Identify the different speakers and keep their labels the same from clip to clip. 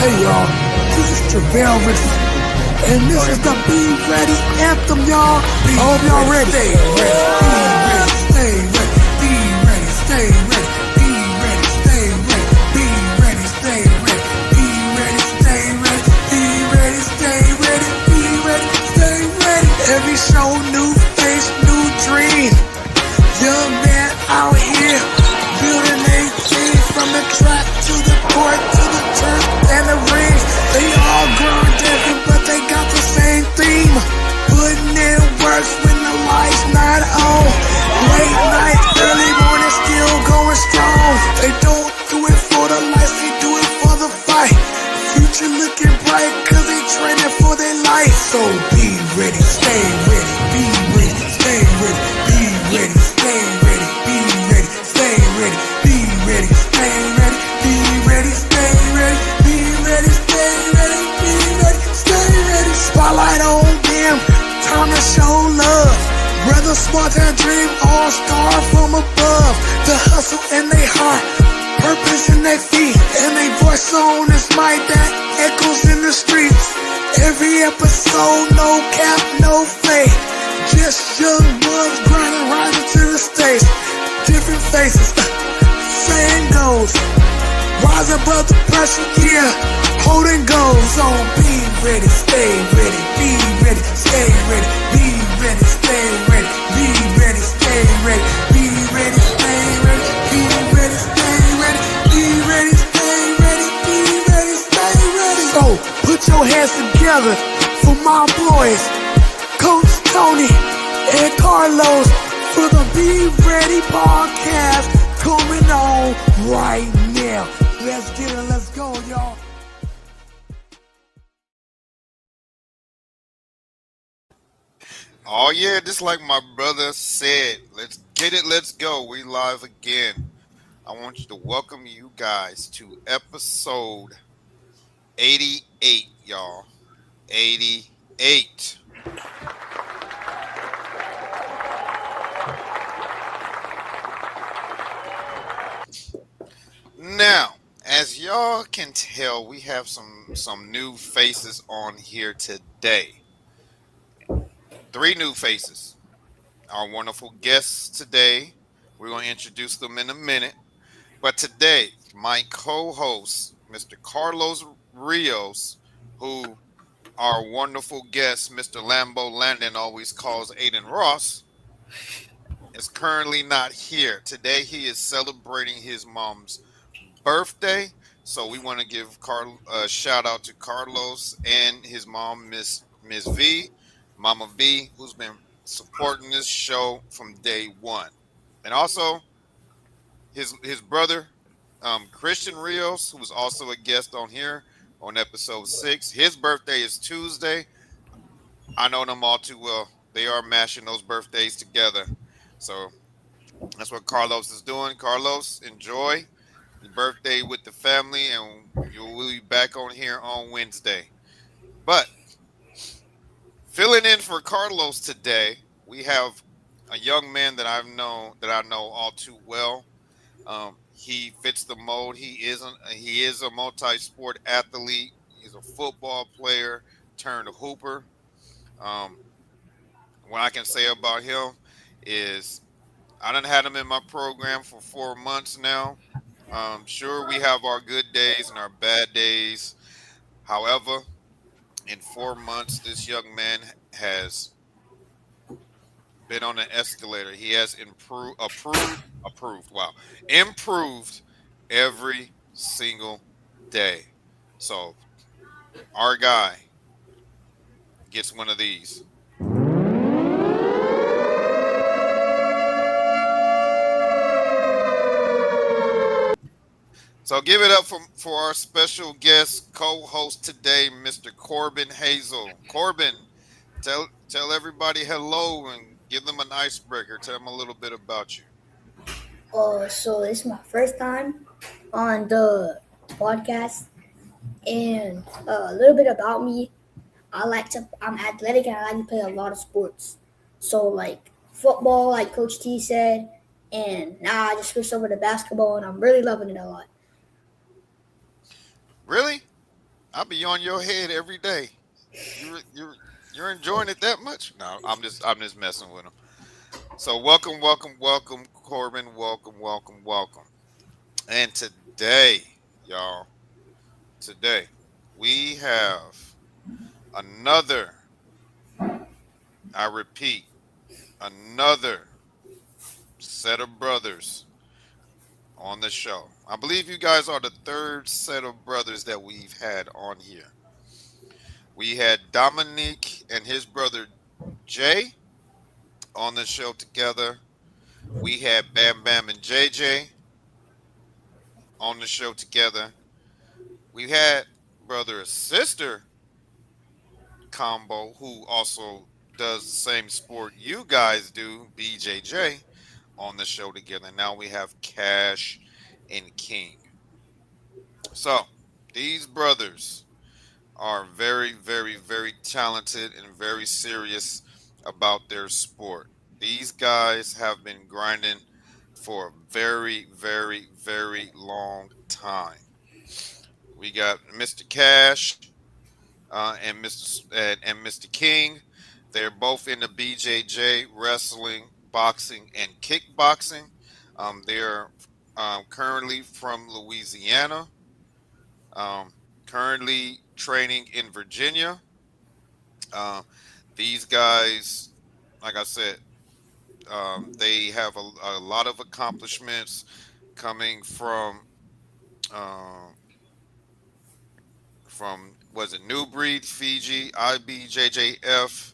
Speaker 1: Hey y'all, this is Theron West II, and this is the Be Ready anthem, y'all. I hope y'all ready. Stay ready, be ready, stay ready, be ready, stay ready, be ready, stay ready, be ready, stay ready, be ready, stay ready, be ready, stay ready. Every show, new face, new dream. Young man out here, building 18 from the track to the court to the turf and the rings. They all grown different, but they got the same theme. Putting in work when the lights not on. Late night, early morning, still going strong. They don't do it for the lights, they do it for the fight. Future looking bright, cause they training for their life. So be ready, stay ready, be ready, stay ready, be ready, stay ready, be ready, stay ready, be ready, stay ready, be ready, stay ready, be ready, stay ready, be ready, stay ready. Spotlight on them, time to show love. Brother smart and dream, all star from above. The hustle in their heart, purpose in their feet, and they voice on this mic that echoes in the streets. Every episode, no cap, no fake. Just young ones grinding, rising to the stage. Different faces, same goals. Rise above the pressure, yeah, holding goals on. Be ready, stay ready, be ready, stay ready, be ready, stay ready, be ready, stay ready, be ready, stay ready, be ready, stay ready, be ready, stay ready, be ready, stay ready. So put your hands together for my boys, Coach Tony and Carlos, for the Be Ready podcast coming on right now. Let's get it, let's go, y'all.
Speaker 2: Oh yeah, just like my brother said, let's get it, let's go. We live again. I want you to welcome you guys to episode 88, y'all. 88. Now, as y'all can tell, we have some new faces on here today. 3 new faces. Our wonderful guests today. We're going to introduce them in a minute. But today, my co-host, Mr. Carlos Rios, who our wonderful guest, Mr. Lambo Landon, always calls Aiden Ross, is currently not here. Today, he is celebrating his mom's birthday. So we want to give a shout out to Carlos and his mom, Miss V, Mama V, who's been supporting this show from day one. And also his brother, Christian Rios, who was also a guest on here on episode 6. His birthday is Tuesday. I know them all too well. They are mashing those birthdays together. So that's what Carlos is doing. Carlos, enjoy your birthday with the family, and you'll be back on here on Wednesday. But filling in for Carlos today, we have a young man that I know all too well. He fits the mold. He is a multi-sport athlete. He's a football player turned hooper. Um, what I can say about him is I done had him in my program for 4 months now. Sure, we have our good days and our bad days. However, in 4 months, this young man has been on an escalator. He has improved every single day. So our guy gets one of these. So give it up for our special guest co-host today, Mr. Corbin Hazel. Corbin, tell everybody hello and give them an icebreaker. Tell them a little bit about you.
Speaker 3: So this is my first time on the podcast, and a little bit about me. I'm athletic and I like to play a lot of sports. So like football, like Coach T said, and now I just switched over to basketball, and I'm really loving it a lot.
Speaker 2: Really? I'll be on your head every day. You're enjoying it that much? No, I'm just messing with him. So welcome, Corbin. Welcome. And today, y'all, today we have another. I repeat, another set of brothers on the show. I believe you guys are the third set of brothers that we've had on here. We had Dominique and his brother Jay on the show together. We had Bam Bam and JJ on the show together. We had brother and sister combo who also does the same sport you guys do, BJJ, on the show together. Now we have Cash and King. So these brothers are very talented and very serious about their sport. These guys have been grinding for a very long time. We got Mr. Cash and Mr. King. They're both in the BJJ, wrestling, boxing, and kickboxing. They're currently from Louisiana. Um, Currently training in Virginia. Uh, these guys, like I said, they have a lot of accomplishments coming uh, from was it New Breed, Fiji, IBJJF,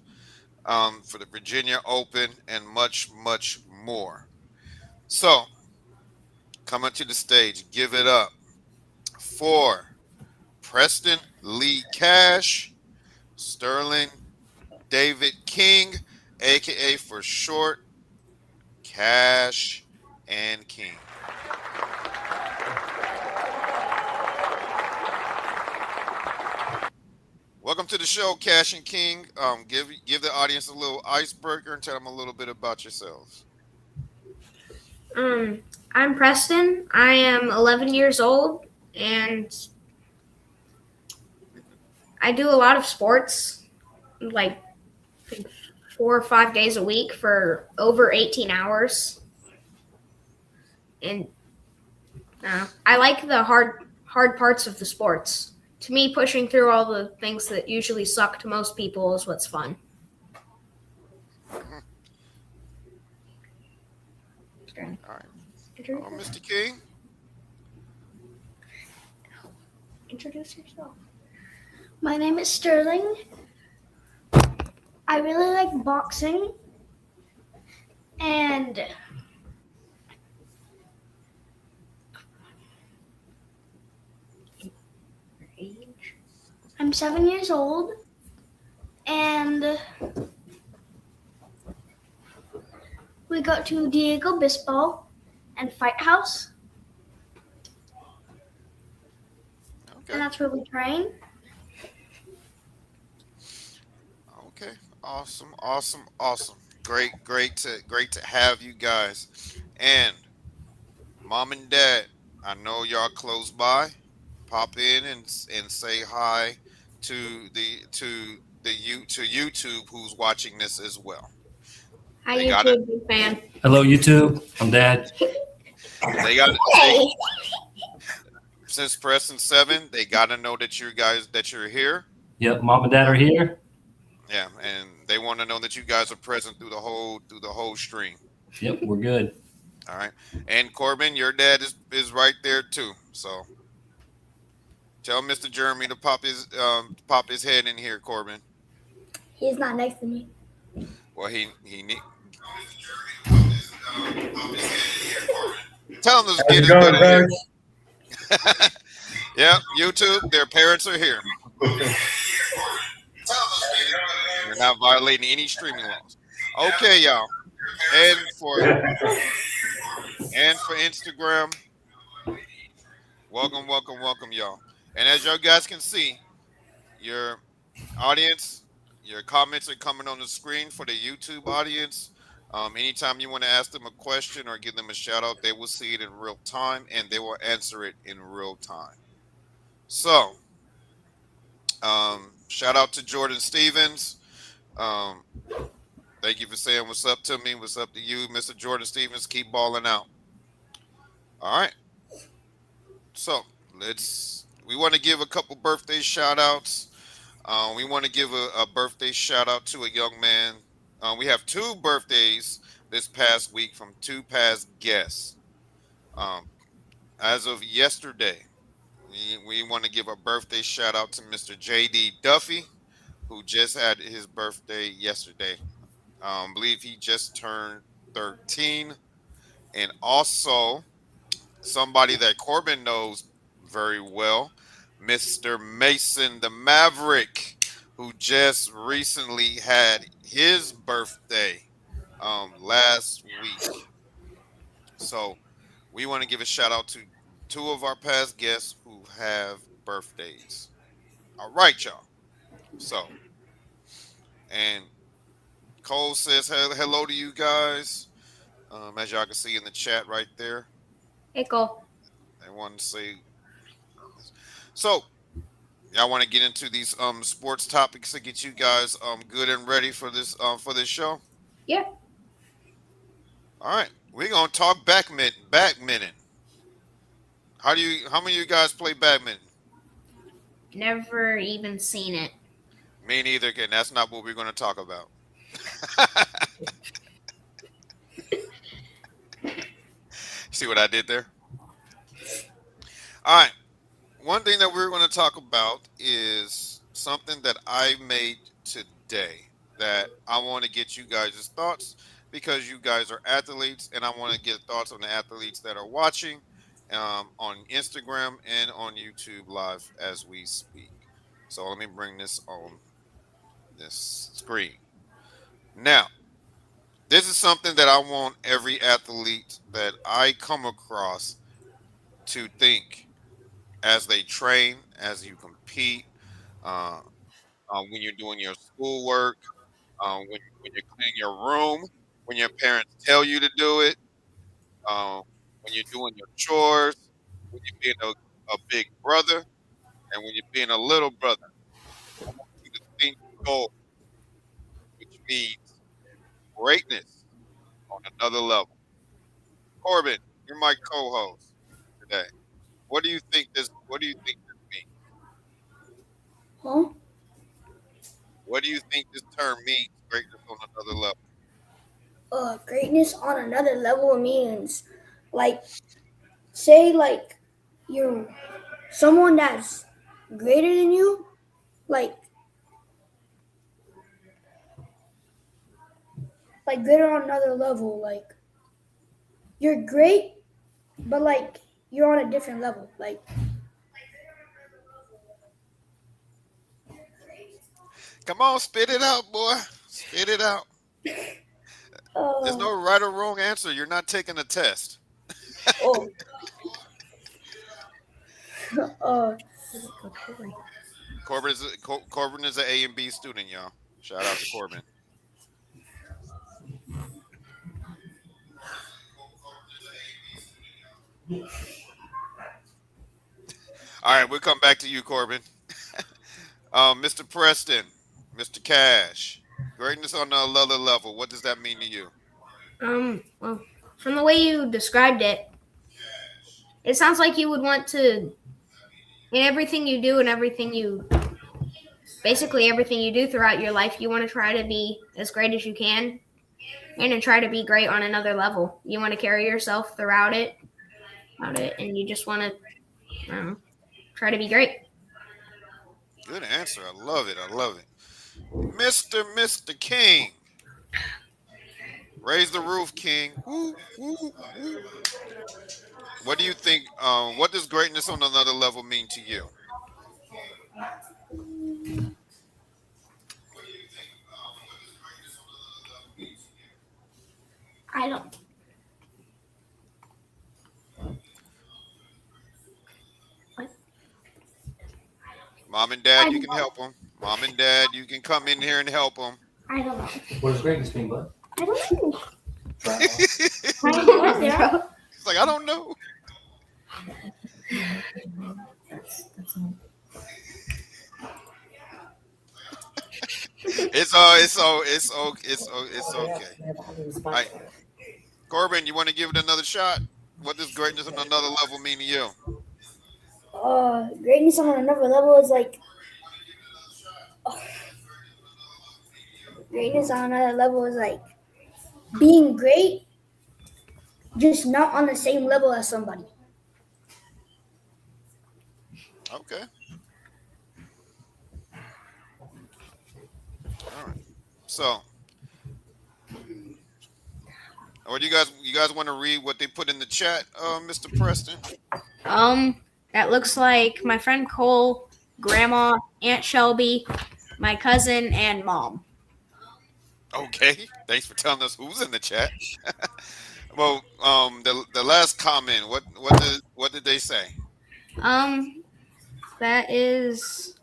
Speaker 2: for the Virginia Open, and much more. So coming to the stage, give it up for Preston Lee Cash, Sterling David King, aka for short, Cash and King. Welcome to the show, Cash and King. Give the audience a little icebreaker and tell them a little bit about yourselves.
Speaker 4: Um, I'm Preston. I am 11 years old, and I do a lot of sports, like 4 or 5 days a week for over 18 hours. And I like the hard parts of the sports. To me, pushing through all the things that usually suck to most people is what's fun.
Speaker 2: Mhm. All right, Mr. King.
Speaker 4: Introduce yourself.
Speaker 3: My name is Sterling. I really like boxing. And
Speaker 4: Age.
Speaker 3: I'm 7 years old. And we go to Diego Bispo and Fight House.
Speaker 2: Okay.
Speaker 3: And that's where we train.
Speaker 2: Okay. Awesome. Great to have you guys. And mom and dad, I know y'all close by. Pop in and say hi to YouTube who's watching this as well.
Speaker 4: Hi,
Speaker 2: They got it.
Speaker 4: YouTube, big fan.
Speaker 5: Hello, YouTube. I'm Dad.
Speaker 2: They got it.
Speaker 3: Hey!
Speaker 2: Since Preston 7, they got to know that you're here.
Speaker 5: Yep, Mom and Dad are here.
Speaker 2: Yeah, and they want to know that you guys are present through the whole stream.
Speaker 5: Yep, we're good.
Speaker 2: All right. And Corbin, your dad is right there too. So tell Mr. Jeremy to pop his head in here, Corbin.
Speaker 3: He's not next to me.
Speaker 2: Well, he need. Tell him to get his butt in here. Yeah, YouTube, their parents are here. You're not violating any streaming laws. Okay, y'all. And for Instagram, welcome, y'all. And as y'all guys can see, your audience, your comments are coming on the screen for the YouTube audience. Anytime you want to ask them a question or give them a shout out, they will see it in real time and they will answer it in real time. So, Shout out to Jordan Stevens. Um, Thank you for saying what's up to me. What's up to you, Mr. Jordan Stevens? Keep balling out. All right. So we want to give a couple birthday shout outs. We want to give a birthday shout out to a young man. We have two birthdays this past week from two past guests. Um, as of yesterday, we want to give a birthday shout out to Mr. JD Duffy, who just had his birthday yesterday. I believe he just turned 13. And also somebody that Corbin knows very well, Mr. Mason the Maverick, who just recently had his birthday last week. So we want to give a shout out to two of our past guests who have birthdays. All right, y'all. So, and Cole says hello to you guys. As y'all can see in the chat right there.
Speaker 4: Hey, Cole.
Speaker 2: I want to say so. Y'all want to get into these sports topics to get you guys good and ready for this show.
Speaker 4: Yeah.
Speaker 2: All right, we're gonna talk badminton. How many of you guys play badminton?
Speaker 4: Never even seen it.
Speaker 2: Me neither. Again, that's not what we're gonna talk about. See what I did there? All right. One thing that we're going to talk about is something that I made today that I want to get you guys' thoughts because you guys are athletes and I want to get thoughts on the athletes that are watching on Instagram and on YouTube live as we speak. So let me bring this on this screen. Now, this is something that I want every athlete that I come across to think as they train, as you compete, uh, when you're doing your schoolwork, when you're cleaning your room, when your parents tell you to do it, when you're doing your chores, when you're being a big brother, and when you're being a little brother. I want you to think goal, which means greatness on another level. Corbin, you're my co-host today. What do you think this? What do you think this means?
Speaker 3: Huh?
Speaker 2: What do you think this term means? Greatness on another level.
Speaker 3: Greatness on another level means, like, say, like, you're someone that's greater than you, like greater on another level, like, you're great, but, like, you're on a different level, like.
Speaker 2: Come on, spit it out, boy. Spit it out. There's no right or wrong answer. You're not taking a test.
Speaker 3: Oh.
Speaker 2: Corbin is an A and B student, y'all. Shout out to Corbin. All right, we'll come back to you, Corbin. Mr. Preston, Mr. Cash, greatness on another level. What does that mean to you?
Speaker 4: Well, from the way you described it, it sounds like you would want to, in everything you do and basically everything you do throughout your life, you want to try to be as great as you can and to try to be great on another level. You want to carry yourself throughout it, and you just want to try to be great.
Speaker 2: Good answer. I love it. I love it. Mr. King. Raise the roof, King. Woo, woo, woo. What do you think? What does greatness on another level mean to you?
Speaker 3: I don't.
Speaker 2: Mom and Dad, you can help them. Mom and Dad, you can come in here and help them.
Speaker 3: I don't know.
Speaker 5: What does greatness mean, bud?
Speaker 3: I don't know.
Speaker 2: He's like, I don't know. It's okay. All right, Corbin, you want to give it another shot? What does greatness on another level mean to you?
Speaker 3: Greatness on another level is like greatness on another level is like being great, just not on the same level as somebody.
Speaker 2: Okay. All right. So, what do you guys want to read what they put in the chat, Mr. Preston?
Speaker 4: That looks like my friend Cole, Grandma, Aunt Shelby, my cousin, and Mom.
Speaker 2: Okay. Thanks for telling us who's in the chat. Well, the last comment, what did they say?
Speaker 4: That is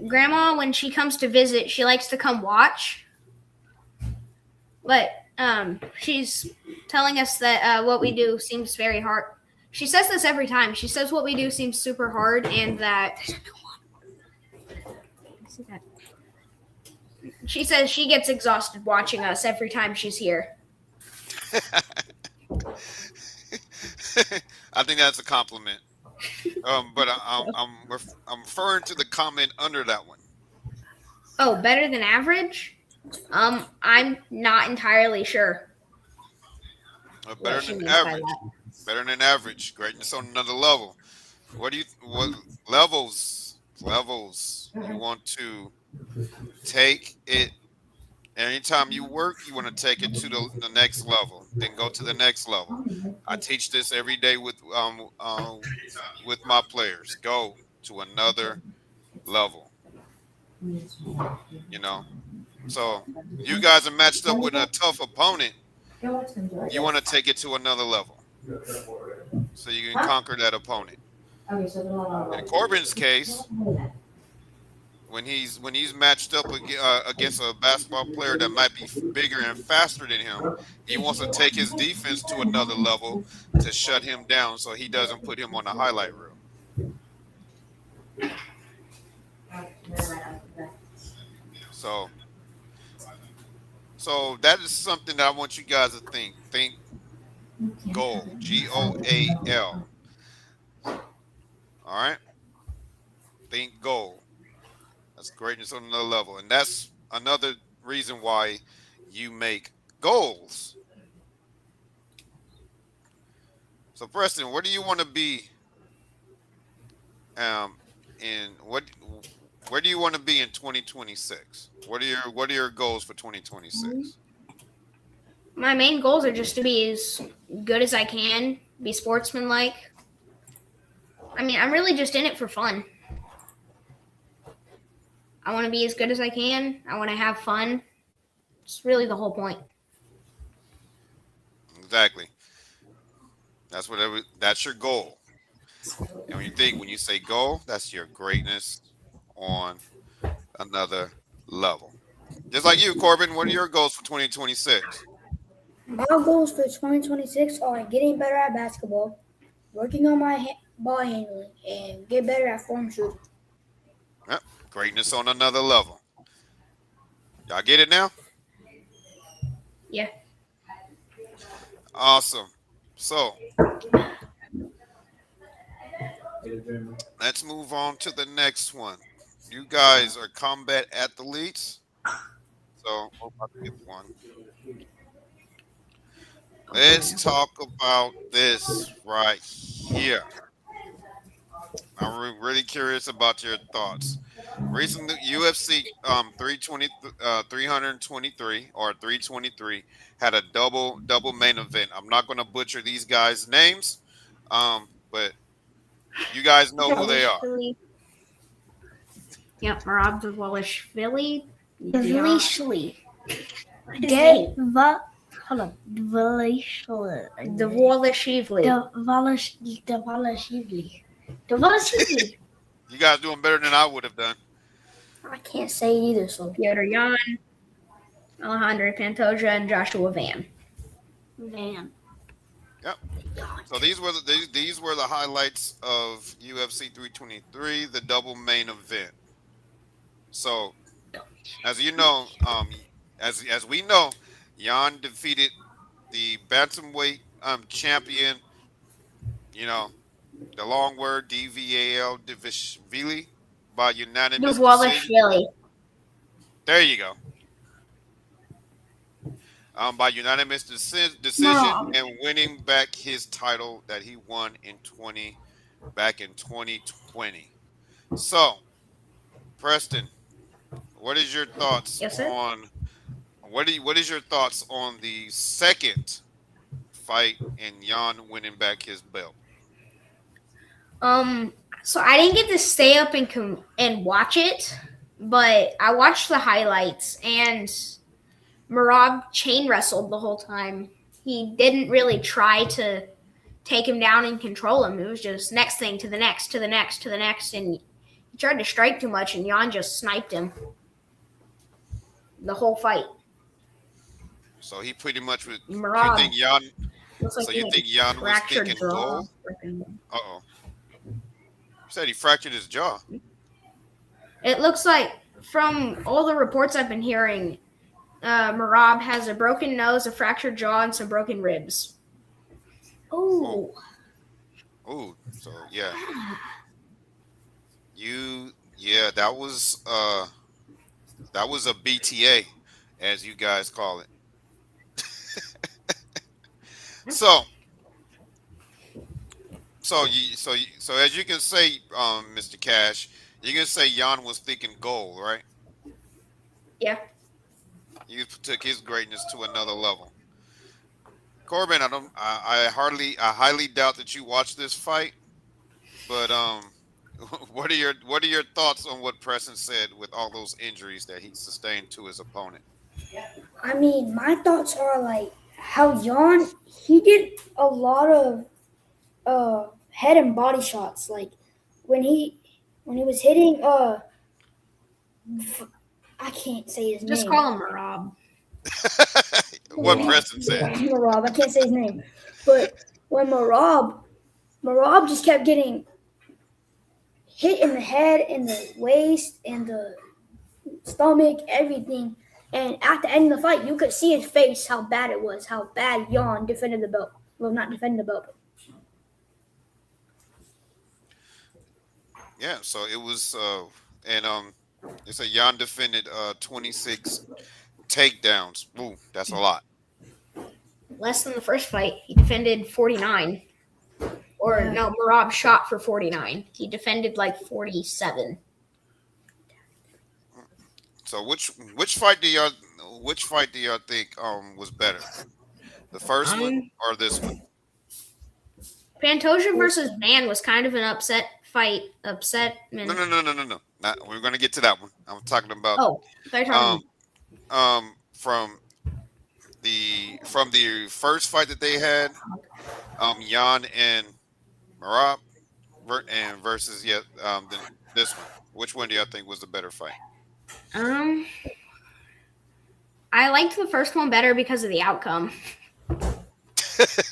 Speaker 4: Grandma. When she comes to visit, she likes to come watch. But she's telling us that what we do seems very hard. She says this every time. She says what we do seems super hard, and that she says she gets exhausted watching us every time she's here.
Speaker 2: I think that's a compliment. But I'm referring to the comment under that one.
Speaker 4: Oh, better than average? I'm not entirely sure.
Speaker 2: Better than average. Better than average. Greatness on another level. What levels you want to take it? Anytime you work, you want to take it to the next level. Then go to the next level. I teach this every day with my players. Go to another level. You know. So you guys are matched up with a tough opponent. You want to take it to another level, so you can conquer that opponent. In Corbin's case, when he's matched up against a basketball player that might be bigger and faster than him, he wants to take his defense to another level to shut him down, so he doesn't put him on the highlight reel. So that is something that I want you guys to think. Think goal. GOAL. All right? Think goal. That's greatness on another level. And that's another reason why you make goals. So Preston, where do you want to be where do you want to be in 2026? What are your goals for 2026?
Speaker 4: My main goals are just to be as good as I can, be sportsmanlike. I mean, I'm really just in it for fun. I want to be as good as I can. I want to have fun. It's really the whole point.
Speaker 2: Exactly. That's your goal. And when you say goal, that's your greatness on another level. Just like you, Corbin, what are your goals for 2026?
Speaker 3: My goals for 2026 are getting better at basketball, working on my ball handling, and get better at form shooting.
Speaker 2: Yep. Greatness on another level. Y'all get it now?
Speaker 4: Yeah.
Speaker 2: Awesome. So let's move on to the next one. You guys are combat athletes. So I'll get one. Let's talk about this right here. I'm really curious about your thoughts. Recently, UFC 323 or 323 had a double main event. I'm not going to butcher these guys' names, but you guys know who they are.
Speaker 4: Yep, Rob Dvalishvili.
Speaker 3: Dvalishvili. Hold on. Dvalishvili.
Speaker 2: You guys doing better than I would have done.
Speaker 3: I can't say it either. So
Speaker 4: Piotr Jan, Alejandro Pantoja, and Joshua Van.
Speaker 2: Yep. So these were the highlights of UFC 323, the double main event. So As you know, as we know, Jan defeated the bantamweight champion. You know, the long word DVAL Divishvili by unanimous decision.
Speaker 4: Duvallishvili.
Speaker 2: There you go. By unanimous decision
Speaker 4: Marab.
Speaker 2: and winning back his title that he won back in 2020. So, Preston, what is your thoughts
Speaker 4: Yes, sir.
Speaker 2: on what is your thoughts on the second fight and Jan winning back his belt?
Speaker 4: So I didn't get to stay up and watch it, but I watched the highlights, and Marab chain wrestled the whole time. He didn't really try to take him down and control him. It was just next thing to the next, to the next, to the next, and he tried to strike too much, and Jan just sniped him the whole fight.
Speaker 2: So he pretty much was.
Speaker 4: Marab
Speaker 2: You think Jan?
Speaker 4: looks like
Speaker 2: So
Speaker 4: he
Speaker 2: you
Speaker 4: had
Speaker 2: think Jan was
Speaker 4: fractured
Speaker 2: thinking
Speaker 4: jaw.
Speaker 2: goal? Uh-oh. You said he fractured his jaw.
Speaker 4: It looks like from all the reports I've been hearing, Marab has a broken nose, a fractured jaw, and some broken ribs.
Speaker 3: Oh,
Speaker 2: Ooh, so yeah. That was a BTA, as you guys call it. So as you can say, Mr. Cash, you can say Jan was thinking goal, right?
Speaker 4: Yeah.
Speaker 2: He took his greatness to another level. Corbin, I highly doubt that you watched this fight, but what are your thoughts on what Preston said with all those injuries that he sustained to his opponent?
Speaker 3: I mean, my thoughts are like how Jan he did a lot of head and body shots. Like when he was hitting I can't say his
Speaker 4: Just
Speaker 3: name.
Speaker 4: call him Marab.
Speaker 2: What Preston said.
Speaker 3: Marab. I can't say his name. But when Marab just kept getting hit in the head, in the waist, in the stomach, everything. And at the end of the fight, you could see his face, how bad it was, how bad Jan defended the belt. Well, not defended the belt.
Speaker 2: Yeah, so it was and it's a Jan defended 26 takedowns. Ooh, that's a lot.
Speaker 4: Less than the first fight. He defended 49. Or no, Marab shot for 49. He defended like 47.
Speaker 2: So which fight do y'all think was better? The first one or this one?
Speaker 4: Pantoja versus Van was kind of an upset fight.
Speaker 2: No. We're gonna get to that one. I'm talking about from the first fight that they had, Jan and Marab, and versus this one. Which one do y'all think was the better fight?
Speaker 4: I liked the first one better because of the outcome.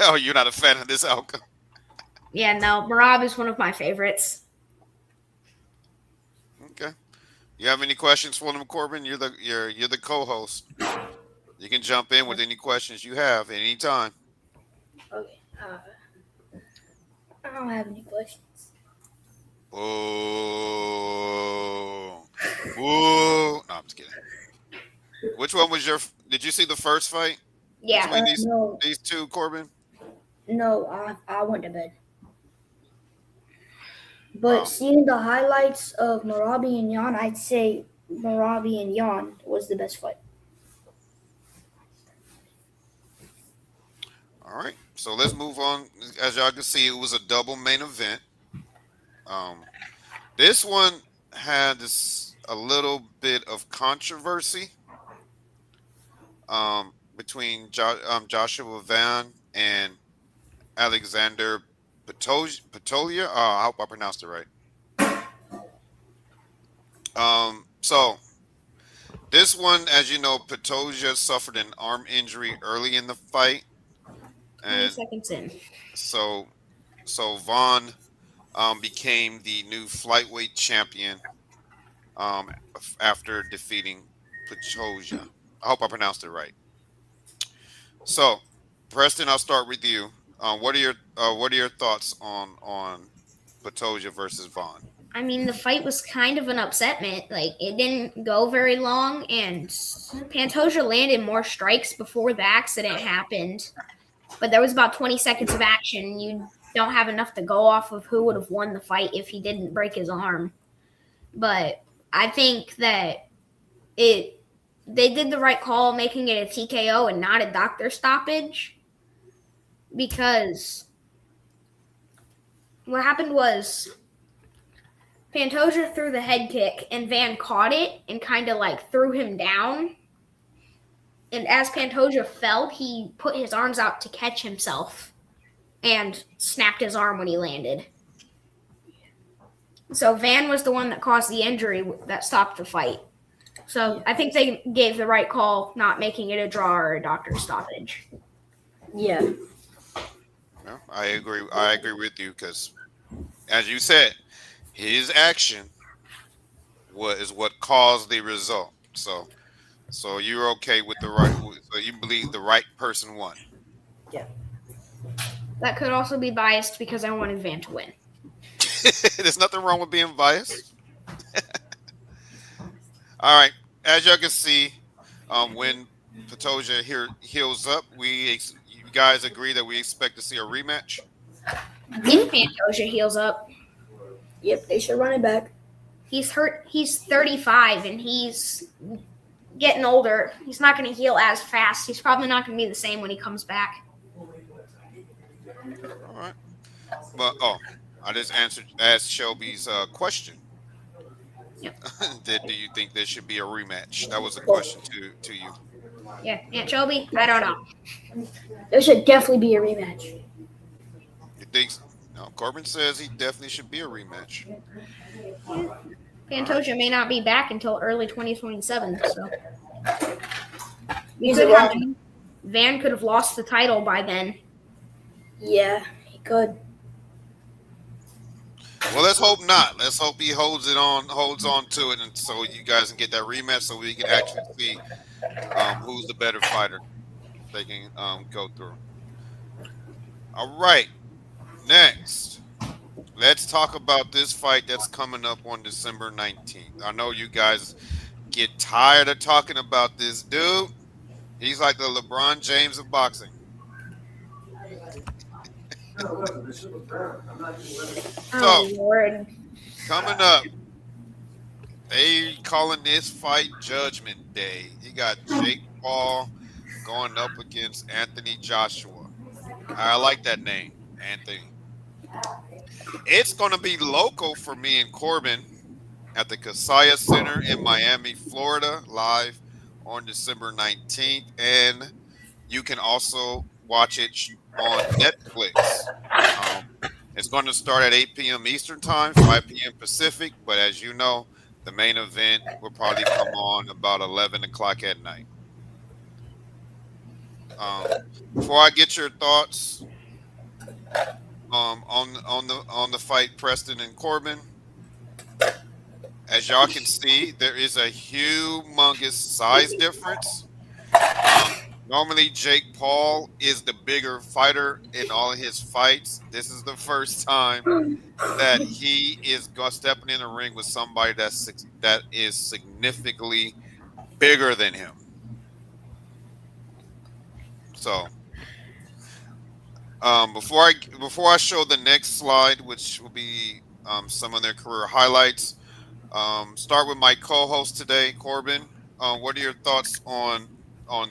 Speaker 2: Oh, you're not a fan of this outcome?
Speaker 4: Yeah, no, Marab is one of my favorites.
Speaker 2: Okay. You have any questions for them, Corbin? You're the co-host. You can jump in with any questions you have at any time.
Speaker 3: Okay. I don't have any questions.
Speaker 2: Oh. No, I'm just kidding. Which one was did you see the first fight?
Speaker 4: Yeah.
Speaker 2: Between these two, Corbin?
Speaker 3: No, I went to bed. But seeing the highlights of Marabi and Jan, I'd say Marabi and Jan was the best fight.
Speaker 2: All right, so let's move on. As y'all can see, it was a double main event. This one had a little bit of controversy between Joshua Van and Alexander Patolia. I hope I pronounced it right. So this one, as you know, Patoja suffered an arm injury early in the fight.
Speaker 4: 20 seconds in.
Speaker 2: So Vaughn became the new flyweight champion um, after defeating Pachoja. I hope I pronounced it right. So, Preston, I'll start with you. What are your thoughts on Patoja versus Vaughn?
Speaker 4: I mean, the fight was kind of an upsetment. Like, it didn't go very long, and Pantoja landed more strikes before the accident happened. But there was about 20 seconds of action. You don't have enough to go off of who would have won the fight if he didn't break his arm. But I think that they did the right call making it a TKO and not a doctor stoppage, because what happened was Pantoja threw the head kick and Van caught it and kind of like threw him down. And as Pantoja fell, he put his arms out to catch himself and snapped his arm when he landed. So Van was the one that caused the injury that stopped the fight. So I think they gave the right call, not making it a draw or a doctor stoppage.
Speaker 3: Yeah.
Speaker 2: No, I agree. I agree with you because, as you said, his action is what caused the result. So you're okay with the right. So you believe the right person won.
Speaker 4: That could also be biased because I wanted Van to win.
Speaker 2: There's nothing wrong with being biased. All right, as y'all can see, when Patoja here heals up, you guys agree that we expect to see a rematch.
Speaker 4: If Pantoja heals up,
Speaker 3: Yep, they should run it back.
Speaker 4: he's hurt. He's 35 and he's getting older. He's not going to heal as fast. He's probably not going to be the same when he comes back.
Speaker 2: All right, but I just asked Shelby's question.
Speaker 4: Yep.
Speaker 2: Do you think there should be a rematch? That was a question to you.
Speaker 4: Yeah, Aunt Shelby, I don't know.
Speaker 3: There should definitely be a rematch.
Speaker 2: You think? No, Corbin says he definitely should be a rematch.
Speaker 4: Pantoja may not be back until early 2027, so
Speaker 3: He's wrong.
Speaker 4: Van could have lost the title by then.
Speaker 3: Yeah, he could.
Speaker 2: Well, let's hope not. Let's hope he holds on to it, and so you guys can get that rematch, so we can actually see who's the better fighter they can go through. All right, next, let's talk about this fight that's coming up on December 19th. I know you guys get tired of talking about this dude. He's like the LeBron James of boxing.
Speaker 4: Oh, Lord.
Speaker 2: Coming up, they calling this fight Judgment Day. You got Jake Paul going up against Anthony Joshua. I like that name, Anthony. It's going to be local for me and Corbin at the Kasaya Center in Miami, Florida, live on December 19th. And you can also watch it on Netflix. It's going to start at 8 p.m. Eastern Time, 5 p.m. Pacific. But as you know, the main event will probably come on about 11 o'clock at night. Before I get your thoughts on the fight, Preston and Corbin, as y'all can see, there is a humongous size difference. Normally, Jake Paul is the bigger fighter in all of his fights. This is the first time that he is stepping in the ring with somebody that is significantly bigger than him. So, before I show the next slide, which will be some of their career highlights, start with my co-host today, Corbin. What are your thoughts on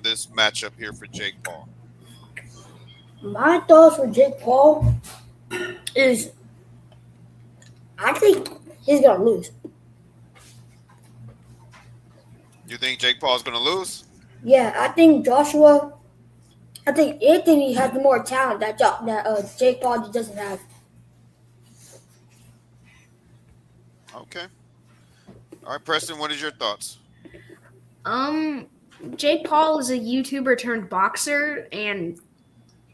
Speaker 2: this matchup here for Jake Paul?
Speaker 3: My thoughts for Jake Paul is I think he's gonna lose.
Speaker 2: You think Jake Paul's going to lose?
Speaker 3: Yeah, I think Anthony has more talent that Jake Paul just doesn't have.
Speaker 2: Okay. All right, Preston, what is your thoughts?
Speaker 4: Jake Paul is a YouTuber turned boxer, and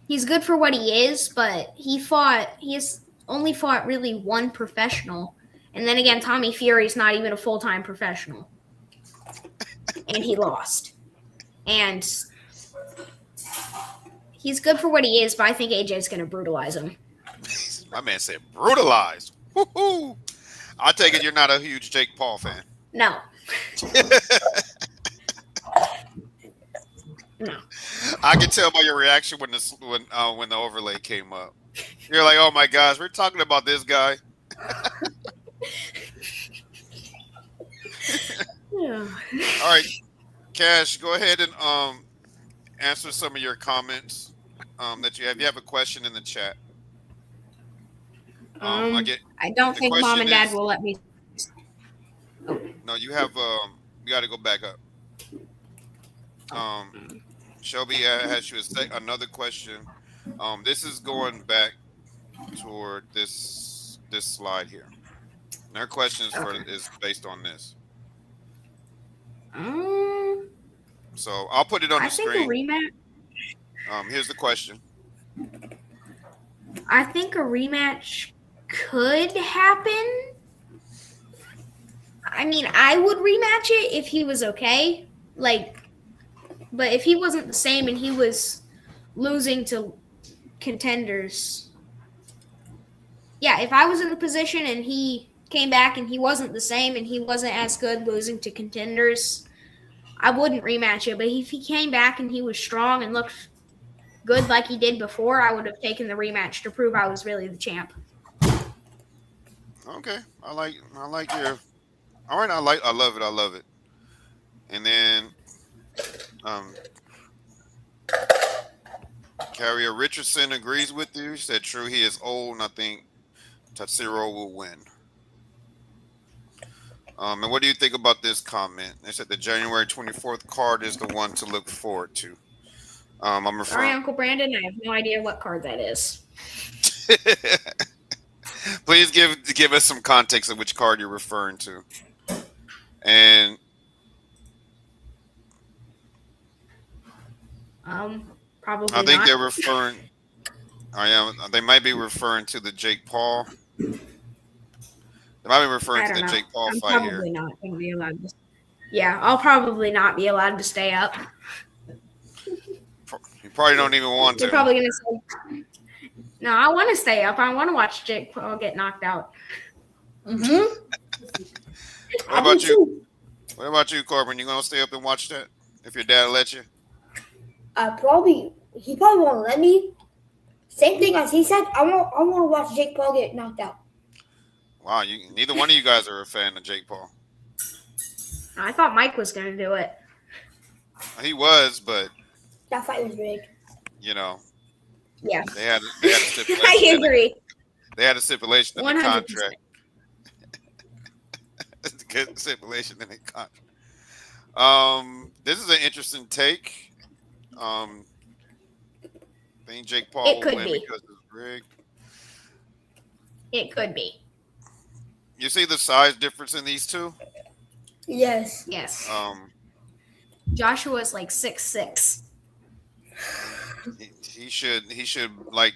Speaker 4: he's good for what he is, but he has only fought really one professional, And then again, Tommy Fury's not even a full-time professional. And he lost. And he's good for what he is, but I think AJ's going to brutalize him.
Speaker 2: My man said brutalized. Woo-hoo. I take it you're not a huge Jake Paul fan.
Speaker 4: No. No.
Speaker 2: I can tell by your reaction when the overlay came up. You're like, oh my gosh, we're talking about this guy.
Speaker 4: Yeah.
Speaker 2: All right, Cash, go ahead and answer some of your comments that you have. You have a question in the chat.
Speaker 4: I don't think Mom and Dad will let me.
Speaker 2: No, you have. You got to go back up. Shelby has you another question. This is going back toward this slide here. And her question is based on this. So I'll put it on the screen.
Speaker 4: I think a rematch.
Speaker 2: Here's the question.
Speaker 4: I think a rematch could happen. I mean, I would rematch it if he was okay. But if he wasn't the same and he was losing to contenders. Yeah, if I was in the position and he came back and he wasn't the same and he wasn't as good losing to contenders, I wouldn't rematch it. But if he came back and he was strong and looked good like he did before, I would have taken the rematch to prove I was really the champ.
Speaker 2: Okay, I like your. All right, I love it. And then, Carrier Richardson agrees with you. She said, "True, he is old, and I think Tatsuro will win." And what do you think about this comment? They said the January 24th card is the one to look forward to. I'm referring.
Speaker 4: Sorry, Uncle Brandon, I have no idea what card that is.
Speaker 2: Please give us some context of which card you're referring to. And
Speaker 4: probably
Speaker 2: I think
Speaker 4: not.
Speaker 2: they're referring. They might be referring to the Jake Paul. They might be referring to the Jake Paul
Speaker 4: I'm
Speaker 2: fight here.
Speaker 4: probably not going to be allowed to. Yeah, I'll probably not be allowed to stay up.
Speaker 2: You probably don't even want to.
Speaker 4: You're probably going to say, no, I want to stay up. I want to watch Jake Paul get knocked out.
Speaker 3: Mm-hmm.
Speaker 2: What about you? What about you, Corbin? You going to stay up and watch that if your dad lets you?
Speaker 3: He probably won't let me. Same thing as he said. I want to watch Jake Paul get knocked out.
Speaker 2: Wow, neither one of you guys are a fan of Jake Paul.
Speaker 4: I thought Mike was going to do it.
Speaker 2: He was, but
Speaker 3: That fight was rigged.
Speaker 4: Yeah.
Speaker 2: They had a stipulation.
Speaker 4: I agree.
Speaker 2: They had a stipulation in the
Speaker 4: 100%.
Speaker 2: contract. Good stipulation in the contract. This is an interesting take. I think Jake Paul
Speaker 4: It
Speaker 2: will
Speaker 4: could
Speaker 2: win
Speaker 4: be.
Speaker 2: because it's rigged.
Speaker 4: It could be.
Speaker 2: You see the size difference in these two?
Speaker 3: Yes.
Speaker 4: Yes.
Speaker 2: Joshua's
Speaker 4: Joshua's like 6'6".
Speaker 2: He should like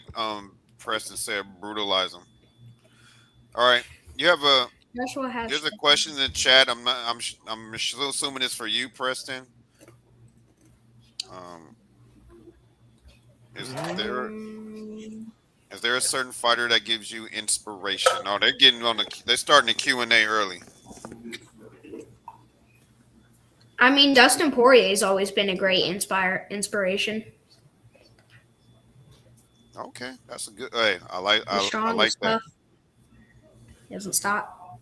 Speaker 2: Preston said, brutalize him. All right, you have
Speaker 4: Joshua has.
Speaker 2: there's a question in the chat. I'm still assuming it's for you, Preston. Is there a certain fighter that gives you inspiration? No, they're starting the Q&A early.
Speaker 4: I mean, Dustin Poirier's always been a great inspiration.
Speaker 2: Okay, that's a good. Hey, I like
Speaker 4: He's
Speaker 2: that.
Speaker 4: tough. He doesn't stop.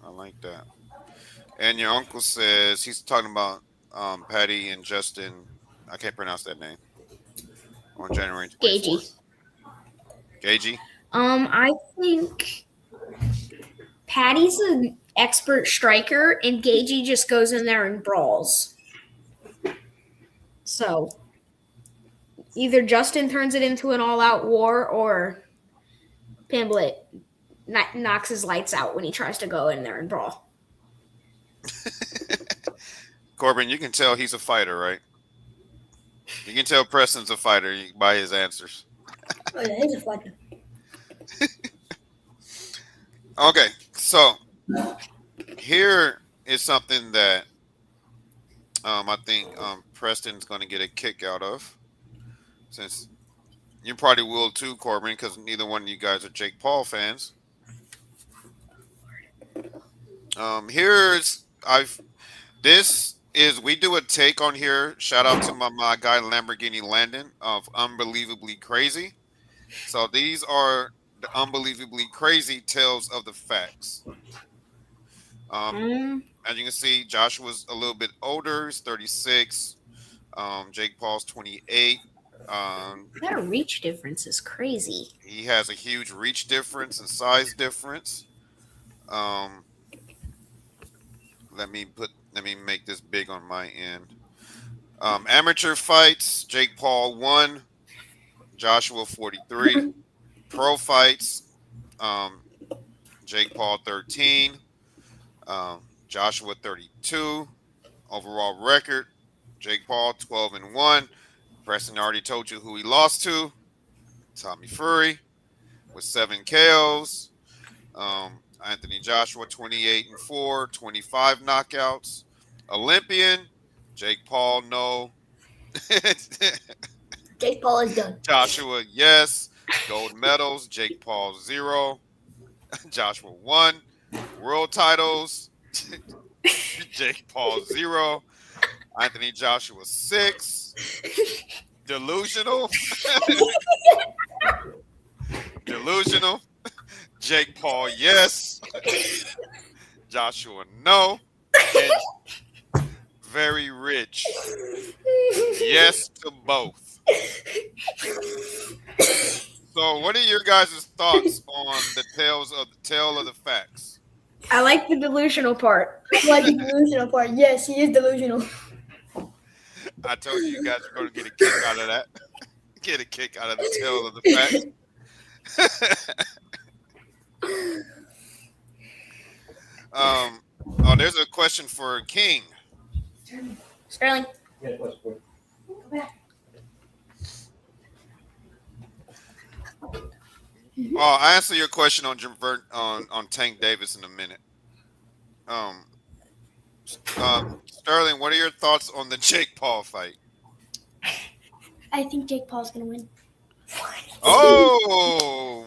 Speaker 2: I like that. And your uncle says he's talking about Patty and Justin. I can't pronounce that name. On January 24th. Gagey.
Speaker 4: I think Patty's an expert striker, and Gagey just goes in there and brawls. So either Justin turns it into an all-out war, or Pimblett knocks his lights out when he tries to go in there and brawl.
Speaker 2: Corbin, you can tell he's a fighter, right? You can tell Preston's a fighter by his answers.
Speaker 3: Oh, yeah, he's a fighter.
Speaker 2: Okay, so here is something that I think Preston's going to get a kick out of, since you probably will too, Corbin, because neither one of you guys are Jake Paul fans. Here's I've this is we do a take on here. Shout out to my guy Lamborghini Landon of Unbelievably Crazy. So these are the unbelievably crazy tales of the facts. As you can see, Joshua's a little bit older. He's 36. Jake Paul's 28.
Speaker 4: That reach difference is crazy.
Speaker 2: He has a huge reach difference and size difference. Let me make this big on my end. Amateur fights, Jake Paul 1, Joshua 43. Pro fights, Jake Paul 13, Joshua 32. Overall record, Jake Paul 12-1. Preston already told you who he lost to. Tommy Fury with 7 KOs. Anthony Joshua 28-4, 25 knockouts. Olympian, Jake Paul, no.
Speaker 3: Jake Paul is done.
Speaker 2: Joshua, yes. Gold medals, Jake Paul 0. Joshua 1. World titles, Jake Paul 0. Anthony Joshua 6. Delusional. Delusional. Jake Paul, yes. Joshua, no. And very rich. Yes to both. So, what are your guys' thoughts on the tale of the facts?
Speaker 4: I like the delusional part.
Speaker 3: I like the delusional part. Yes, he is delusional.
Speaker 2: I told you guys are going to get a kick out of that. Get a kick out of the tale of the facts. There's a question for King.
Speaker 4: Sterling.
Speaker 2: I'll answer your question on Tank Davis in a minute. Sterling, what are your thoughts on the Jake Paul fight?
Speaker 3: I think Jake Paul's gonna win.
Speaker 2: Oh,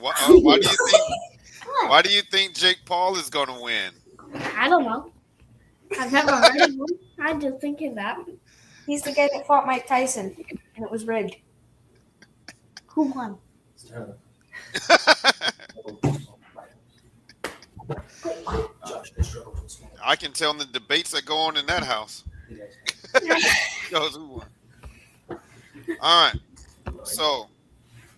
Speaker 2: why do you think Jake Paul is going to win?
Speaker 4: I don't know. I've never heard of him. I'm just thinking that.
Speaker 6: He's the guy that fought Mike Tyson, and it was rigged.
Speaker 3: Who won?
Speaker 2: I can tell in the debates that go on in that house. Knows who won. All right. So,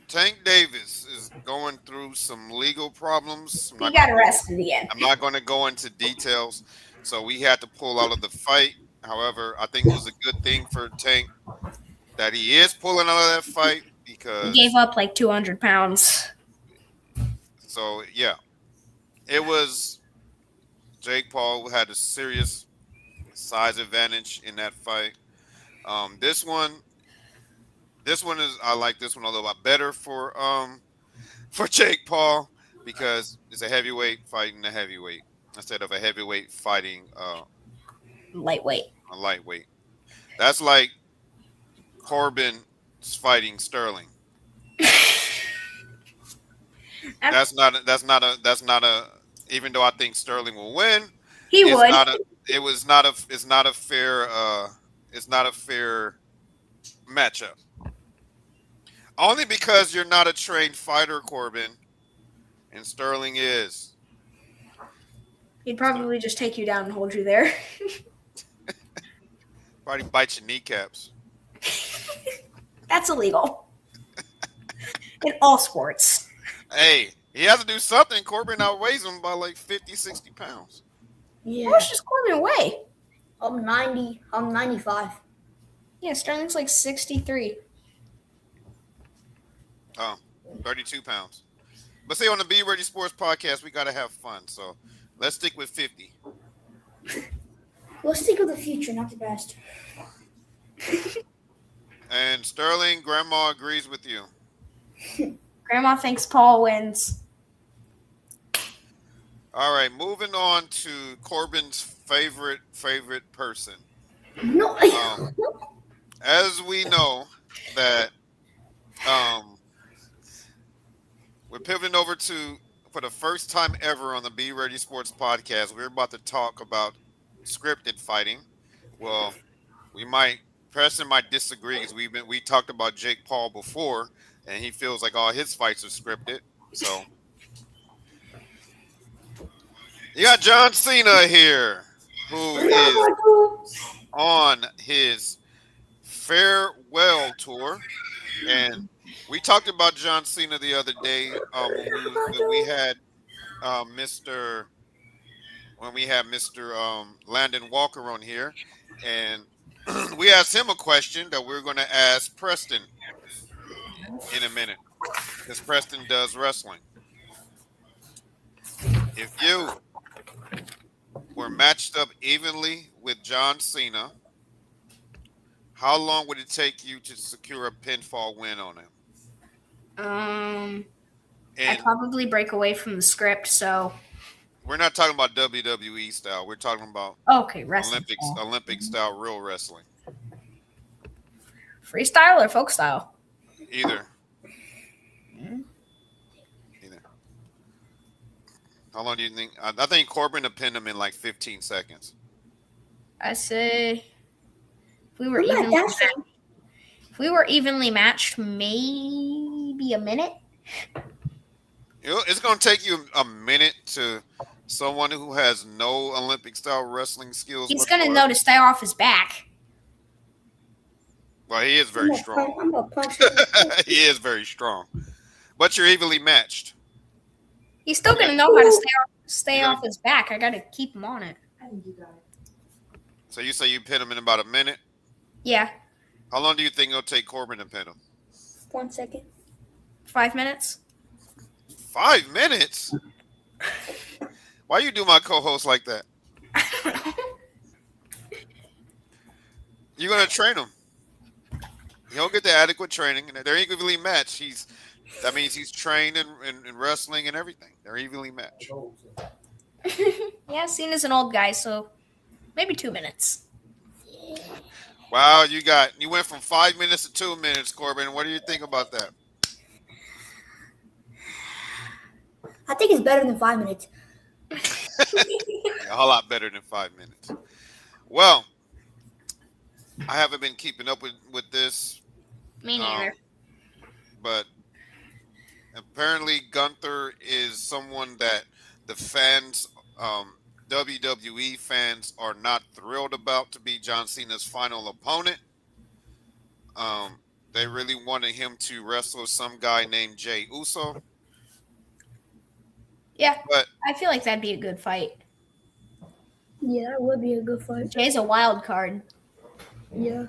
Speaker 2: Tank Davis is going through some legal problems.
Speaker 6: He got arrested again.
Speaker 2: I'm not going to go into details. So, we had to pull out of the fight. However, I think it was a good thing for Tank that he is pulling out of that fight because
Speaker 4: He gave up like 200 pounds.
Speaker 2: So, yeah. It was Jake Paul who had a serious size advantage in that fight. This one is I like this one a little bit better for Jake Paul because it's a heavyweight fighting a heavyweight instead of a heavyweight fighting
Speaker 4: Lightweight.
Speaker 2: a lightweight. That's like Corbin fighting Sterling. That's not a even though I think Sterling will win,
Speaker 4: He
Speaker 2: it's
Speaker 4: would.
Speaker 2: it's not a fair matchup. Only because you're not a trained fighter, Corbin, and Sterling is.
Speaker 6: He'd probably just take you down and hold you there.
Speaker 2: Probably bite your kneecaps.
Speaker 6: That's illegal. In all sports.
Speaker 2: Hey, he has to do something. Corbin outweighs him by like 50, 60 pounds.
Speaker 3: Yeah.
Speaker 6: How much does Corbin weigh?
Speaker 3: I'm 90. I'm 95.
Speaker 6: Yeah, Sterling's like 63.
Speaker 2: Oh, 32 pounds. But see, on the Be Ready Sports podcast, we got to have fun. So let's stick with 50.
Speaker 3: Let's think of the future, not the past.
Speaker 2: And Sterling, Grandma agrees with you.
Speaker 6: Grandma thinks Paul wins.
Speaker 2: All right, moving on to Corbin's favorite person.
Speaker 3: No.
Speaker 2: As we know that we're pivoting over to, for the first time ever on the Be Ready Sports podcast, we're about to talk about scripted fighting. Well, we might Preston might disagree because we talked about Jake Paul before, and he feels like all his fights are scripted. So you got John Cena here, who is on his farewell tour, and we talked about John Cena the other day when we had Mr. Landon Walker on here, and we asked him a question that we're going to ask Preston in a minute, because Preston does wrestling. If you were matched up evenly with John Cena, how long would it take you to secure a pinfall win on him?
Speaker 4: I'd
Speaker 2: And
Speaker 4: probably break away from the script. So
Speaker 2: we're not talking about WWE style. We're talking about
Speaker 4: okay, wrestling.
Speaker 2: Olympic style real wrestling.
Speaker 4: Freestyle or folk style?
Speaker 2: Either. How long do you think? I think Corbin will pin him in like 15 seconds.
Speaker 4: I say if we were
Speaker 3: I'm not
Speaker 4: evenly
Speaker 3: that
Speaker 4: matched,
Speaker 3: strong.
Speaker 4: if we were evenly matched, maybe a minute.
Speaker 2: It's going to take you a minute to someone who has no Olympic style wrestling skills.
Speaker 4: He's gonna know to stay off his back.
Speaker 2: Well, he is very strong.
Speaker 3: I'm gonna punch him.
Speaker 2: He is very strong. But you're evenly matched.
Speaker 4: He's still gonna know how to stay
Speaker 2: You're gonna-
Speaker 4: off his back. I gotta keep him on it.
Speaker 2: So you say you pin him in about a minute?
Speaker 4: Yeah,
Speaker 2: How long do you think it'll take Corbin to pin him?
Speaker 3: 1 second.
Speaker 4: 5 minutes.
Speaker 2: 5 minutes? Why you do my co-host like that? You're going to train him. He'll get the adequate training, and they're evenly matched. That means he's trained in wrestling and everything. They're evenly matched.
Speaker 4: Yeah, Cena's an old guy, so maybe 2 minutes.
Speaker 2: Wow, you went from 5 minutes to 2 minutes, Corbin. What do you think about that?
Speaker 3: I think it's better than 5 minutes.
Speaker 2: A whole lot better than 5 minutes. Well, I haven't been keeping up with this,
Speaker 4: Me neither.
Speaker 2: but apparently Gunther is someone that the fans, WWE fans, are not thrilled about to be John Cena's final opponent. They really wanted him to wrestle some guy named Jey Uso.
Speaker 4: Yeah,
Speaker 2: But
Speaker 4: I feel like that'd be a good fight.
Speaker 3: Yeah, that would be a good fight.
Speaker 4: Jay's a wild card.
Speaker 3: Yeah.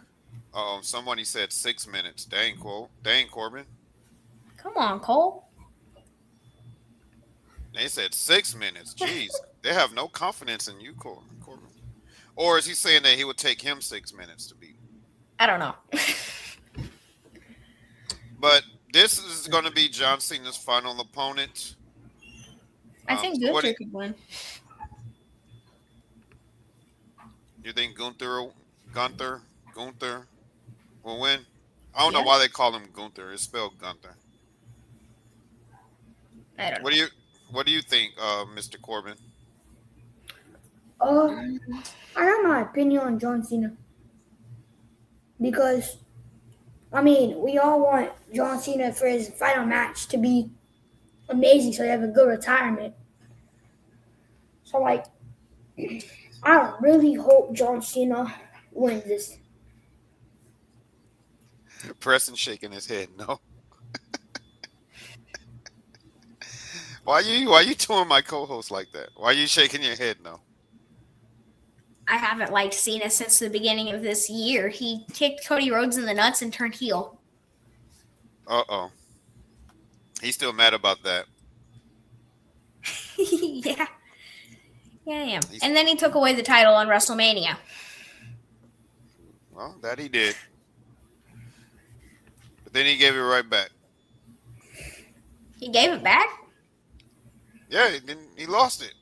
Speaker 2: somebody said 6 minutes. Dang, Corbin.
Speaker 4: Come on, Cole.
Speaker 2: They said 6 minutes. Jeez, they have no confidence in you, Corbin. Or is he saying that he would take him 6 minutes to beat?
Speaker 4: I don't know.
Speaker 2: But this is going to be John Cena's final opponent.
Speaker 4: I think
Speaker 2: so what
Speaker 4: Gunther could win.
Speaker 2: You think Gunther will win? I don't know why they call him Gunther. It's spelled Gunther.
Speaker 4: I don't know.
Speaker 2: What do you think, Mr. Corbin?
Speaker 3: I have my opinion on John Cena. Because, I mean, we all want John Cena for his final match to be amazing so he have a good retirement. So, like, I really hope John Cena wins this.
Speaker 2: Preston shaking his head, no. Why you doing my co-host like that? Why are you shaking your head, no?
Speaker 4: I haven't liked Cena since the beginning of this year. He kicked Cody Rhodes in the nuts and turned heel.
Speaker 2: Uh-oh. He's still mad about that.
Speaker 4: Yeah. Yeah, I am. And then he took away the title on WrestleMania.
Speaker 2: Well, that he did. But then he gave it right back.
Speaker 4: He gave it back?
Speaker 2: Yeah, he lost it.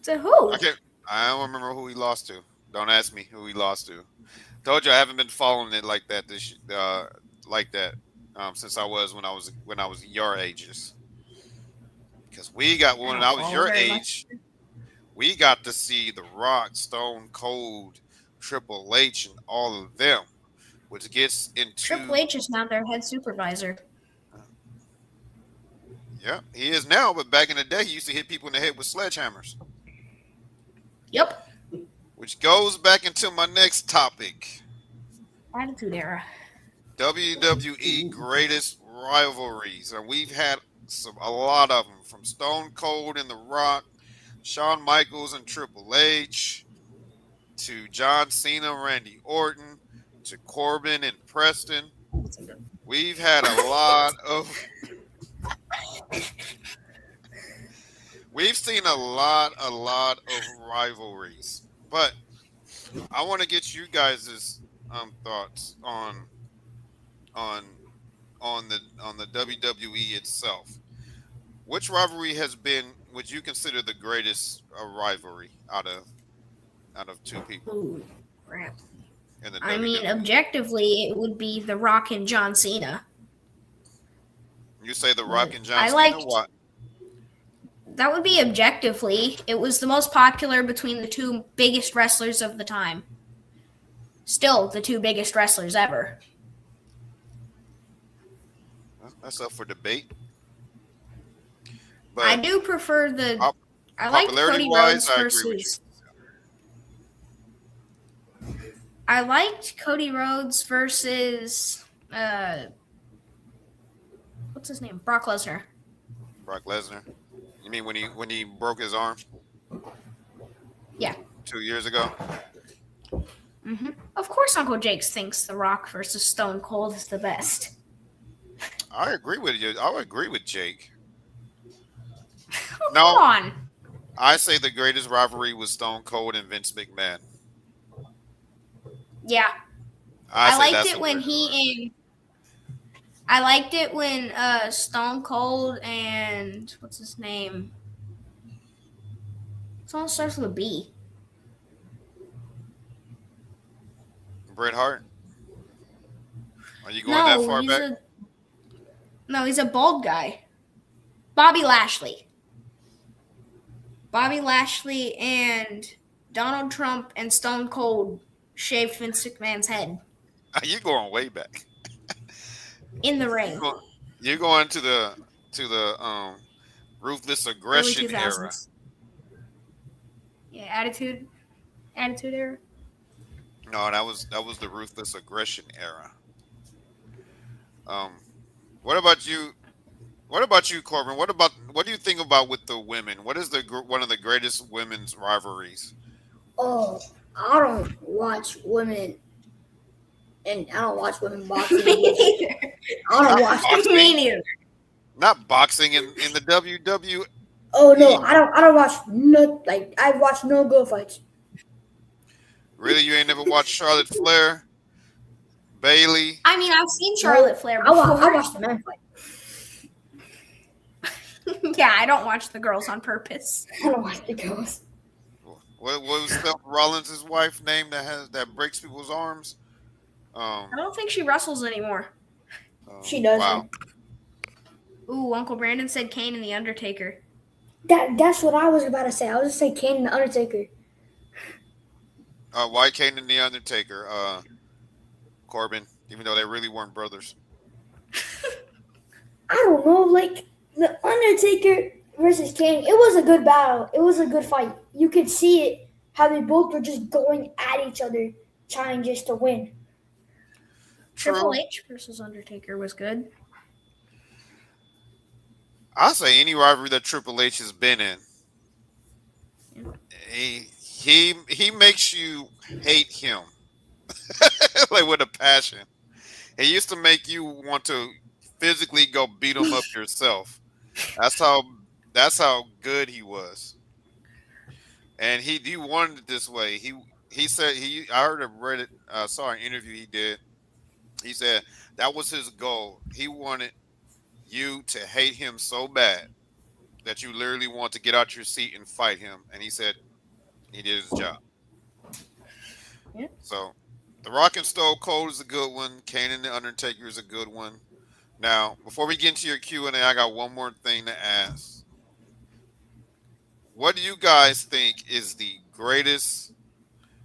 Speaker 6: To who?
Speaker 2: Okay, I don't remember who he lost to. Don't ask me who he lost to. Told you I haven't been following it like that like that since when I was your ages. Because
Speaker 6: I
Speaker 2: when
Speaker 6: don't
Speaker 2: I was
Speaker 6: follow
Speaker 2: your
Speaker 6: very much.
Speaker 2: age, we got to see The Rock, Stone Cold, Triple H, and all of them, which gets
Speaker 6: Triple
Speaker 2: into
Speaker 6: H is now their head supervisor.
Speaker 2: yeah, he is now, but back in the day, he used to hit people in the head with sledgehammers.
Speaker 6: Yep.
Speaker 2: Which goes back into my next topic.
Speaker 6: Attitude Era.
Speaker 2: WWE greatest rivalries. And we've had a lot of them, from Stone Cold and The Rock, Shawn Michaels and Triple H, to John Cena, Randy Orton, to Corbin and Preston. We've had we've seen a lot of rivalries. But I want to get you guys' thoughts on on the WWE itself. Which rivalry would you consider the greatest rivalry out of two people
Speaker 6: Ooh, crap.
Speaker 2: in the
Speaker 6: I mean,
Speaker 2: WWE?
Speaker 6: objectively, it would be The Rock and John Cena.
Speaker 2: You say The Rock
Speaker 6: But
Speaker 2: and John
Speaker 6: I
Speaker 2: Cena?
Speaker 6: liked
Speaker 2: What?
Speaker 6: that would be objectively. It was the most popular between the two biggest wrestlers of the time. Still, the two biggest wrestlers ever.
Speaker 2: Well, that's up for debate.
Speaker 6: I
Speaker 2: But
Speaker 6: do prefer the.
Speaker 2: pop-
Speaker 6: I liked
Speaker 2: popularity
Speaker 6: Cody
Speaker 2: wise,
Speaker 6: Rhodes
Speaker 2: I agree with you.
Speaker 6: versus. I liked Cody Rhodes versus. What's his name? Brock Lesnar.
Speaker 2: Brock Lesnar. You mean when he broke his arm?
Speaker 6: Yeah.
Speaker 2: 2 years ago?
Speaker 6: Of course, Uncle Jake thinks The Rock versus Stone Cold is the best.
Speaker 2: I agree with you. I would agree with Jake.
Speaker 6: Hold
Speaker 2: No.
Speaker 6: on.
Speaker 2: I say the greatest rivalry was Stone Cold and Vince McMahon.
Speaker 6: Yeah.
Speaker 2: I say
Speaker 6: liked
Speaker 2: that's
Speaker 6: it
Speaker 2: the
Speaker 6: when
Speaker 2: greatest rivalry.
Speaker 6: I liked it when Stone Cold and what's his name? Someone starts with a B.
Speaker 2: Bret Hart. Are you going that far back?
Speaker 6: He's a bald guy. Bobby Lashley. Bobby Lashley and Donald Trump and Stone Cold shaved Vince McMahon's head
Speaker 2: You going way back.
Speaker 6: in the ring.
Speaker 2: You're going to the ruthless
Speaker 6: Early
Speaker 2: aggression era.
Speaker 6: 2000s. Yeah, attitude era.
Speaker 2: No, that was the ruthless aggression era. What about you? What about you, Corbin? What do you think about with the women? What is one of the greatest women's rivalries?
Speaker 3: Oh, I don't watch women, and I don't watch women boxing. I don't watch.
Speaker 2: Boxing?
Speaker 6: Me neither.
Speaker 2: Not boxing in the WWE.
Speaker 3: Oh no, I don't watch no. Like I watch no good fights.
Speaker 2: Really, you ain't never watched Charlotte Flair, Bailey?
Speaker 6: I mean, I've seen Charlotte Flair
Speaker 3: I
Speaker 6: before.
Speaker 3: watch the men fight.
Speaker 6: Yeah, I don't watch the girls on purpose.
Speaker 3: I don't watch the girls.
Speaker 2: What was Seth Rollins' wife name that breaks people's arms?
Speaker 6: I don't think she wrestles anymore.
Speaker 3: She doesn't.
Speaker 2: Wow.
Speaker 6: Ooh, Uncle Brandon said Kane and The Undertaker.
Speaker 3: That's what I was about to say. I was just say Kane and the Undertaker.
Speaker 2: Why Kane and the Undertaker? Corbin, even though they really weren't brothers.
Speaker 3: I don't know, like the Undertaker versus Kane. It was a good battle. It was a good fight. You could see it how they both were just going at each other, trying just to win.
Speaker 6: Triple H versus Undertaker was good.
Speaker 2: I'll say any rivalry that Triple H has been in, he makes you hate him like with a passion. He used to make you want to physically go beat him up yourself. That's how good he was, and he wanted it this way. He said I read it, saw an interview he did. He said that was his goal. He wanted you to hate him so bad that you literally want to get out your seat and fight him, and he said he did his job.
Speaker 6: Yeah.
Speaker 2: So, The Rock and Stone Cold is a good one. Kane and the Undertaker is a good one. Now, before we get into your Q&A, I got one more thing to ask. What do you guys think is the greatest?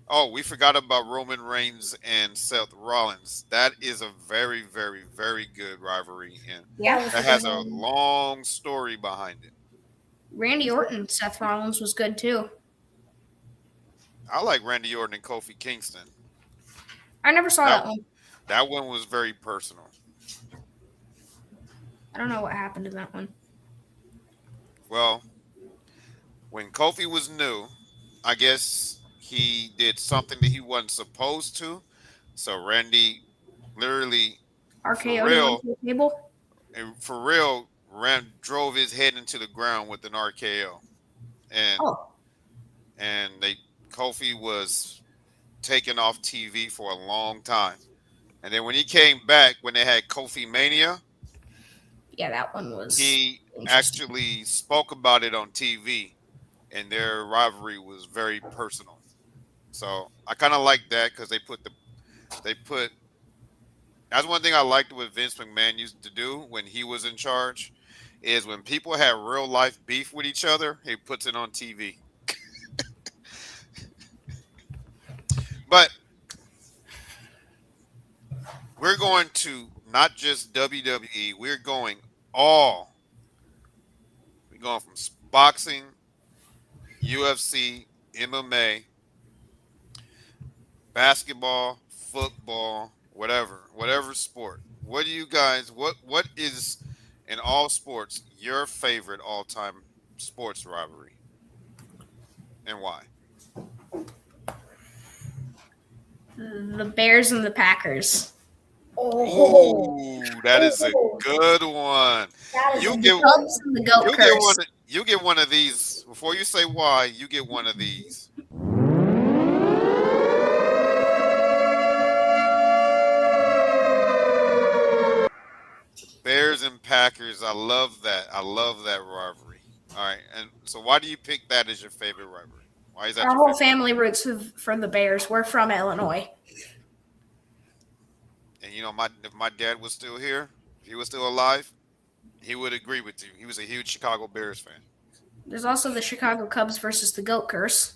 Speaker 2: Oh, we forgot about Roman Reigns and Seth Rollins. That is a very, very, very good rivalry, and
Speaker 6: Yeah.
Speaker 2: that has a long story behind it.
Speaker 6: Randy Orton, Seth Rollins was good too.
Speaker 2: I like Randy Orton and Kofi Kingston.
Speaker 6: I never saw that one.
Speaker 2: That one was very personal.
Speaker 6: I don't know what happened in that one.
Speaker 2: Well, when Kofi was new, I guess he did something that he wasn't supposed to. So Randy literally,
Speaker 6: RKO him onto the table.
Speaker 2: for real, drove his head into the ground with an RKO, and Kofi was taken off TV for a long time. And then when he came back, when they had Kofi Mania,
Speaker 6: yeah, that one was.
Speaker 2: He actually spoke about it on TV, and their rivalry was very personal. So I kind of like that because they put. That's one thing I liked what Vince McMahon used to do when he was in charge, is when people had real life beef with each other, he puts it on TV. But we're going to not just WWE. We're going from boxing, UFC, MMA, basketball, football, whatever sport. What do you guys? What is in all sports your favorite all-time sports rivalry, and why?
Speaker 6: The Bears and the Packers.
Speaker 2: Oh, that is a good one. You get one of these. Before you say why, you get one of these. Bears and Packers. I love that. I love that rivalry. All right, and so why do you pick that as your favorite rivalry? Why is that?
Speaker 6: Our whole family roots for the Bears. We're from Illinois.
Speaker 2: And you know, if my dad was still here, if he was still alive, he would agree with you. He was a huge Chicago Bears fan.
Speaker 6: There's also the Chicago Cubs versus the Goat Curse.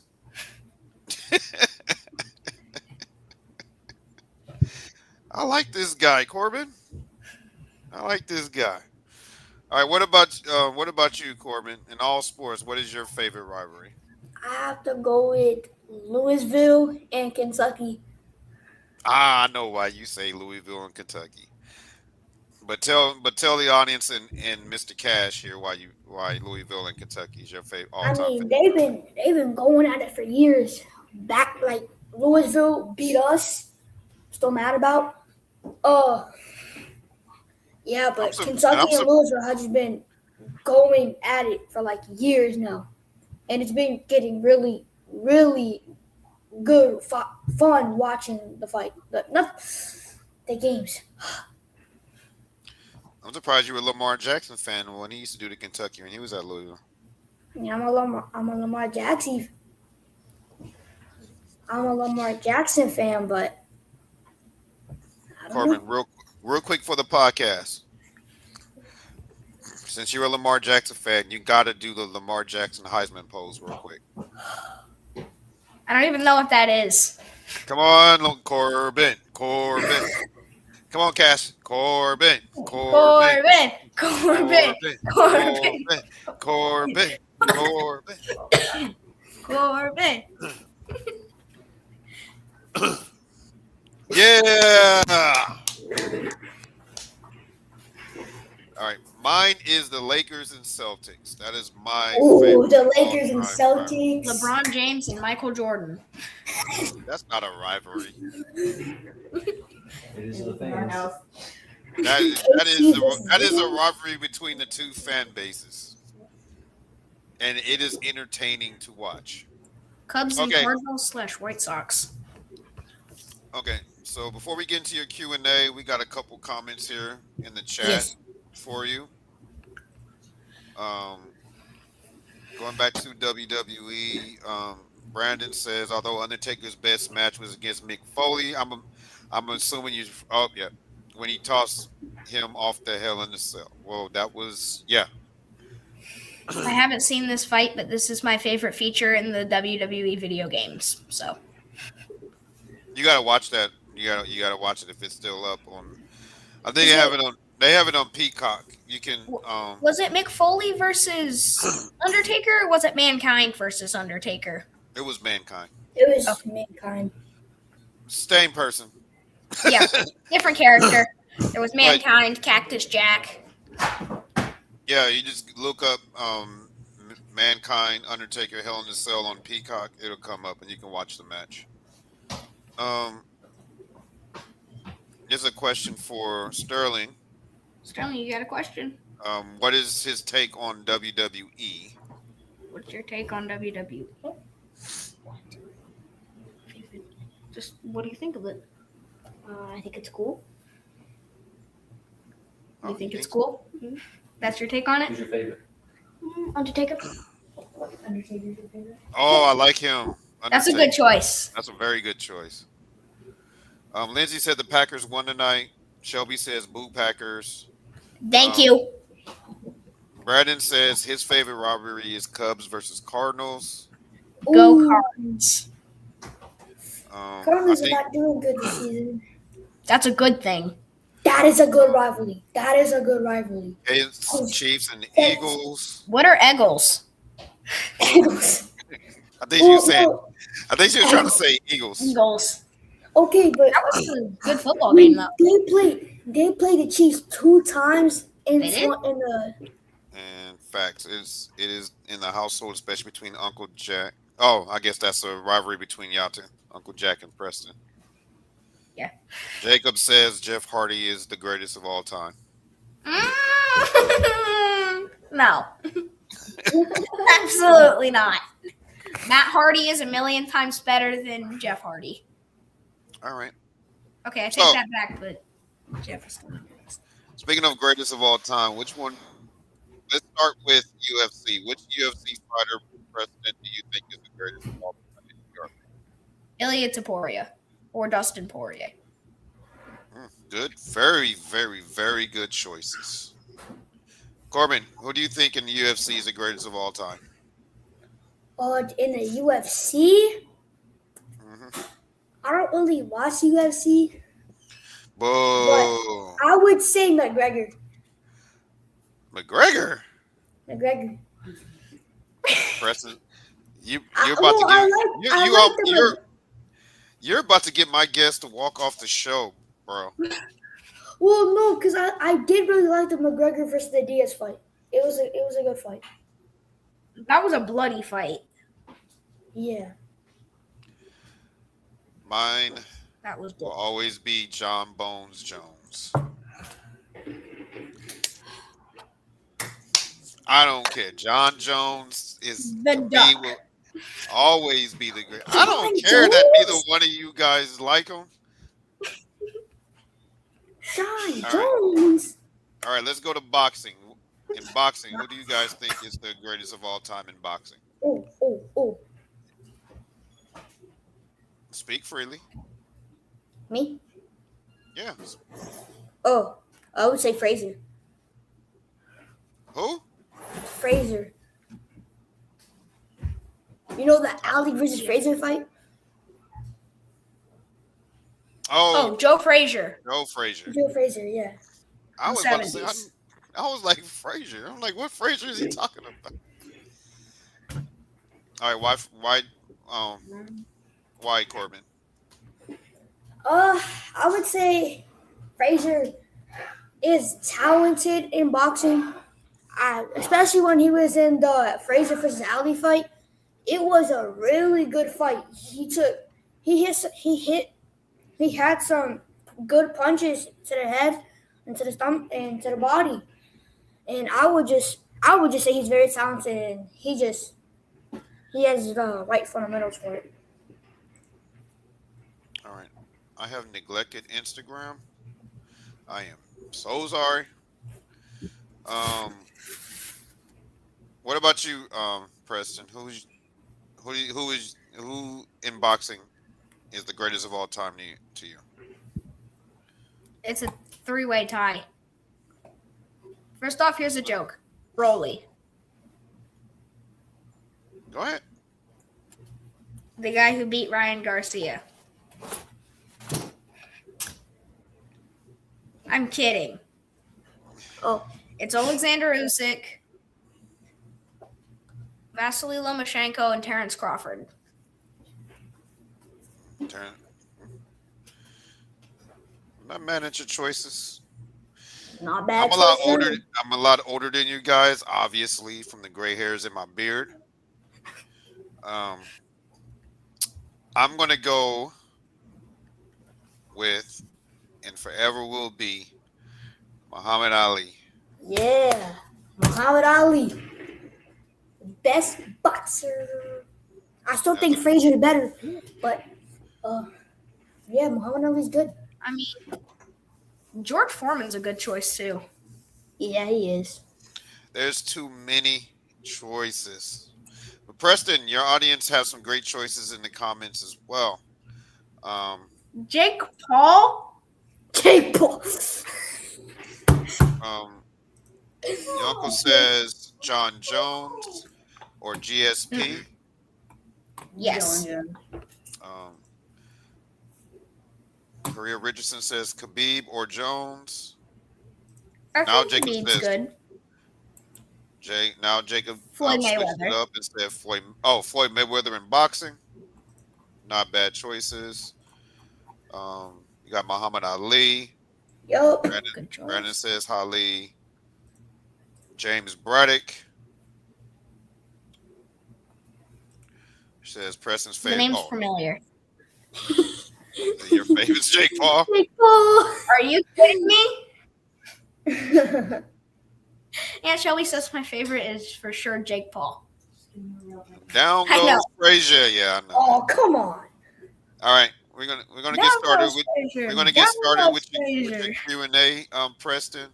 Speaker 2: I like this guy, Corbin. I like this guy. All right, what about you, Corbin? In all sports, what is your favorite rivalry?
Speaker 3: I have to go with Louisville and Kentucky.
Speaker 2: I know why you say Louisville and Kentucky. But tell the audience and Mr. Cash here why Louisville and Kentucky is your favorite all time.
Speaker 3: They've been going at it for years. Back like Louisville beat us. Still mad about. Yeah, but Kentucky and Louisville have just been going at it for like years now, and it's been getting really, really good, fun watching the fight. The games.
Speaker 2: I'm surprised you were a Lamar Jackson fan when he used to do the Kentucky when he was at Louisville.
Speaker 3: Yeah, I'm a Lamar Jackson. I'm a Lamar Jackson fan, but
Speaker 2: Corbin, real quick for the podcast. Since you're a Lamar Jackson fan, you got to do the Lamar Jackson Heisman pose real quick.
Speaker 6: I don't even know what that is.
Speaker 2: Come on, Corbin. Come on, Cash. Corbin. Yeah. All right. Mine is the Lakers and Celtics. That is my favorite.
Speaker 3: The Lakers and Celtics.
Speaker 6: LeBron James and Michael Jordan.
Speaker 2: That's not a rivalry.
Speaker 5: It is the fans.
Speaker 2: That is a rivalry between the two fan bases. And it is entertaining to watch.
Speaker 6: Cubs and Cardinals / White Sox.
Speaker 2: Okay, so before we get into your Q&A, we got a couple comments here in the chat for you. Going back to WWE, Brandon says although Undertaker's best match was against Mick Foley, I'm assuming you. Oh yeah, when he tossed him off the Hell in the Cell. Well, that was yeah.
Speaker 6: I haven't seen this fight, but this is my favorite feature in the WWE video games. So
Speaker 2: You gotta watch that. You gotta watch it if it's still up on. I think
Speaker 6: Is
Speaker 2: they have
Speaker 6: it-
Speaker 2: it on. They have it on Peacock. You can.
Speaker 6: was it Mick Foley versus Undertaker, or was it Mankind versus Undertaker?
Speaker 2: It was Mankind.
Speaker 3: It was
Speaker 6: Okay.
Speaker 3: Mankind.
Speaker 2: Same person.
Speaker 6: Yeah, different character. There was Mankind, Cactus Jack.
Speaker 2: Yeah, you just look up Mankind, Undertaker, Hell in the Cell on Peacock. It'll come up and you can watch the match. Here's a question for Sterling.
Speaker 6: Sterling, you got a question?
Speaker 2: What is his take on WWE?
Speaker 6: What's your take on WWE? Just what do you think of it?
Speaker 3: I think it's cool.
Speaker 6: You think it's cool? That's your take on
Speaker 5: Who's
Speaker 6: it?
Speaker 5: your favorite?
Speaker 3: Undertaker. Undertaker's your favorite?
Speaker 2: Oh, I like him.
Speaker 6: That's a good
Speaker 2: Undertaker.
Speaker 6: choice.
Speaker 2: That's a very good choice. Lindsay said the Packers won tonight. Shelby says boo Packers.
Speaker 6: Thank you.
Speaker 2: Brandon says his favorite rivalry is Cubs versus Cardinals.
Speaker 6: Go
Speaker 3: Ooh,
Speaker 6: Cards.
Speaker 2: I
Speaker 3: Cardinals are
Speaker 2: think
Speaker 3: not doing good this season.
Speaker 6: That's a good thing.
Speaker 3: That is a good rivalry. That is a good rivalry.
Speaker 2: it's Chiefs and Eagles.
Speaker 6: What are Eagles?
Speaker 3: Eagles.
Speaker 2: I think she was
Speaker 3: Oh,
Speaker 2: saying.
Speaker 3: no.
Speaker 2: I think she was trying to say Eagles.
Speaker 6: Eagles.
Speaker 3: Okay, but
Speaker 6: That was a good football game, though.
Speaker 3: they played the Chiefs 2 times in
Speaker 6: They did?
Speaker 3: the
Speaker 2: And facts, it is in the household, especially between Uncle Jack. Oh, I guess that's a rivalry between y'all two, Uncle Jack and Preston.
Speaker 6: Yeah.
Speaker 2: Jacob says Jeff Hardy is the greatest of all time.
Speaker 6: No. Absolutely not. Matt Hardy is a million times better than Jeff Hardy.
Speaker 2: All right.
Speaker 6: Okay, I take
Speaker 2: So-
Speaker 6: that back, but Jeff is still the greatest.
Speaker 2: Speaking of greatest of all time, which one? Let's start with UFC. Which UFC fighter president do you think is the greatest of all time in New York?
Speaker 6: Ilya Taporia or Dustin Poirier.
Speaker 2: Good. Very, very, very good choices. Corbin, who do you think in the UFC is the greatest of all time?
Speaker 3: in the UFC.
Speaker 2: Mm-hmm.
Speaker 3: I don't really watch UFC.
Speaker 2: Boo.
Speaker 3: I would say McGregor.
Speaker 2: McGregor.
Speaker 3: McGregor.
Speaker 2: Preston, you're
Speaker 3: I-
Speaker 2: about
Speaker 3: well,
Speaker 2: to
Speaker 3: I
Speaker 2: get
Speaker 3: like-
Speaker 2: you,
Speaker 3: I
Speaker 2: you
Speaker 3: like
Speaker 2: up-
Speaker 3: the
Speaker 2: you're about to get my guest to walk off the show, bro.
Speaker 3: Well, no, because I did really like the McGregor versus the Diaz fight. It was a good fight.
Speaker 6: That was a bloody fight.
Speaker 3: Yeah.
Speaker 2: Mine
Speaker 6: That was
Speaker 2: will
Speaker 6: bloody.
Speaker 2: always be John Bones Jones. I don't care. John Jones is
Speaker 6: The
Speaker 2: to me
Speaker 6: Duck.
Speaker 2: will always be the great. I don't
Speaker 3: John
Speaker 2: care that neither
Speaker 3: Jones?
Speaker 2: one of you guys like him.
Speaker 3: Sean
Speaker 2: right.
Speaker 3: Jones.
Speaker 2: All right, let's go to boxing. In boxing, who do you guys think is the greatest of all time in boxing?
Speaker 3: Oh.
Speaker 2: Speak freely.
Speaker 3: Me?
Speaker 2: Yeah.
Speaker 3: Oh, I would say Fraser.
Speaker 2: Who?
Speaker 3: Fraser. You know the Ali versus Fraser fight?
Speaker 2: Oh,
Speaker 6: Oh, Joe Frazier.
Speaker 2: Joe Frazier.
Speaker 3: Joe Fraser, yeah.
Speaker 2: I was about to say.
Speaker 6: 70s.
Speaker 2: I was like Frazier. I'm like, what Frazier is he talking about? All right, why Corbin?
Speaker 3: I would say Fraser is talented in boxing. Especially when he was in the Fraser versus Ali fight. It was a really good fight. He had some good punches to the head and to the stomach and to the body. And I would just say he's very talented and he has the right fundamentals for it.
Speaker 2: All right, I have neglected Instagram. I am so sorry. What about you, Preston, who in boxing is the greatest of all time to you?
Speaker 6: It's a 3-way tie. First off, here's a joke. Broly.
Speaker 2: Go ahead.
Speaker 6: The guy who beat Ryan Garcia. I'm kidding.
Speaker 3: Oh,
Speaker 6: It's Alexander Usyk, Vasily Lomachenko, and Terrence Crawford.
Speaker 2: Turn. I'm not mad at your choices.
Speaker 3: not bad.
Speaker 2: I'm a lot
Speaker 3: choice,
Speaker 2: older.
Speaker 3: too.
Speaker 2: I'm a lot older than you guys, obviously, from the gray hairs in my beard. I'm gonna go with, and forever will be, Muhammad Ali.
Speaker 3: Yeah, Muhammad Ali, best boxer. I still think Frazier is better, but yeah, Muhammad Ali's good.
Speaker 6: I mean, George Foreman's a good choice too.
Speaker 3: Yeah, he is.
Speaker 2: There's too many choices. But Preston, your audience has some great choices in the comments as well.
Speaker 6: Jake Paul?
Speaker 3: Jake Paul.
Speaker 2: Your uncle says John Jones or GSP.
Speaker 6: Yes.
Speaker 2: Korea Richardson says Khabib or Jones.
Speaker 6: I
Speaker 2: Now
Speaker 6: think
Speaker 2: Jacob
Speaker 6: Khabib's
Speaker 2: says-
Speaker 6: good.
Speaker 2: Now Jacob
Speaker 6: Floyd
Speaker 2: switched
Speaker 6: Mayweather.
Speaker 2: it up and said Floyd Mayweather in boxing. Not bad choices. You got Muhammad Ali.
Speaker 3: Yup.
Speaker 6: Good choice.
Speaker 2: Brandon says Ali. James Braddock says Preston's
Speaker 6: The
Speaker 2: favorite.
Speaker 6: name's familiar.
Speaker 2: Your favorite's Jake Paul.
Speaker 3: Jake Paul.
Speaker 6: Are you kidding me? Yeah, Shelby says my favorite is for sure Jake Paul.
Speaker 2: Down
Speaker 6: I know.
Speaker 2: goes Frazier. Yeah, I know.
Speaker 3: Oh, come on.
Speaker 2: All right, we're gonna get started with your Q&A, Preston.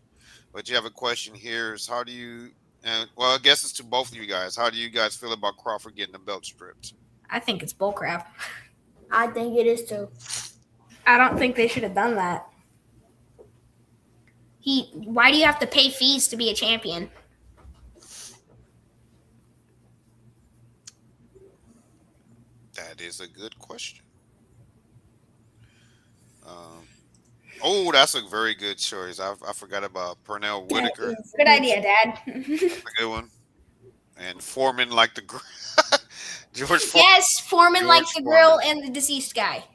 Speaker 2: But you have a question here: is how do you? Well, I guess it's to both of you guys. How do you guys feel about Crawford getting the belt stripped?
Speaker 6: I think it's bullcrap.
Speaker 3: I think it is too.
Speaker 6: I don't think they should have done that. Why do you have to pay fees to be a champion?
Speaker 2: That is a good question. That's a very good choice. I forgot about Pernell Whitaker.
Speaker 6: Good idea, Dad.
Speaker 2: That's a good one. And Foreman like the George Foreman.
Speaker 6: Yes, Foreman
Speaker 2: George
Speaker 6: like the grill
Speaker 2: Foreman.
Speaker 6: and the deceased guy.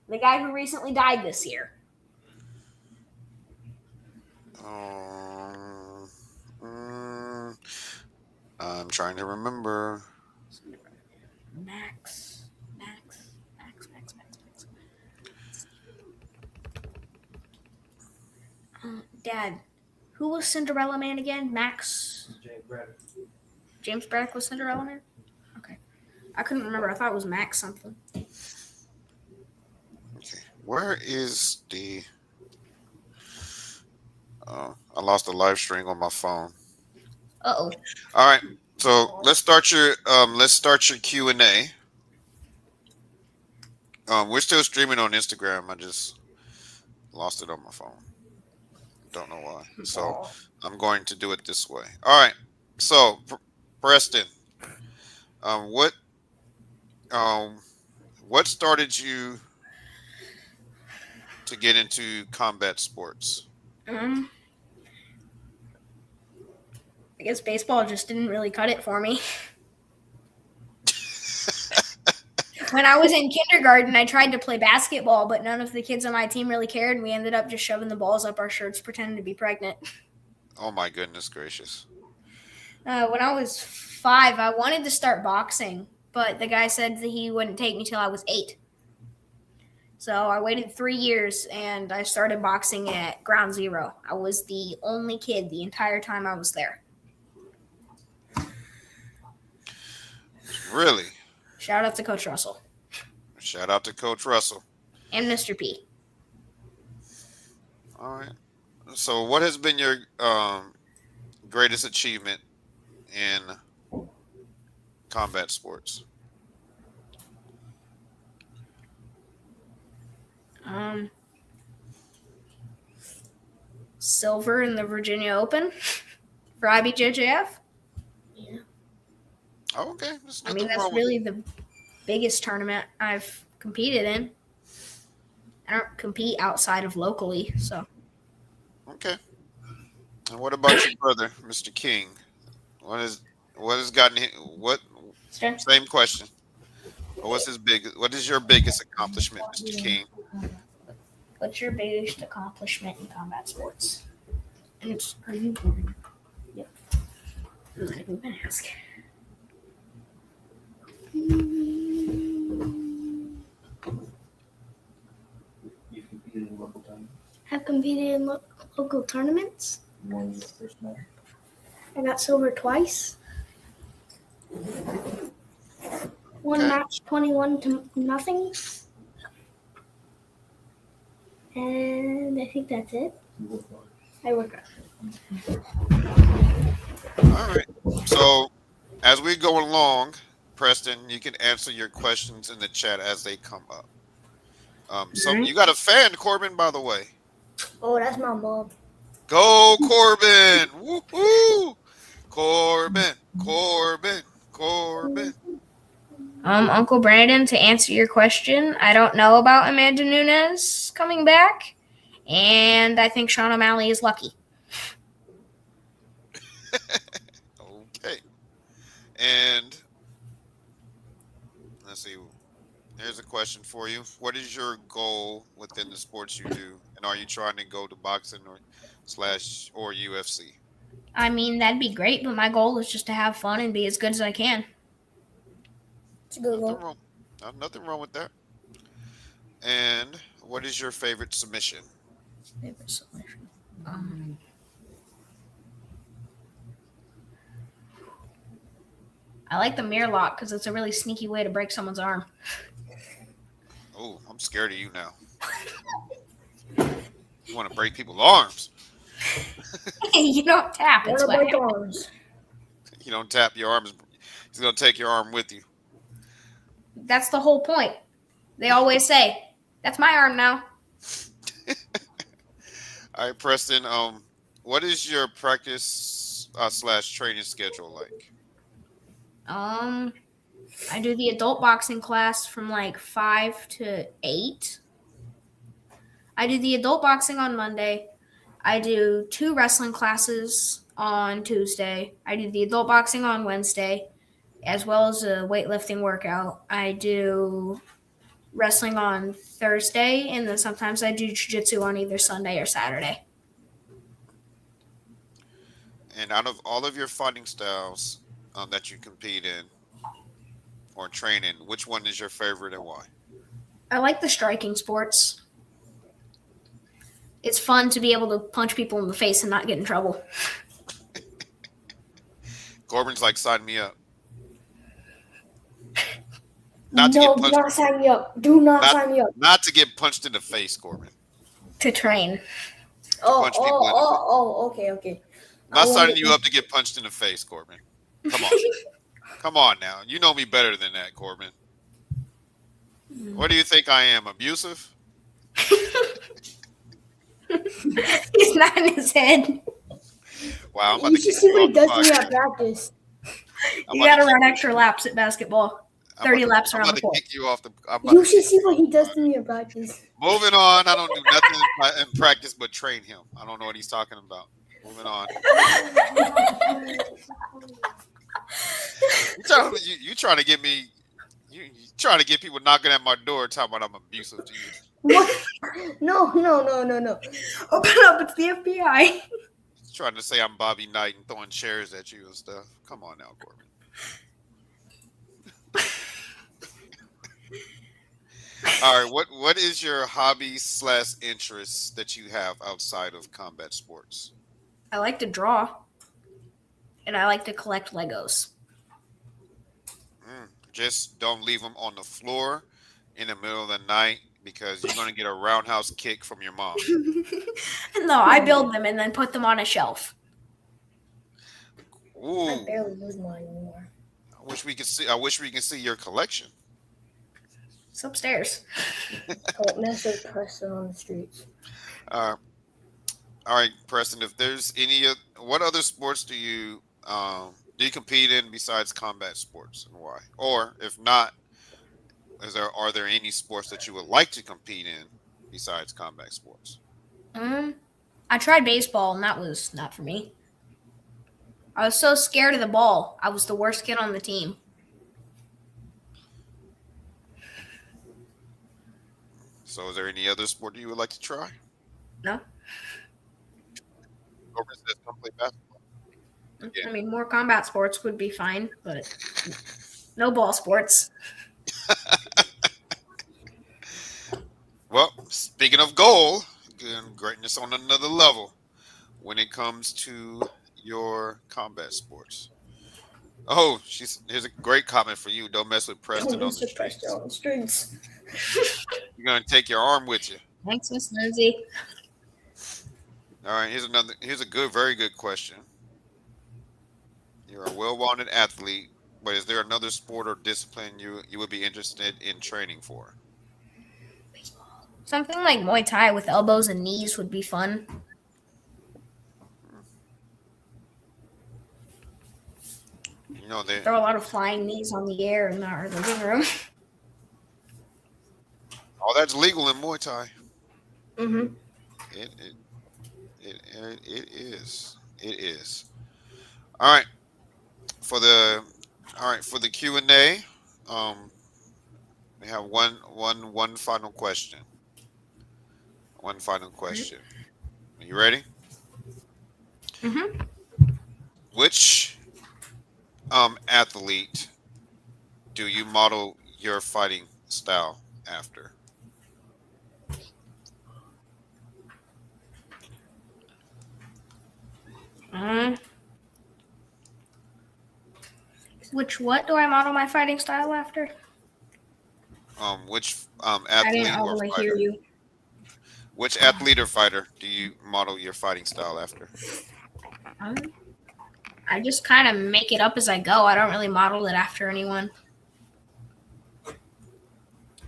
Speaker 6: The guy who recently died this year.
Speaker 2: I'm trying to remember.
Speaker 6: Max. Dad, who was Cinderella Man again? Max? James Braddock was Cinderella Man? Okay. I couldn't remember. I thought it was Max something.
Speaker 2: Okay, where is the? I lost the live stream on my phone.
Speaker 6: Uh-oh.
Speaker 2: All right, so let's start your Q&A. We're still streaming on Instagram. I just lost it on my phone. Don't know why. So I'm going to do it this way. All right. So Preston, what started you to get into combat sports?
Speaker 6: I guess baseball just didn't really cut it for me. When I was in kindergarten, I tried to play basketball, but none of the kids on my team really cared, and we ended up just shoving the balls up our shirts, pretending to be pregnant.
Speaker 2: Oh my goodness gracious!
Speaker 6: When I was 5, I wanted to start boxing, but the guy said that he wouldn't take me till I was 8. So I waited 3 years, and I started boxing at Ground Zero. I was the only kid the entire time I was there.
Speaker 2: Really?
Speaker 6: Shout out to Coach Russell.
Speaker 2: Shout out to Coach Russell.
Speaker 6: And Mr. P.
Speaker 2: All right. So what has been your greatest achievement in combat sports?
Speaker 6: Silver in the Virginia Open for IBJJF.
Speaker 3: Yeah.
Speaker 2: Oh, okay, there's
Speaker 6: I mean,
Speaker 2: nothing
Speaker 6: that's
Speaker 2: wrong with
Speaker 6: really the biggest tournament I've competed in. I don't compete outside of locally, so.
Speaker 2: Okay. And what about your brother, Mr. King? What has gotten him? What?
Speaker 6: Sure.
Speaker 2: Same question. What is your biggest accomplishment, Mr. King?
Speaker 6: What's your biggest accomplishment in combat sports? And are you? Yep. I'm gonna ask.
Speaker 3: I've competed in local tournaments. I got silver twice. One
Speaker 2: Okay.
Speaker 3: match 21-0. And I think that's it. I work out.
Speaker 2: All right. So, as we go along, Preston, you can answer your questions in the chat as they come up. So you got a fan, Corbin, by the way.
Speaker 3: Oh, that's my mom.
Speaker 2: Go, Corbin! Woo-hoo! Corbin, Corbin, Corbin.
Speaker 6: Uncle Brandon, to answer your question, I don't know about Amanda Nunes coming back, and I think Sean O'Malley is lucky.
Speaker 2: Okay. And let's see. Here's a question for you. What is your goal within the sports you do? And are you trying to go to boxing or UFC?
Speaker 6: I mean, that'd be great, but my goal is just to have fun and be as good as I can.
Speaker 3: It's a good
Speaker 2: Nothing
Speaker 3: one.
Speaker 2: wrong. Nothing wrong with that. And what is your favorite submission?
Speaker 6: I like the mirror lock because it's a really sneaky way to break someone's arm.
Speaker 2: Oh, I'm scared of you now. You want to break people's arms.
Speaker 6: You don't tap. It's
Speaker 3: What
Speaker 6: what
Speaker 3: about
Speaker 6: happens.
Speaker 3: arms?
Speaker 2: You don't tap your arms. He's going to take your arm with you.
Speaker 6: That's the whole point. They always say, "That's my arm now."
Speaker 2: All right, Preston. What is your practice / training schedule like?
Speaker 6: I do the adult boxing class from like 5 to 8. I do the adult boxing on Monday. I do 2 wrestling classes on Tuesday. I do the adult boxing on Wednesday, as well as a weightlifting workout. I do wrestling on Thursday, and then sometimes I do jiu-jitsu on either Sunday or Saturday.
Speaker 2: And out of all of your fighting styles that you compete in or train in, which one is your favorite and why?
Speaker 6: I like the striking sports. It's fun to be able to punch people in the face and not get in trouble.
Speaker 2: Corbin's like, sign me up.
Speaker 3: No, do not sign me up. Do not sign me up.
Speaker 2: Not to get punched in the face, Corbin.
Speaker 6: To train.
Speaker 2: Punch people in the face.
Speaker 3: Okay.
Speaker 2: Not signing you up to get punched in the face, Corbin. Come on. Come on now. You know me better than that, Corbin. What do you think I am? Abusive?
Speaker 6: He's not in his head.
Speaker 2: Wow, I'm about
Speaker 3: You
Speaker 2: to
Speaker 3: should
Speaker 2: kick
Speaker 3: see
Speaker 2: you
Speaker 3: what
Speaker 2: off
Speaker 3: he
Speaker 2: the
Speaker 3: does to me
Speaker 2: podcast.
Speaker 3: at practice.
Speaker 6: You got to run extra laps at basketball. 30 laps
Speaker 2: I'm
Speaker 6: around
Speaker 2: about
Speaker 6: the
Speaker 2: to
Speaker 6: court.
Speaker 2: kick you off the.
Speaker 3: You should see what he does to me at practice.
Speaker 2: Moving on. I don't do nothing in practice but train him. I don't know what he's talking about. Moving on. You trying to get me? You trying to get people knocking at my door talking about I'm abusive to you?
Speaker 3: What? No.
Speaker 6: Open up, it's the FBI.
Speaker 2: Trying to say I'm Bobby Knight and throwing chairs at you and stuff. Come on now, Corbin. All right, what is your hobbies / interests that you have outside of combat sports?
Speaker 6: I like to draw. And I like to collect Legos.
Speaker 2: Just don't leave them on the floor in the middle of the night because you're going to get a roundhouse kick from your mom.
Speaker 6: No, I build them and then put them on a shelf.
Speaker 3: I
Speaker 2: Ooh,
Speaker 3: barely use mine anymore.
Speaker 2: I wish we could see. I wish we could see your collection.
Speaker 6: It's upstairs.
Speaker 3: Don't mess with Preston on the streets.
Speaker 2: Uh, all right, Preston. If there's any, what other sports do you compete in besides combat sports, and why? Or if not, are there any sports that you would like to compete in besides combat sports?
Speaker 6: I tried baseball, and that was not for me. I was so scared of the ball. I was the worst kid on the team.
Speaker 2: So, is there any other sport that you would like to try?
Speaker 6: No,
Speaker 2: Or is this complete basketball? Yeah.
Speaker 6: I mean more combat sports would be fine, but no ball sports.
Speaker 2: Well, speaking of goal, and greatness on another level when it comes to your combat sports. Oh, here's a great comment for you. Don't mess with Preston
Speaker 3: Don't
Speaker 2: on
Speaker 3: mess
Speaker 2: the
Speaker 3: with Preston
Speaker 2: streets.
Speaker 3: on the streets.
Speaker 2: You're gonna take your arm with you.
Speaker 6: Thanks, Miss Lindsay.
Speaker 2: All right, here's a very good question. You're a well-rounded athlete, but is there another sport or discipline you would be interested in training for?
Speaker 6: Something like Muay Thai with elbows and knees would be fun.
Speaker 2: You know,
Speaker 6: Throw a lot of flying knees on the air in our living room.
Speaker 2: all that's legal in Muay Thai.
Speaker 3: Mm-hmm.
Speaker 2: It is. It is. All right. For the Q&A, we have one final question. One final question. Are you ready?
Speaker 6: Mm-hmm.
Speaker 2: Which athlete do you model your fighting style after?
Speaker 6: What do I model my fighting style after?
Speaker 2: Which
Speaker 6: I
Speaker 2: athlete
Speaker 6: didn't all
Speaker 2: or
Speaker 6: the way
Speaker 2: fighter?
Speaker 6: hear you.
Speaker 2: Which athlete or fighter do you model your fighting style after?
Speaker 6: I just kind of make it up as I go. I don't really model it after anyone.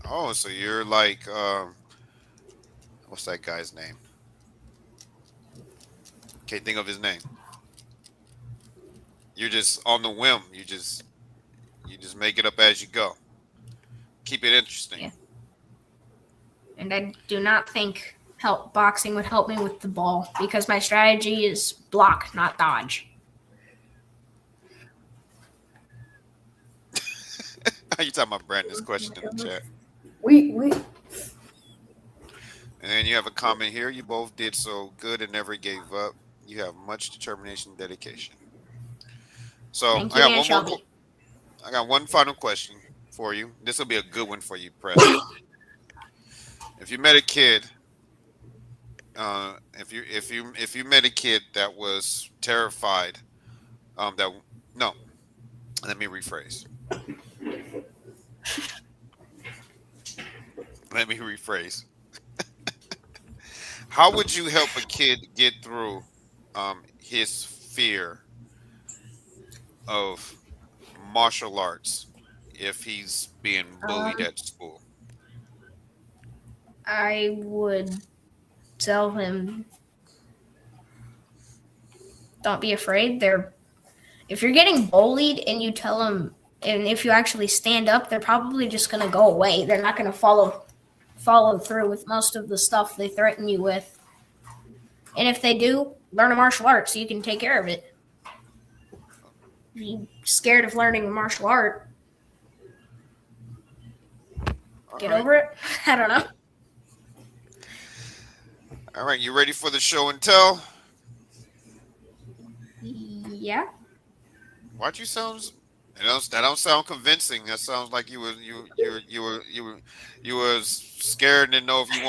Speaker 2: Oh, so you're like what's that guy's name? Can't think of his name. You're just on the whim. You just make it up as you go. Keep it interesting.
Speaker 6: Yeah. And I do not think boxing would help me with the ball because my strategy is block, not dodge.
Speaker 2: You talking about Brandon's question in the chat?
Speaker 3: We
Speaker 2: And then you have a comment here. You both did so good and never gave up. You have much determination and dedication. So
Speaker 6: Thank you, Aunt Shelby.
Speaker 2: I got one final question for you. This will be a good one for you, Preston. If you met a kid, if you met a kid that was terrified, let me rephrase. Let me rephrase. How would you help a kid get through his fear of martial arts if he's being bullied at school?
Speaker 6: I would tell him, don't be afraid. If you're getting bullied and you tell them, and if you actually stand up, they're probably just going to go away. They're not going to follow through with most of the stuff they threaten you with. And if they do, learn a martial art so you can take care of it. If you're scared of learning a martial art, get over it. I don't know.
Speaker 2: All right, you ready for the show and tell?
Speaker 6: Yeah.
Speaker 2: Why'd you sound? That don't sound convincing. That sounds like you were scared and didn't know if you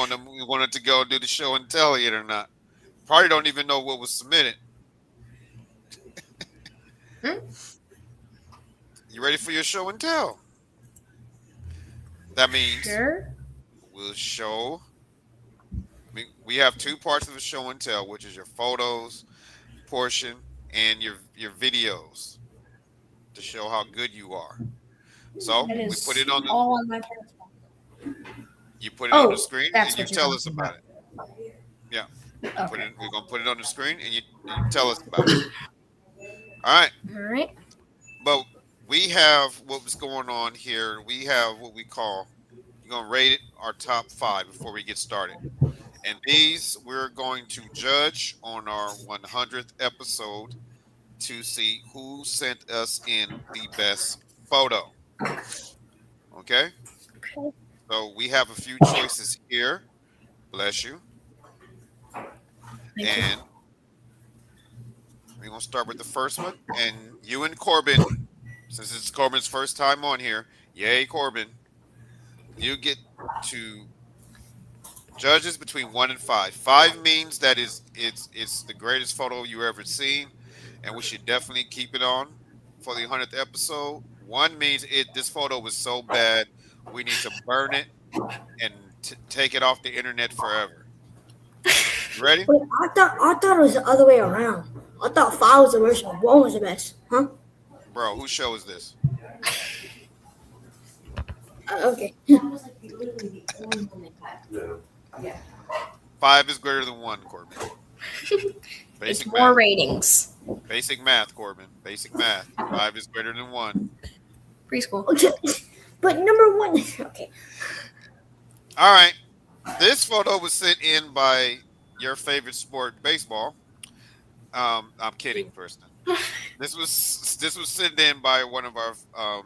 Speaker 2: wanted to go do the show and tell yet or not. Probably don't even know what was submitted. You ready for your show and tell? That means we'll show. We have two parts of the show and tell, which is your photos portion and your videos to show how good you are. So
Speaker 6: That
Speaker 2: we put
Speaker 6: is
Speaker 2: it on the
Speaker 6: all on my parents' phone.
Speaker 2: you put it on the
Speaker 6: Oh,
Speaker 2: screen
Speaker 6: that's
Speaker 2: and you
Speaker 6: what you're
Speaker 2: tell us
Speaker 6: talking
Speaker 2: about
Speaker 6: about.
Speaker 2: it. Yeah,
Speaker 6: Okay.
Speaker 2: we're gonna put it on the screen and you tell us about it. All right,
Speaker 6: All right.
Speaker 2: but we have what was going on here. We have what we call you're gonna rate it our top 5 before we get started. And these we're going to judge on our 100th episode to see who sent us in the best photo. Okay,
Speaker 6: Okay.
Speaker 2: so we have a few choices here. Bless you.
Speaker 6: Thank you.
Speaker 2: And we're gonna start with the first one. And you and Corbin, since it's Corbin's first time on here, yay Corbin, you get to judges between 1 and 5. 5 means that it's the greatest photo you ever seen, and we should definitely keep it on for the 100th episode. 1 means this photo was so bad we need to burn it and take it off the internet forever. You ready,
Speaker 3: Wait, I thought it was the other way around. I thought 5 was the worst one. 1 was the best. Huh?
Speaker 2: bro? Whose show is this?
Speaker 3: Okay.
Speaker 2: 5 is greater than 1, Corbin.
Speaker 6: It's
Speaker 2: Basic
Speaker 6: more
Speaker 2: math.
Speaker 6: ratings.
Speaker 2: Basic math, Corbin. Basic math. 5 is greater than 1.
Speaker 6: Preschool.
Speaker 3: Okay. But number 1. Okay.
Speaker 2: All right. This photo was sent in by your favorite sport, baseball. I'm kidding, Preston. This was sent in by one of our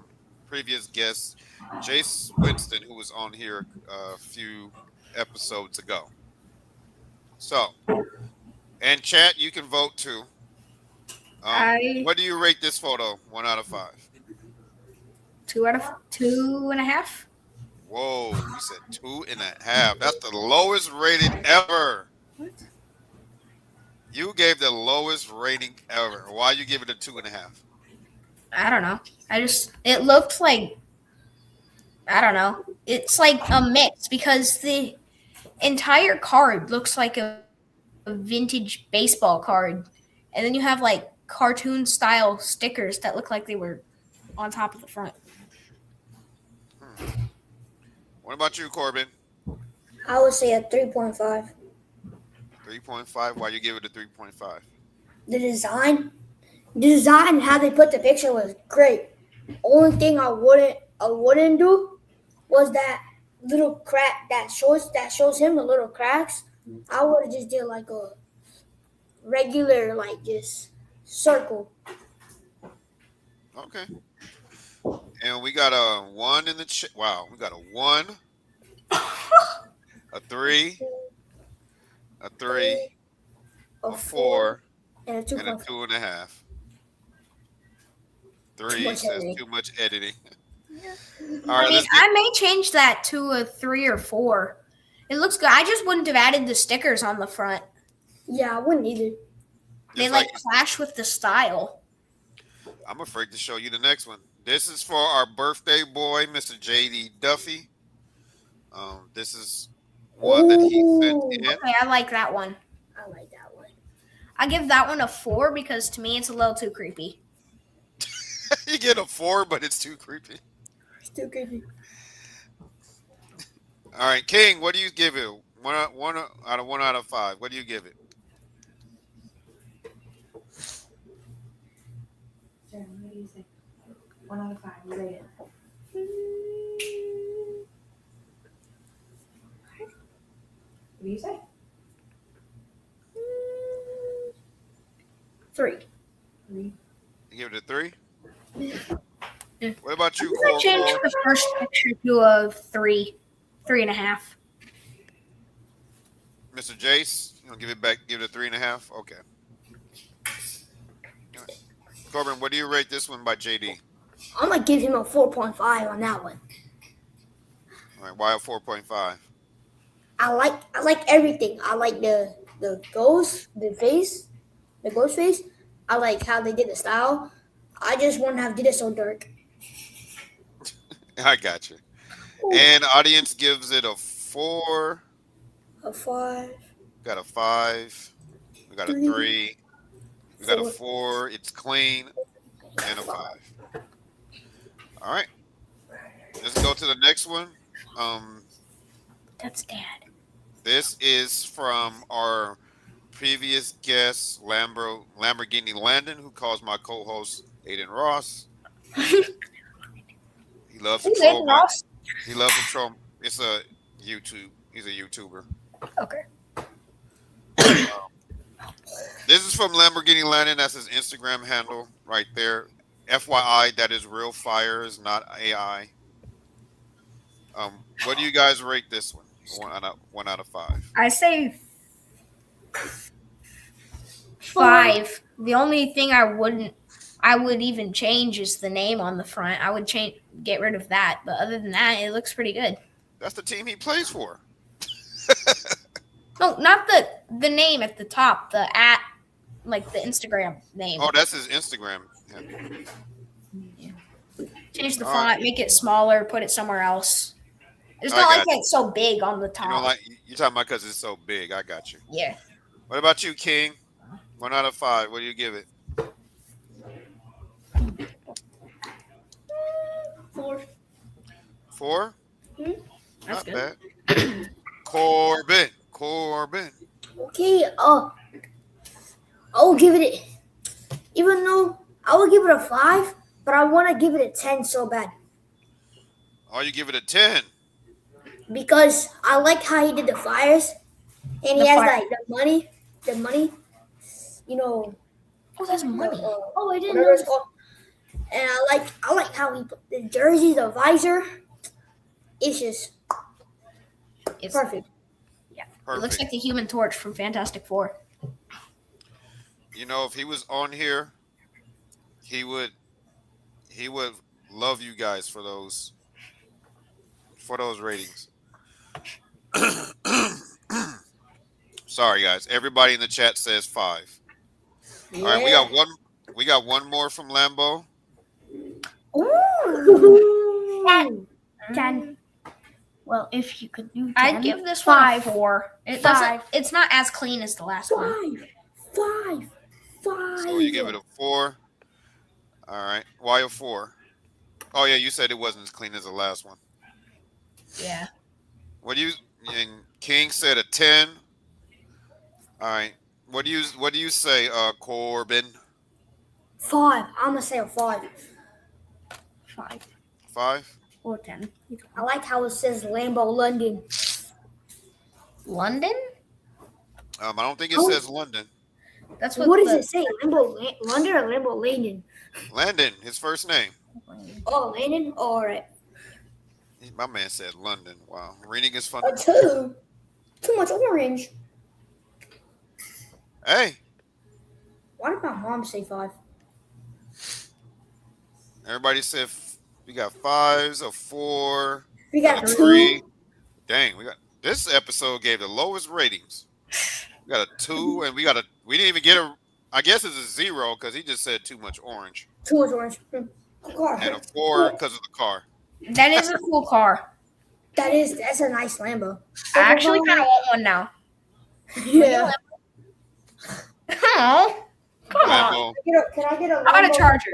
Speaker 2: previous guests, Jace Winston, who was on here a few episodes ago. So, and chat, you can vote too.
Speaker 6: I
Speaker 2: What do you rate this photo? 1 out of 5.
Speaker 6: 2 out of 2.5.
Speaker 2: Whoa, you said 2.5. That's the lowest rated ever.
Speaker 6: What?
Speaker 2: You gave the lowest rating ever. Why you give it a 2.5?
Speaker 6: I don't know. It looked like, I don't know. It's like a mix because the entire card looks like a vintage baseball card. And then you have like cartoon style stickers that look like they were on top of the front.
Speaker 2: What about you, Corbin?
Speaker 3: I would say a 3.5.
Speaker 2: 3.5. Why you give it a 3.5?
Speaker 3: The design, how they put the picture was great. Only thing I wouldn't do was that little crack that shows him the little cracks. I would have just did like a regular like this circle.
Speaker 2: Okay. And we got a 1 in the chat. Wow, we got a 1, a 3, a 3,
Speaker 3: A
Speaker 2: a 4,
Speaker 3: and a
Speaker 2: and a
Speaker 3: 2.5.
Speaker 2: 2.5.
Speaker 3: Too
Speaker 2: 3
Speaker 3: much
Speaker 2: says
Speaker 3: editing.
Speaker 2: too much editing. All
Speaker 6: I
Speaker 2: right,
Speaker 6: mean,
Speaker 2: let's get.
Speaker 6: I may change that to a 3 or 4. It looks good. I just wouldn't have added the stickers on the front.
Speaker 3: Yeah, I wouldn't either.
Speaker 6: They
Speaker 2: just
Speaker 6: like clash with the style.
Speaker 2: I'm afraid to show you the next one. This is for our birthday boy, Mr. JD Duffy. This is one that he sent
Speaker 3: Ooh.
Speaker 2: in.
Speaker 6: Okay, I like that one.
Speaker 3: I like that one.
Speaker 6: I give that one a 4 because to me it's a little too creepy.
Speaker 2: You get a 4, but it's too creepy.
Speaker 3: Still creepy.
Speaker 2: All right, King, what do you give it? 1 out of 5. What do you give it?
Speaker 7: Sharon, what do you say? 1 out of 5. You rate it. What do you say?
Speaker 6: 3.
Speaker 7: 3.
Speaker 2: You give it a 3?
Speaker 6: Yeah.
Speaker 2: What about you,
Speaker 6: I changed
Speaker 2: Cor?
Speaker 6: the first picture to a 3, 3.5.
Speaker 2: Mr. Jace, you gonna give it back? Give it a 3.5? Okay. Corbin, what do you rate this one by JD?
Speaker 3: I'm gonna give him a 4.5 on that one.
Speaker 2: All right, why a 4.5?
Speaker 3: I like everything. I like the ghost face. I like how they did the style. I just wouldn't have did it so dark.
Speaker 2: I got you. And audience gives it a 4.
Speaker 3: A 5.
Speaker 2: Got a 5. We got a
Speaker 3: 3.
Speaker 2: 3. We got a
Speaker 3: 4.
Speaker 2: 4. It's clean, and a 5. All right. Let's go to the next one.
Speaker 6: That's Dad.
Speaker 2: This is from our previous guest, Lamborghini Landon, who calls my co-host Aiden Ross. He loves to
Speaker 6: Who's
Speaker 2: troll
Speaker 6: Aiden Ross?
Speaker 2: He loves to troll. It's a YouTube. He's a YouTuber.
Speaker 6: Okay.
Speaker 2: This is from Lamborghini Landon. That's his Instagram handle right there. FYI, that is real fire, is not AI. What do you guys rate this one? 1 out of 5.
Speaker 6: I say 5. The only thing I would even change is the name on the front. I would get rid of that. But other than that, it looks pretty good.
Speaker 2: That's the team he plays for.
Speaker 6: No, not the name at the top. The like the Instagram name.
Speaker 2: Oh, that's his Instagram. Yeah.
Speaker 6: Change the
Speaker 2: All
Speaker 6: font,
Speaker 2: right.
Speaker 6: make it smaller, put it somewhere else. It's
Speaker 2: I
Speaker 6: not
Speaker 2: got
Speaker 6: like it's so big on the top.
Speaker 2: You know, like you're talking about because it's so big. I got you.
Speaker 6: Yeah.
Speaker 2: What about you, King? 1 out of 5. What do you give it?
Speaker 3: 4.
Speaker 2: 4?
Speaker 6: That's
Speaker 2: Not
Speaker 6: good.
Speaker 2: bad. Corbin.
Speaker 3: Okay, I'll give it, even though I would give it a 5, but I want to give it a 10 so bad.
Speaker 2: Oh, you give it a 10.
Speaker 3: Because I like how he did the fires, and he
Speaker 6: The
Speaker 3: has
Speaker 6: fire-
Speaker 3: like the money, you know.
Speaker 6: Oh, that's money.
Speaker 3: Oh, I didn't know. It's called. And I like how he put the jersey, the visor. It's just
Speaker 6: It's
Speaker 3: perfect.
Speaker 6: It looks like the Human Torch from Fantastic Four.
Speaker 2: You know, if he was on here, he would love you guys for those ratings. Sorry, guys. Everybody in the chat says 5.
Speaker 3: Yeah.
Speaker 2: All right, we got one more from Lambo.
Speaker 3: Ooh.
Speaker 7: 10. Well, if you could do 10.
Speaker 6: I'd give this one a
Speaker 7: 5.
Speaker 6: 4. It
Speaker 7: 5.
Speaker 6: doesn't. It's not as clean as the last one.
Speaker 3: 5.
Speaker 2: So you give it a 4. All right. Why a 4? Oh yeah, you said it wasn't as clean as the last one.
Speaker 6: Yeah.
Speaker 2: And King said a 10. All right. What do you say, Corbin?
Speaker 3: 5. I'm gonna say a 5.
Speaker 7: 5
Speaker 2: 5?
Speaker 7: or 10.
Speaker 3: I like how it says Lambo London.
Speaker 6: London?
Speaker 2: I don't think it
Speaker 3: Oh.
Speaker 2: says London.
Speaker 6: That's
Speaker 3: What does it say? London or Lambo Landon?
Speaker 2: Landon, his first name.
Speaker 3: Oh, Landon. All right.
Speaker 2: My man said London. Wow. Reading is fun.
Speaker 3: A 2. Too much orange.
Speaker 2: Hey,
Speaker 3: Why did my mom say 5?
Speaker 2: everybody said we got 5s, a 4,
Speaker 3: We got
Speaker 2: a
Speaker 3: a
Speaker 2: 3.
Speaker 3: 2.
Speaker 2: Dang, this episode gave the lowest ratings. We got a 2, and we didn't even get I guess it's a 0 because he just said too much orange.
Speaker 3: Too much orange. Car.
Speaker 2: And a 4 because of the car.
Speaker 6: That is a cool car.
Speaker 3: That's a nice Lambo.
Speaker 6: I actually kind of want one now.
Speaker 3: Yeah.
Speaker 6: Oh, come on.
Speaker 2: Lambo,
Speaker 3: Can I get a
Speaker 6: I got a
Speaker 3: Lambo?
Speaker 6: Charger.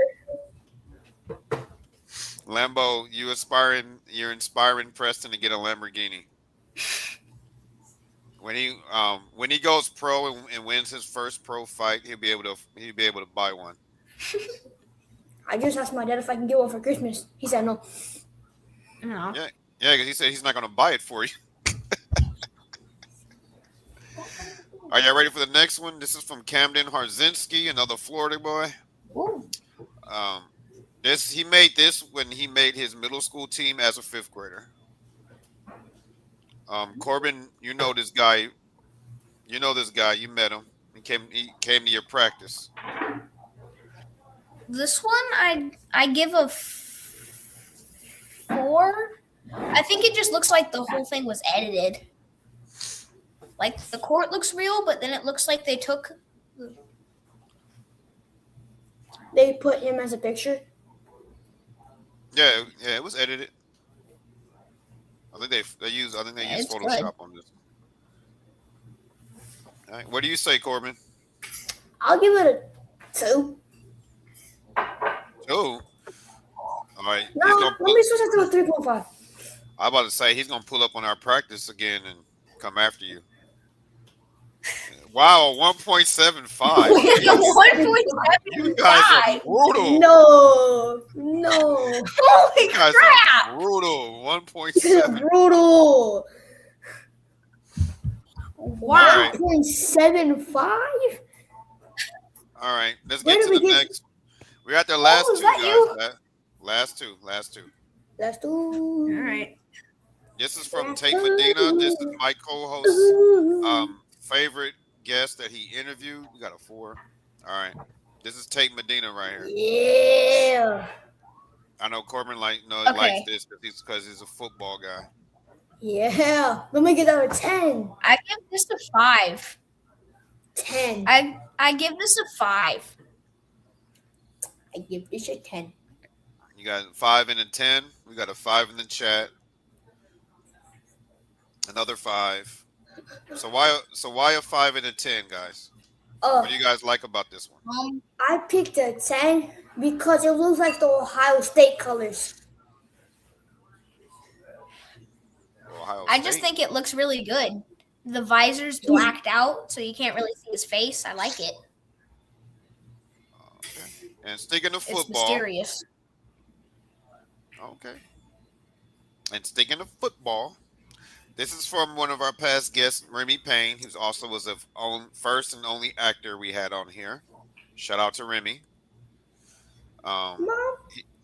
Speaker 2: Lambo, you're inspiring Preston to get a Lamborghini. When he goes pro and wins his first pro fight, he'll be able to buy one.
Speaker 3: I just asked my dad if I can get one for Christmas. He said no.
Speaker 6: No.
Speaker 2: Yeah, because he said he's not going to buy it for you. Are y'all ready for the next one? This is from Camden Harzinski, another Florida boy.
Speaker 6: Ooh.
Speaker 2: He made this when he made his middle school team as a 5th grader. Corbin, you know this guy. You met him. He came to your practice.
Speaker 6: This one, I give a 4. I think it just looks like the whole thing was edited. Like the court looks real, but then it looks like they took.
Speaker 3: They put him as a picture.
Speaker 2: Yeah, it was edited. I think they used
Speaker 6: It's
Speaker 2: Photoshop on this. All right, what do you say, Corbin?
Speaker 3: I'll give it 2.
Speaker 2: Two. All right.
Speaker 3: No,
Speaker 2: He's gonna
Speaker 3: let
Speaker 2: pull,
Speaker 3: me switch it to a 3.5.
Speaker 2: I'm about to say he's gonna pull up on our practice again and come after you. Wow, 1.75. You guys are
Speaker 6: 1.75.
Speaker 2: brutal.
Speaker 3: No.
Speaker 6: Holy
Speaker 2: You guys
Speaker 6: crap!
Speaker 2: are brutal.
Speaker 3: This is
Speaker 2: 1.7.
Speaker 3: brutal.
Speaker 6: Wow.
Speaker 3: 1.75?
Speaker 2: All right. Let's
Speaker 3: Where
Speaker 2: get
Speaker 3: did
Speaker 2: to
Speaker 3: we
Speaker 2: the
Speaker 3: get-
Speaker 2: next. We're at the last
Speaker 6: is
Speaker 2: two,
Speaker 6: that
Speaker 2: guys.
Speaker 6: you?
Speaker 2: Last two.
Speaker 3: Let's do.
Speaker 6: All right.
Speaker 2: This is from Tate Medina. This is my co-host favorite guest that he interviewed. We got a 4. All right. This is Tate Medina right here.
Speaker 3: Yeah.
Speaker 2: I know Corbin likes
Speaker 6: Okay.
Speaker 2: this because he's a football guy.
Speaker 3: Yeah. Let me get out of 10.
Speaker 6: I give this a 5.
Speaker 3: 10.
Speaker 6: I give this a 5.
Speaker 3: I give this a 10.
Speaker 2: You got 5 and a 10. We got a 5 in the chat. Another 5. So why a 5 and a 10, guys? What do you guys like about this one?
Speaker 3: I picked a 10 because it looks like the Ohio State colors.
Speaker 2: Ohio
Speaker 6: I just
Speaker 2: State.
Speaker 6: think it looks really good. The visor's blacked out, so you can't really see his face. I like it.
Speaker 2: Okay. And sticking to
Speaker 6: It's
Speaker 2: football.
Speaker 6: mysterious.
Speaker 2: Okay. And sticking to football, this is from one of our past guests, Remy Payne, who also was the first and only actor we had on here. Shout out to Remy.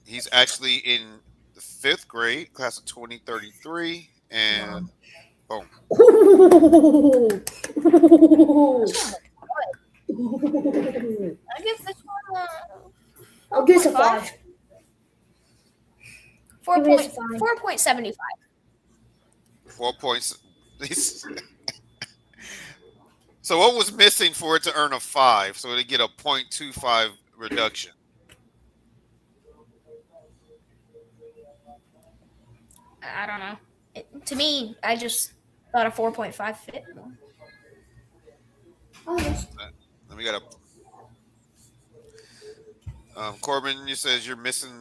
Speaker 2: He's actually in the 5th grade, class of 2033, and boom.
Speaker 6: I give this one
Speaker 3: I'll give this a 5.
Speaker 6: 4.75.
Speaker 2: 4 points. So what was missing for it to earn a 5? So to get a 0.25 reduction.
Speaker 6: I don't know. To me, I just thought a 4.5 fit.
Speaker 2: Let me get a. Corbin, you says you're missing.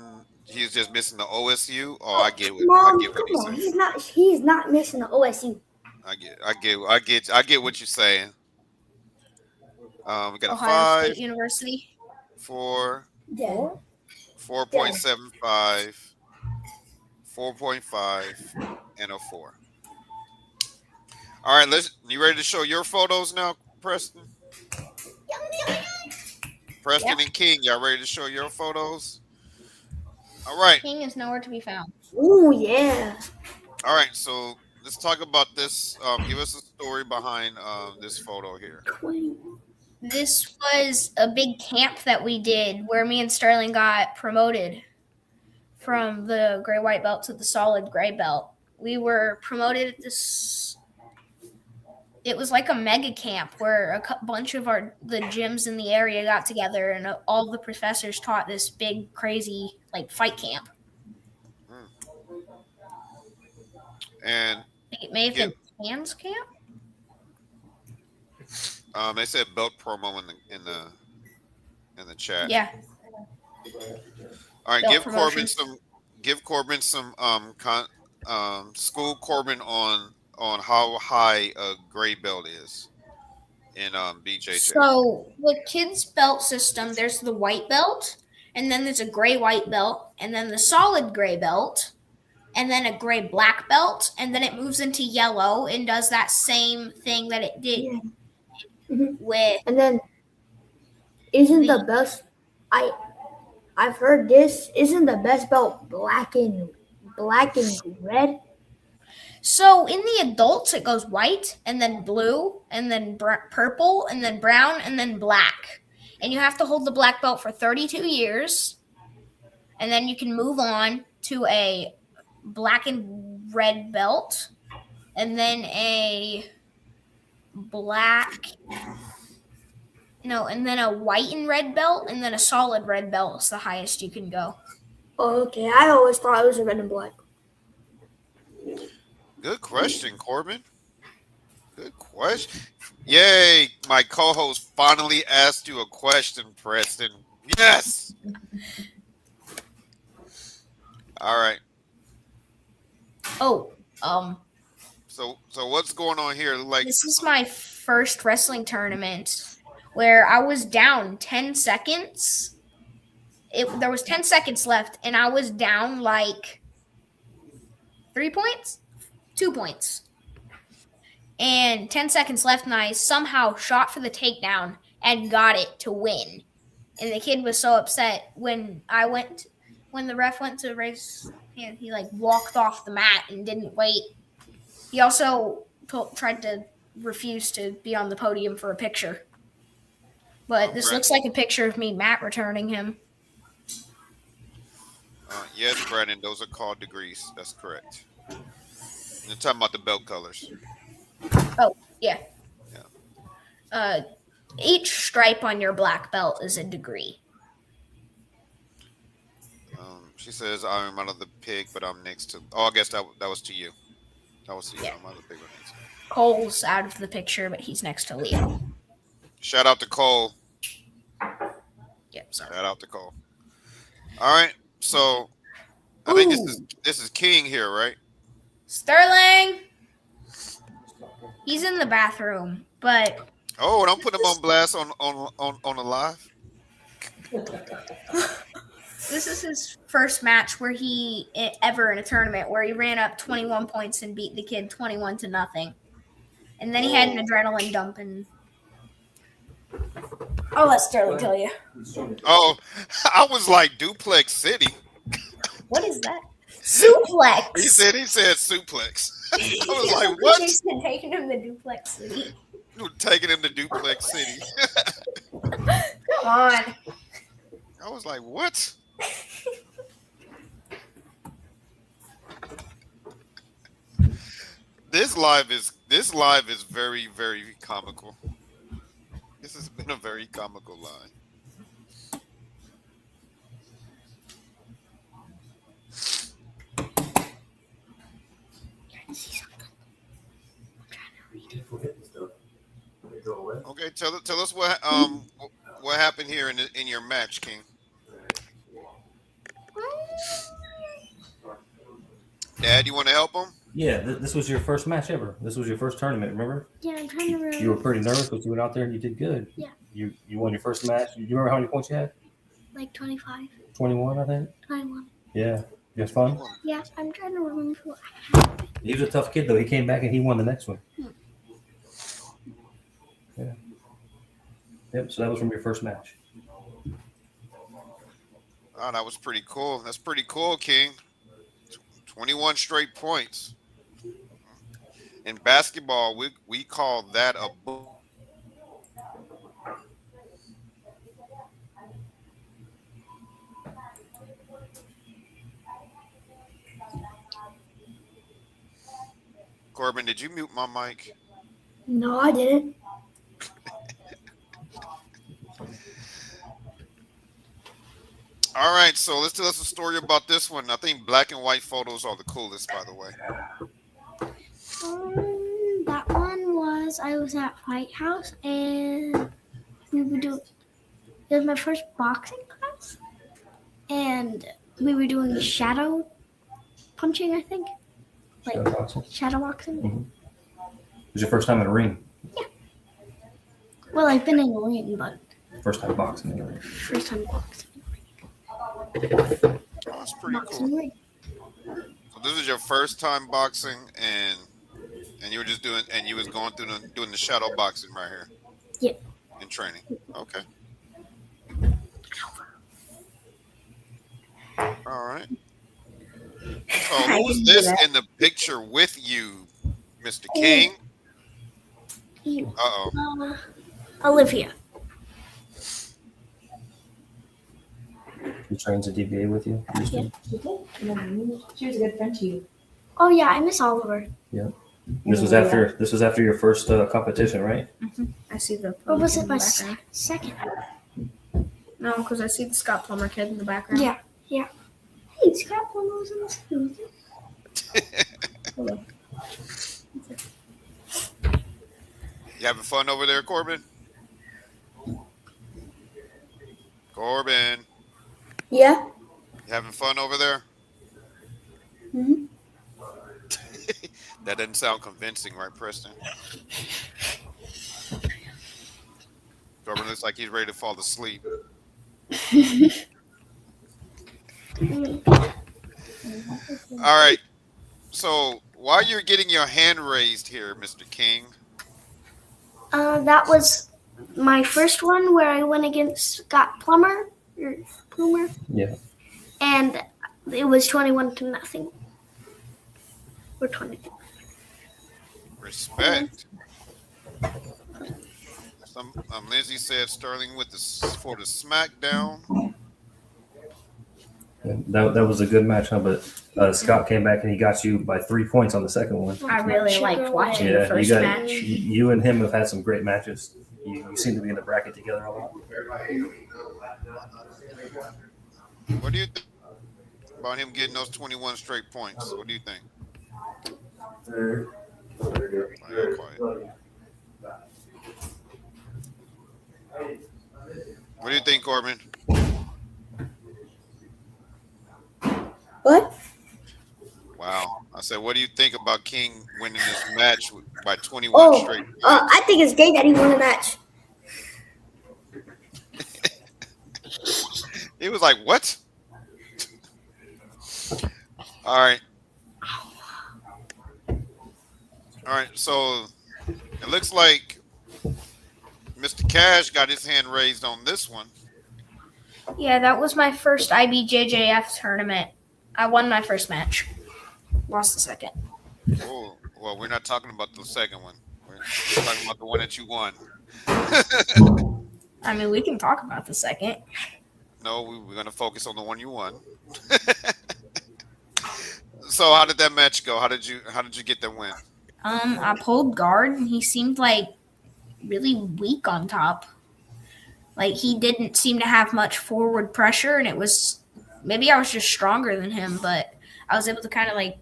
Speaker 2: He's just missing the OSU. Oh, I get what.
Speaker 3: Mom,
Speaker 2: I get what
Speaker 3: come on.
Speaker 2: he's saying.
Speaker 3: He's not missing the OSU.
Speaker 2: I get what you're saying. We got a
Speaker 6: Ohio
Speaker 2: 5,
Speaker 6: State University.
Speaker 2: 4,
Speaker 3: Yeah.
Speaker 2: 4.75, 4.5, and a 4. All right, you ready to show your photos now, Preston? Preston and King, y'all ready to show your photos? All right.
Speaker 6: King is nowhere to be found.
Speaker 3: Oh, yeah.
Speaker 2: All right, so let's talk about this. Give us a story behind this photo here.
Speaker 3: 20.
Speaker 6: This was a big camp that we did where me and Sterling got promoted from the gray white belt to the solid gray belt. We were promoted at this. It was like a mega camp where a bunch of the gyms in the area got together and all the professors taught this big crazy like fight camp.
Speaker 2: And
Speaker 6: It may have been Hands camp.
Speaker 2: they said belt promo in the chat.
Speaker 6: Yeah.
Speaker 2: All right,
Speaker 6: Belt
Speaker 2: give
Speaker 6: promotion.
Speaker 2: Corbin some school Corbin on how high a gray belt is in BJJ.
Speaker 6: So the kids' belt system, there's the white belt, and then there's a gray white belt, and then the solid gray belt, and then a gray black belt, and then it moves into yellow and does that same thing that it did with.
Speaker 3: And then, isn't the best? I've heard this. Isn't the best belt black and red?
Speaker 6: So in the adults, it goes white, and then blue, and then purple, and then brown, and then black. And you have to hold the black belt for 32 years, and then you can move on to a black and red belt, and then a and then a white and red belt, and then a solid red belt is the highest you can go.
Speaker 3: Oh, okay. I always thought it was a red and black.
Speaker 2: Good question, Corbin. Good question. Yay! My co-host finally asked you a question, Preston. Yes. All right.
Speaker 6: Oh,
Speaker 2: So what's going on here? Like,
Speaker 6: this is my first wrestling tournament where I was down 10 seconds. There was 10 seconds left, and I was down like 3 points, 2 points. And 10 seconds left, and I somehow shot for the takedown and got it to win. And the kid was so upset when the ref went to raise hand, he like walked off the mat and didn't wait. He also tried to refuse to be on the podium for a picture. But this looks like a picture of me, Matt, returning him.
Speaker 2: yes, Brandon, those are called degrees. That's correct. You're talking about the belt colors.
Speaker 6: Oh, yeah. Each stripe on your black belt is a degree.
Speaker 2: She says, I'm out of the pig, but I'm next to... Oh, I guess that was to you. That was to you.
Speaker 6: Yeah.
Speaker 2: I'm out of the pig. Next.
Speaker 6: Cole's out of the picture, but he's next to Leo.
Speaker 2: Shout out to Cole.
Speaker 6: Yep, sorry.
Speaker 2: Shout out to Cole. All right. So, I think this is King here, right?
Speaker 6: Sterling! He's in the bathroom, but...
Speaker 2: Oh, don't put him on blast on the live.
Speaker 6: This is his first match where ever in a tournament where he ran up 21 points and beat the kid 21-0. And then he had an adrenaline dump, and I'll let Sterling tell you.
Speaker 2: Oh, I was like Duplex City.
Speaker 6: What is that? Suplex.
Speaker 2: He said suplex. I was like, what?
Speaker 6: Jason taking him to Duplex City.
Speaker 2: Taking him to Duplex City.
Speaker 6: Come on.
Speaker 2: I was like, what? This live is very, very comical. This has been a very comical live. Okay, tell us what happened here in your match, King. Dad, you want to help him?
Speaker 5: Yeah, this was your first match ever. This was your first tournament, remember?
Speaker 3: Yeah, I'm trying to remember.
Speaker 5: You were pretty nervous, but you went out there and you did good.
Speaker 3: Yeah.
Speaker 5: You won your first match. Do you remember how many points you had?
Speaker 3: Like 25,
Speaker 5: 21, I think.
Speaker 3: 21.
Speaker 5: Yeah. You had fun?
Speaker 3: Yeah, I'm trying to remember what happened.
Speaker 5: He was a tough kid, though. He came back and he won the next one. Yeah. Yep, so that was from your first match.
Speaker 2: Oh, that was pretty cool. That's pretty cool, King. 21 straight points. In basketball, we call that a book. Corbin, did you mute my mic?
Speaker 3: No, I didn't.
Speaker 2: All right, so let's tell us a story about this one. I think black and white photos are the coolest, by the way.
Speaker 3: That one was I was at White House and we were doing. It was my first boxing class, and we were doing shadow punching. I think, like shadow boxing.
Speaker 5: Mm-hmm. It was your first time in a ring.
Speaker 3: Yeah. Well, I've been in a ring, but
Speaker 5: First time boxing in a ring.
Speaker 3: first time boxing.
Speaker 2: Oh, that's pretty
Speaker 3: Boxing
Speaker 2: cool.
Speaker 3: ring.
Speaker 2: So this is your first time boxing, and you were just doing, and you was going through doing the shadow boxing right here.
Speaker 3: Yeah.
Speaker 2: In training. Okay. All right. So who was this in the picture with you, Mr. King? Uh-oh.
Speaker 3: Olivia.
Speaker 5: He trains at DBA with you?
Speaker 3: Yeah.
Speaker 7: She was a good friend to you.
Speaker 3: Oh yeah, I miss Oliver.
Speaker 5: Yeah. This was after your first competition, right?
Speaker 6: I see the.
Speaker 3: Or was it my
Speaker 6: background.
Speaker 3: second?
Speaker 6: No, because I see the Scott Plummer kid in the background.
Speaker 3: Yeah. Hey, Scott Plummer was in this movie.
Speaker 2: You having fun over there, Corbin? Corbin,
Speaker 3: Yeah.
Speaker 2: you having fun over there?
Speaker 3: Hmm.
Speaker 2: That doesn't sound convincing, right, Preston? Corbin looks like he's ready to fall asleep. All right. So while you're getting your hand raised here, Mr. King,
Speaker 4: That was my first one where I went against Scott Plumer,
Speaker 5: Yeah.
Speaker 4: and it was 21-0. Or 20.
Speaker 2: respect. Lindsay said Sterling with for the SmackDown.
Speaker 5: That was a good match, huh? But Scott came back and he got you by 3 points on the second one.
Speaker 4: I really liked watching the
Speaker 5: Yeah,
Speaker 4: first match.
Speaker 5: you and him have had some great matches. You seem to be in the bracket together a lot.
Speaker 2: What do you think about him getting those 21 straight points? What do you think? Oh, you're quiet. What do you think, Corbin?
Speaker 3: What?
Speaker 2: Wow. I said, what do you think about King winning this match by 21 straight points?
Speaker 3: I think it's great that he won the match.
Speaker 2: He was like, what? All right. All right. So it looks like Mr. Cash got his hand raised on this one.
Speaker 6: Yeah, that was my first IBJJF tournament. I won my first match. Lost the second.
Speaker 2: Oh, well, we're not talking about the second one. We're talking about the one that you won.
Speaker 6: I mean, we can talk about the second.
Speaker 2: No, we're going to focus on the one you won. So how did that match go? How did you get the win?
Speaker 6: I pulled guard, and he seemed like really weak on top. Like, he didn't seem to have much forward pressure, and it was maybe I was just stronger than him, but I was able to kind of like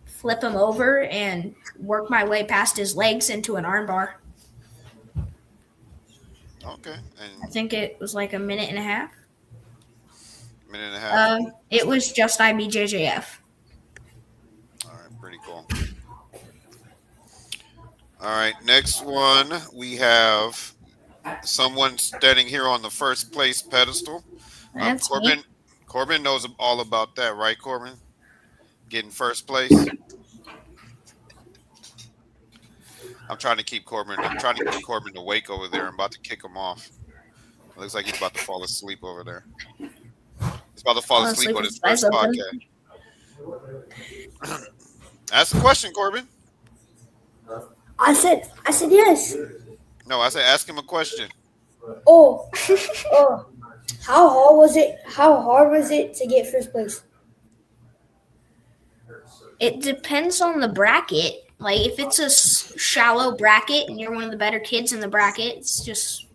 Speaker 6: flip him over and work my way past his legs into an armbar.
Speaker 2: Okay.
Speaker 6: I
Speaker 2: And
Speaker 6: think it was like a minute and a half.
Speaker 2: minute and a half.
Speaker 6: It was just IBJJF.
Speaker 2: All right, pretty cool. All right, next one we have someone standing here on the first place pedestal.
Speaker 6: That's
Speaker 2: Corbin.
Speaker 6: me.
Speaker 2: Corbin knows all about that, right, Corbin? Getting first place. I'm trying to keep Corbin awake over there. I'm about to kick him off. It looks like he's about to fall asleep over there. He's about to fall asleep on his first podcast. Ask a question, Corbin.
Speaker 3: I said yes.
Speaker 2: No, I said ask him a question.
Speaker 3: Oh, how hard was it to get first place?
Speaker 6: It depends on the bracket. Like, if it's a shallow bracket and you're one of the better kids in the bracket, it's just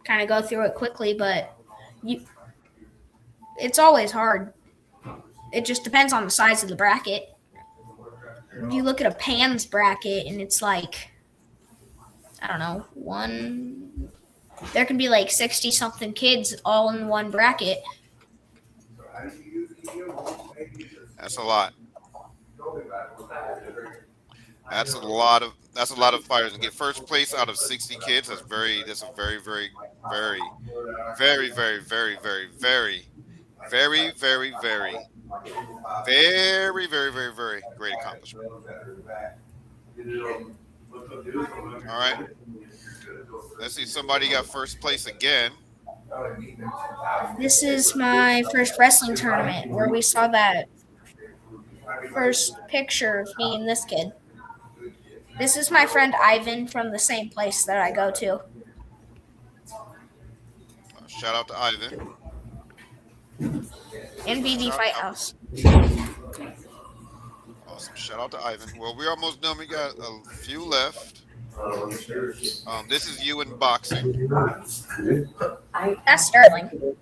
Speaker 6: kind of go through it quickly. But it's always hard. It just depends on the size of the bracket. You look at a Pan's bracket, and it's like, I don't know, there can be like 60-something kids all in one bracket.
Speaker 2: That's a lot. That's a lot of fighters. And get first place out of 60 kids. That's a very, very, very, very, very, very, very, very, very, very, very, very, very, very great accomplishment. All right. Let's see. Somebody got first place again.
Speaker 6: This is my first wrestling tournament where we saw that first picture of me and this kid. This is my friend Ivan from the same place that I go to.
Speaker 2: Shout out to Ivan.
Speaker 6: NBD Fight House.
Speaker 2: Awesome. Shout out to Ivan. Well, we're almost done. We got a few left. This is you in boxing.
Speaker 6: That's Sterling.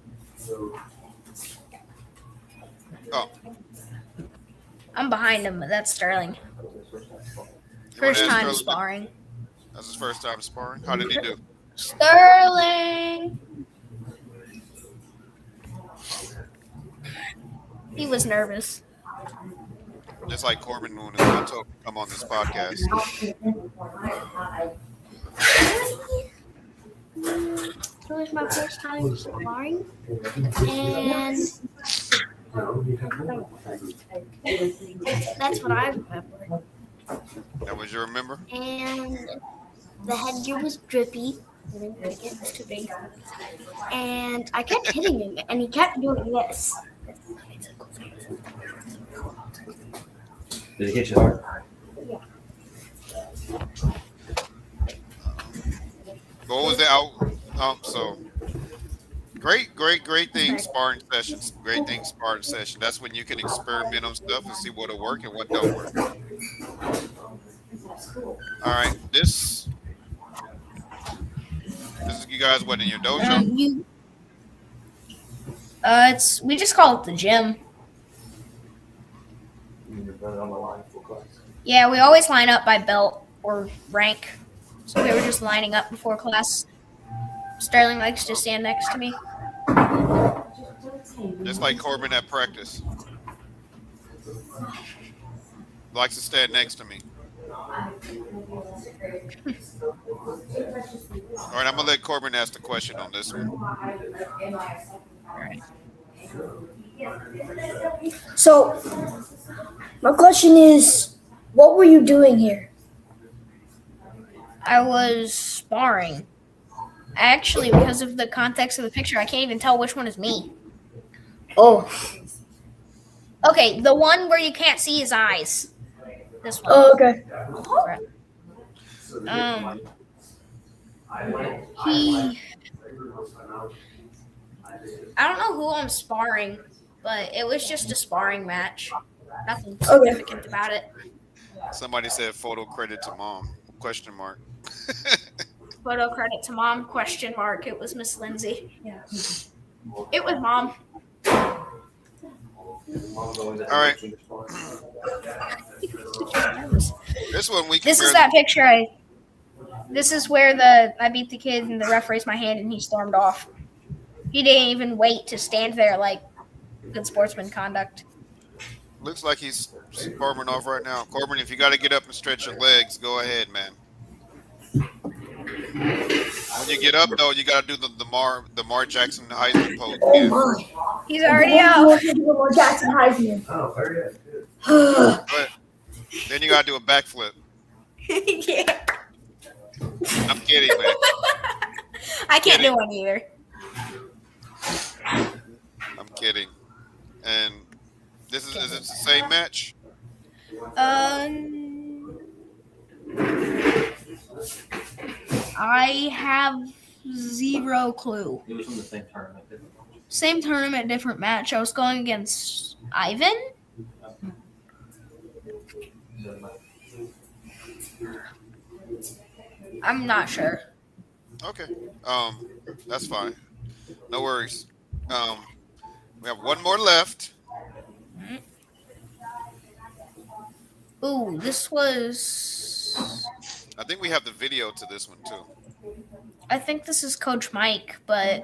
Speaker 2: Oh,
Speaker 6: I'm behind him, but that's Sterling.
Speaker 2: you wanna
Speaker 6: First
Speaker 2: ask
Speaker 6: time
Speaker 2: Sterling-
Speaker 6: sparring.
Speaker 2: That's his first time sparring. How did he do?
Speaker 6: Sterling. He was nervous.
Speaker 2: Just like Corbin when I told him to come on this podcast.
Speaker 4: It was my first time sparring, and that's what I remember.
Speaker 2: That was your remember?
Speaker 4: And the headgear was drippy. I didn't like it. It was too big. And I kept hitting him, and he kept doing this.
Speaker 5: Did it hit you hard?
Speaker 2: What was the out? So great thing sparring sessions. Great thing sparring session. That's when you can experiment on stuff and see what'll work and what don't work. All right, this is you guys what in your dojo?
Speaker 6: We just call it the gym.
Speaker 5: You're running on the line full class.
Speaker 6: Yeah, we always line up by belt or rank. So we were just lining up before class. Sterling likes to stand next to me.
Speaker 2: Just like Corbin at practice. Likes to stand next to me. All right, I'm gonna let Corbin ask the question on this one.
Speaker 3: So, my question is, what were you doing here?
Speaker 6: I was sparring. Actually, because of the context of the picture, I can't even tell which one is me.
Speaker 3: Oh,
Speaker 6: Okay, the one where you can't see his eyes. This one.
Speaker 3: oh, okay.
Speaker 6: He. I don't know who I'm sparring, but it was just a sparring match. Nothing significant about it.
Speaker 2: Somebody said photo credit to mom? Question mark.
Speaker 6: Photo credit to mom? Question mark. It was Miss Lindsay. It was mom.
Speaker 2: All right. This one we can.
Speaker 6: This is that picture. This is where I beat the kid and the ref raised my hand and he stormed off. He didn't even wait to stand there like good sportsman conduct.
Speaker 2: Looks like he's storming off right now. Corbin, if you got to get up and stretch your legs, go ahead, man. When you get up, though, you got to do the Mar Jackson Heisman pose.
Speaker 3: Oh
Speaker 2: Again.
Speaker 3: my.
Speaker 6: He's already out.
Speaker 3: Lamar Jackson Heisman.
Speaker 5: Oh, very good.
Speaker 2: But then you got to do a backflip.
Speaker 6: Yeah.
Speaker 2: I'm kidding, man.
Speaker 6: I can't do one either.
Speaker 2: I'm kidding. And is it the same match?
Speaker 6: I have zero clue.
Speaker 5: It was from the same tournament. Didn't it?
Speaker 6: Same tournament, different match. I was going against Ivan. I'm not sure.
Speaker 2: Okay. That's fine. No worries. We have one more left.
Speaker 6: Ooh, this was.
Speaker 2: I think we have the video to this one too.
Speaker 6: I think this is Coach Mike, but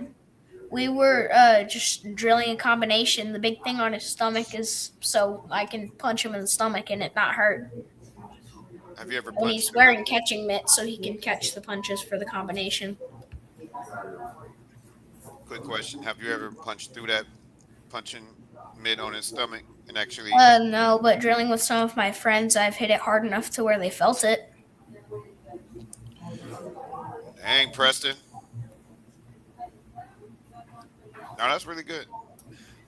Speaker 6: we were just drilling a combination. The big thing on his stomach is so I can punch him in the stomach and it not hurt.
Speaker 2: Have you ever
Speaker 6: And
Speaker 2: punched?
Speaker 6: he's wearing catching mitts so he can catch the punches for the combination.
Speaker 2: Quick question: have you ever punched through that punching mitt on his stomach and actually?
Speaker 6: No, but drilling with some of my friends, I've hit it hard enough to where they felt it.
Speaker 2: Dang, Preston. No, that's really good.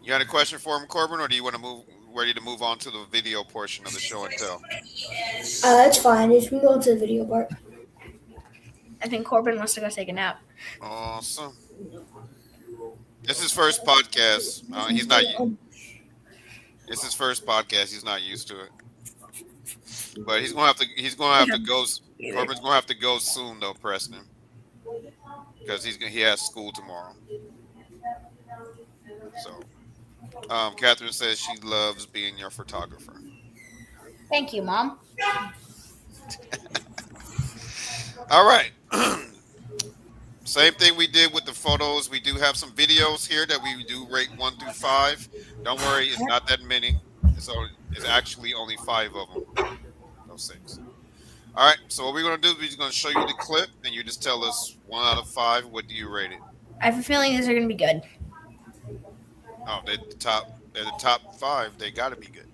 Speaker 2: You got a question for him, Corbin, or do you want to ready to move on to the video portion of the show and tell?
Speaker 3: That's fine. Just move on to the video part.
Speaker 6: I think Corbin wants to go take a nap.
Speaker 2: Awesome. This is his first podcast. He's not. It's his first podcast. He's not used to it. But he's gonna have to. He's gonna have to go. Corbin's gonna have to go soon, though, Preston, because he has school tomorrow. So, Catherine says she loves being your photographer.
Speaker 6: Thank you, Mom.
Speaker 2: All right. Same thing we did with the photos. We do have some videos here that we do rate 1 through 5. Don't worry, it's not that many. It's actually only 5 of them. No 6. All right. So what we're gonna do is we're just gonna show you the clip, and you just tell us 1 out of 5. What do you rate it?
Speaker 6: I have a feeling these are gonna be good.
Speaker 2: Oh, they're the top. They're the top 5. They got to be good.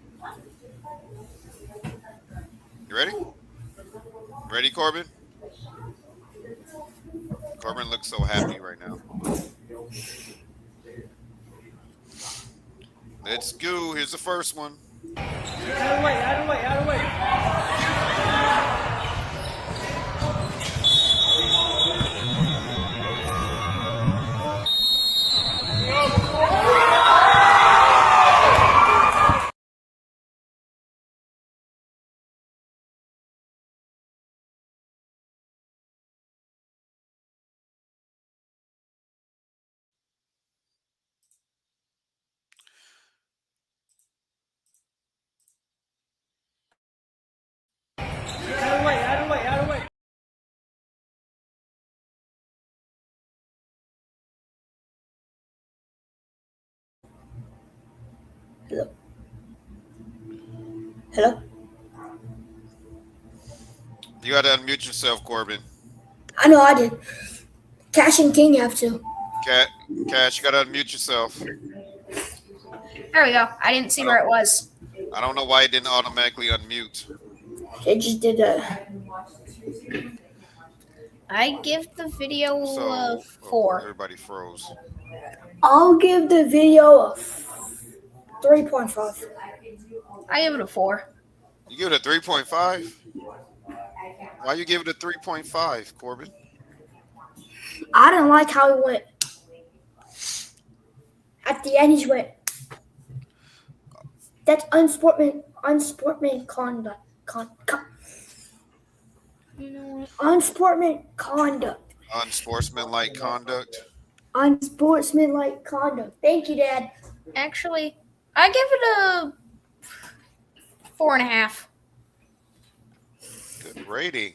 Speaker 2: You ready? Ready, Corbin? Corbin looks so happy right now. Let's go. Here's the first one.
Speaker 8: Out of the way, out of the way, out of the way. Out of the way, out of the way, out of the way.
Speaker 3: Hello. Hello.
Speaker 2: You got to unmute yourself, Corbin.
Speaker 3: I know I did. Cash and King have to.
Speaker 2: Cash, you got to unmute yourself.
Speaker 6: There we go. I didn't see where it was.
Speaker 2: I don't know why it didn't automatically unmute.
Speaker 3: They just did that.
Speaker 6: I give the video
Speaker 2: So
Speaker 6: a 4.
Speaker 2: everybody froze.
Speaker 3: I'll give the video a 3.5.
Speaker 6: I give it a 4.
Speaker 2: You give it a 3.5? Why you give it a 3.5, Corbin?
Speaker 3: I didn't like how he went. At the end, he went. That's unsportsman conduct. Unsportsman conduct.
Speaker 2: Unsportsmanlike conduct.
Speaker 3: Unsportsmanlike conduct. Thank you, Dad.
Speaker 6: Actually, I give it a 4.5.
Speaker 2: Good rating.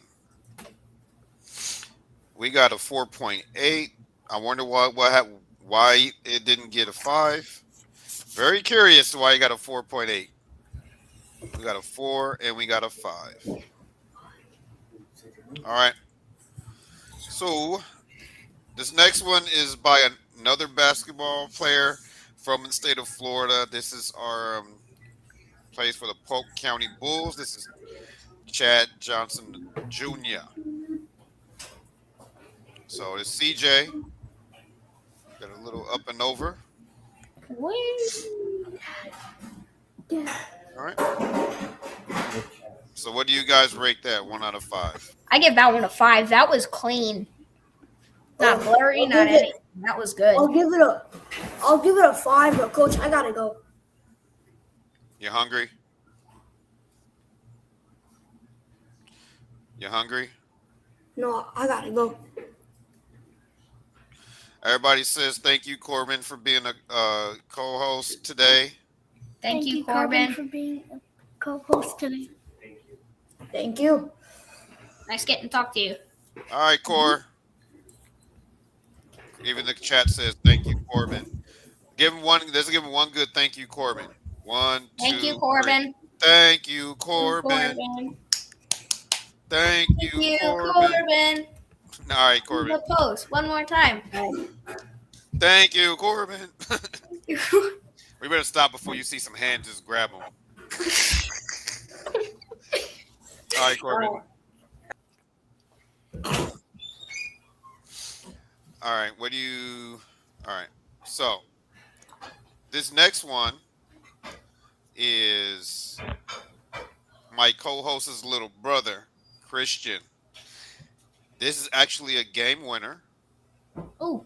Speaker 2: We got a 4.8. I wonder why it didn't get a 5. Very curious why you got a 4.8. We got a 4 and we got a 5. All right. So this next one is by another basketball player from the state of Florida. This is our plays for the Polk County Bulls. This is Chad Johnson Jr. So it's CJ. Got a little up and over. All right. So what do you guys rate that? 1 out of 5.
Speaker 6: I give that one a 5. That was clean. Not blurry,
Speaker 3: I'll
Speaker 6: not
Speaker 3: give it-
Speaker 6: anything. That was good.
Speaker 3: I'll give it a 5, but Coach, I gotta go.
Speaker 2: You hungry? You hungry?
Speaker 3: No, I gotta go.
Speaker 2: Everybody says thank you, Corbin, for being a co-host today.
Speaker 6: Thank you, Corbin.
Speaker 3: for being a co-host today. Thank you.
Speaker 6: Nice getting to talk to you.
Speaker 2: All right, Cor. Even the chat says thank you, Corbin. Give him one. Let's give him one good thank you, Corbin. 1, 2,
Speaker 6: Thank you, Corbin.
Speaker 2: 3. Thank you, Corbin. Thank you,
Speaker 6: Thank you,
Speaker 2: Corbin.
Speaker 6: Corbin.
Speaker 2: All right, Corbin.
Speaker 6: The pose. One more time.
Speaker 2: Thank you, Corbin. We better stop before you see some hands just grab them. All right, Corbin. All right, what do you... All right, so this next one is my co-host's little brother, Christian. This is actually a game winner.
Speaker 6: Ooh.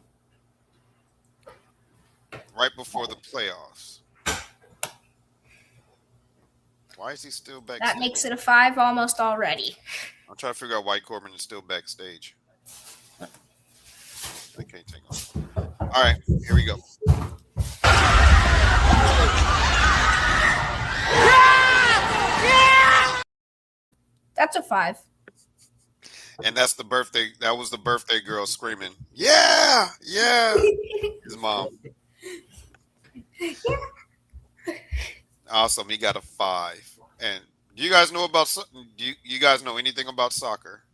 Speaker 2: Right before the playoffs. Why is he still backstage?
Speaker 6: That makes it a 5 almost already.
Speaker 2: I'm trying to figure out why Corbin is still backstage. I can't take off. All right, here we go.
Speaker 6: That's a 5.
Speaker 2: And that's the birthday. That was the birthday girl screaming, "Yeah, yeah!" His mom. Awesome. He got a 5. And do you guys know about? Do you guys know anything about soccer?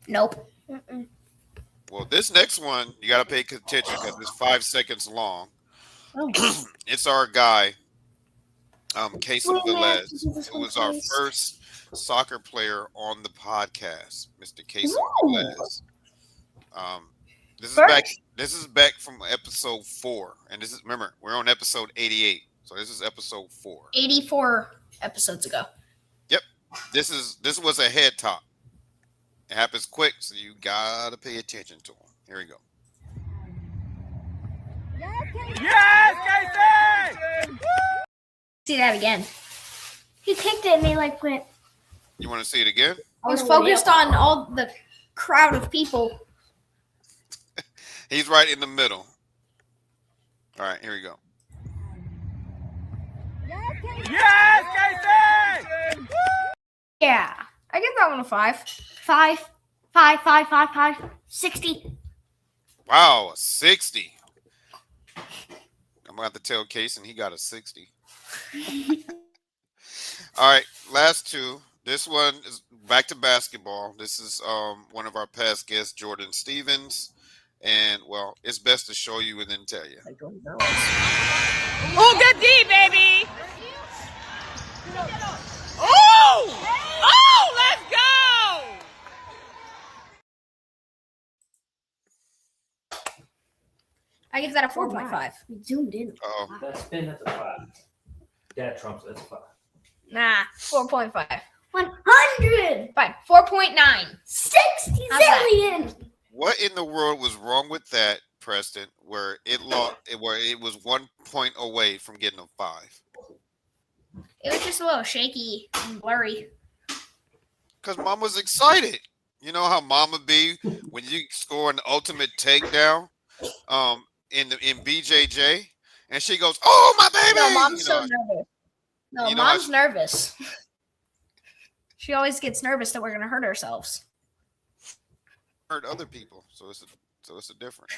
Speaker 6: Nope.
Speaker 2: Well, this next one you got to pay attention because it's 5 seconds long. It's our guy, Casey Velez, who was our first soccer player on the podcast, Mr. Casey Velez. This is back from episode 4, and this is, remember, we're on episode 88, so this is episode 4.
Speaker 6: 84 episodes ago.
Speaker 2: Yep, this was a head top. It happens quick, so you gotta pay attention to him. Here we go.
Speaker 8: Yes, Casey!
Speaker 6: See that again.
Speaker 3: He kicked it and he like went.
Speaker 2: You want to see it again?
Speaker 6: I was focused on all the crowd of people.
Speaker 2: He's right in the middle. All right, here we go.
Speaker 8: Yes, Casey!
Speaker 6: Yeah. I give that one a 5.
Speaker 3: 5, 5, 5, 5, 5, 60.
Speaker 2: Wow, a 60. I'm gonna have to tell Casey he got a 60. All right, last two. This one is back to basketball. This is one of our past guests, Jordan Stevens. And, well, it's best to show you and then tell you.
Speaker 8: Oh, good D, baby! Oh! Oh, let's go!
Speaker 6: I give that a 4.5.
Speaker 3: We zoomed in.
Speaker 2: Oh,
Speaker 5: That spin, that's a 5. Dad trumps, that's a 5.
Speaker 6: Nah, 4.5.
Speaker 3: 100.
Speaker 6: Fine, 4.9.
Speaker 3: 60
Speaker 6: How's that?
Speaker 3: zillion.
Speaker 2: what in the world was wrong with that, Preston, where it was 1 point away from getting a 5?
Speaker 6: It was just a little shaky and blurry.
Speaker 2: Because Mom was excited. You know how Mama be when you score an ultimate takedown in BJJ, and she goes, "Oh, my baby!"
Speaker 6: No, Mom's
Speaker 2: You
Speaker 6: so
Speaker 2: know,
Speaker 6: nervous. No,
Speaker 2: you know how
Speaker 6: Mom's nervous. She always gets nervous that we're gonna hurt ourselves.
Speaker 2: hurt other people, so it's a different.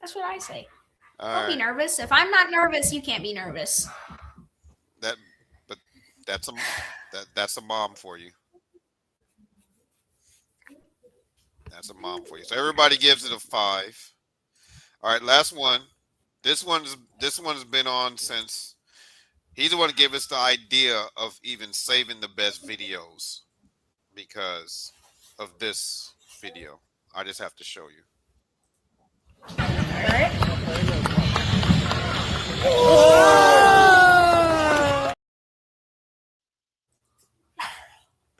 Speaker 6: That's what I say.
Speaker 2: All
Speaker 6: Don't be
Speaker 2: right.
Speaker 6: nervous. If I'm not nervous, you can't be nervous.
Speaker 2: But that's a mom for you. That's a mom for you. So everybody gives it a 5. All right, last one. This one's been on since he's the one who gave us the idea of even saving the best videos because of this video. I just have to show you.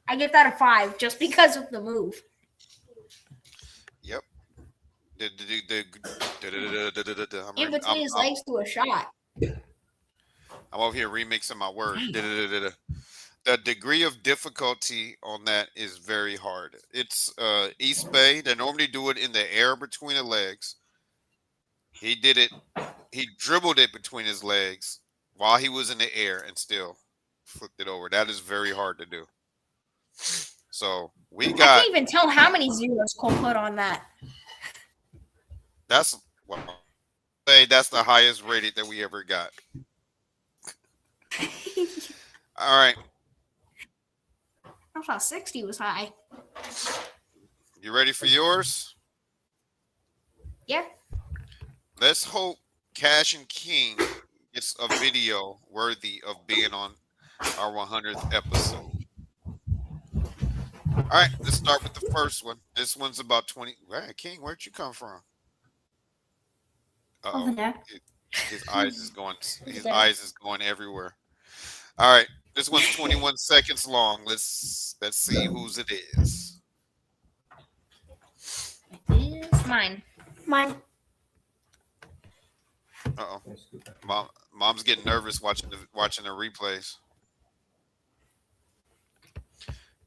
Speaker 6: I give that a 5 just because of the move.
Speaker 2: Yep.
Speaker 6: In between his legs to a shot.
Speaker 2: I'm over here remixing my word. The degree of difficulty on that is very hard. It's East Bay. They normally do it in the air between the legs. He did it. He dribbled it between his legs while he was in the air and still flipped it over. That is very hard to do. So we
Speaker 6: I
Speaker 2: got.
Speaker 6: can't even tell how many zeros Cole put on that.
Speaker 2: That's the highest rated that we ever got. All right.
Speaker 6: I thought 60 was high.
Speaker 2: You ready for yours?
Speaker 6: Yeah.
Speaker 2: Let's hope Cash and King gets a video worthy of being on our 100th episode. All right, let's start with the first one. This one's about 20. Right, King, where'd you come from?
Speaker 3: Over there.
Speaker 2: His eyes is going. His eyes is going everywhere. All right, this one's 21 seconds long. Let's see whose it is.
Speaker 6: It's mine.
Speaker 3: Mine.
Speaker 2: Uh-oh. Mom's getting nervous watching the replays.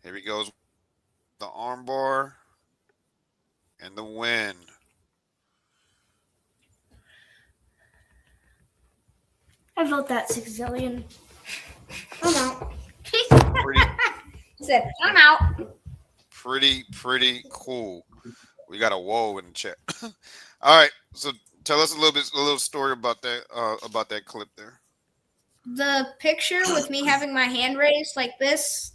Speaker 2: Here he goes. The armbar and the win.
Speaker 3: I vote that 6 zillion. I'm out.
Speaker 6: He said, I'm out.
Speaker 2: Pretty cool. We got a whoa in the chat. All right, so tell us a little story about that clip there.
Speaker 6: The picture with me having my hand raised like this,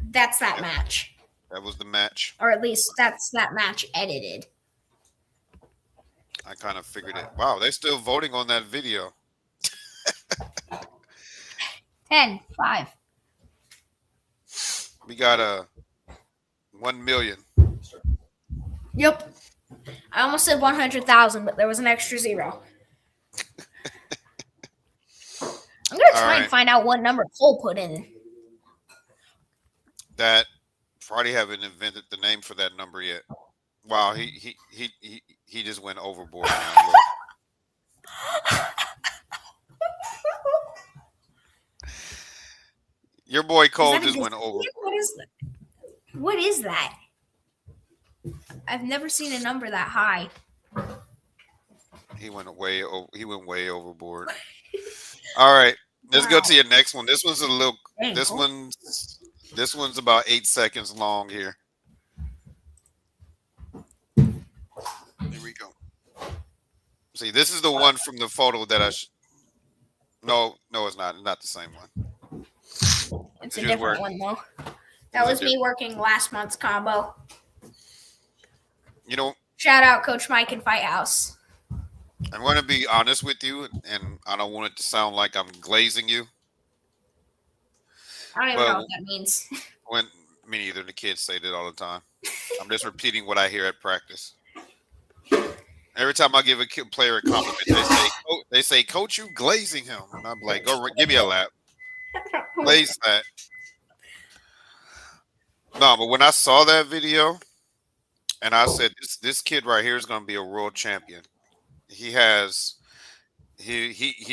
Speaker 6: that's that match.
Speaker 2: That was the match.
Speaker 6: Or at least that's that match edited.
Speaker 2: I kind of figured it. Wow, they're still voting on that video.
Speaker 6: 10, 5.
Speaker 2: We got a 1 million.
Speaker 6: Yep. I almost said 100,000, but there was an extra 0. I'm gonna try and find out what number Cole put in.
Speaker 2: That probably haven't invented the name for that number yet. Wow, he just went overboard now. Your boy Cole just went over.
Speaker 6: What is that? I've never seen a number that high.
Speaker 2: He went way overboard. All right, let's go to your next one. This one's a little. This one's about 8 seconds long here. Here we go. See, this is the one from the photo that I. No, it's not. It's not the same one.
Speaker 6: It's a different one though. That was me working last month's combo.
Speaker 2: You know.
Speaker 6: Shout out Coach Mike in Fight House.
Speaker 2: I'm going to be honest with you, and I don't want it to sound like I'm glazing you.
Speaker 6: I don't even know what that means.
Speaker 2: Me neither. The kids say that all the time. I'm just repeating what I hear at practice. Every time I give a player a compliment, they say, "Coach, you glazing him," and I'm like, "Go give me a lap." Glaze that. No, but when I saw that video, and I said, "This kid right here is going to be a world champion." He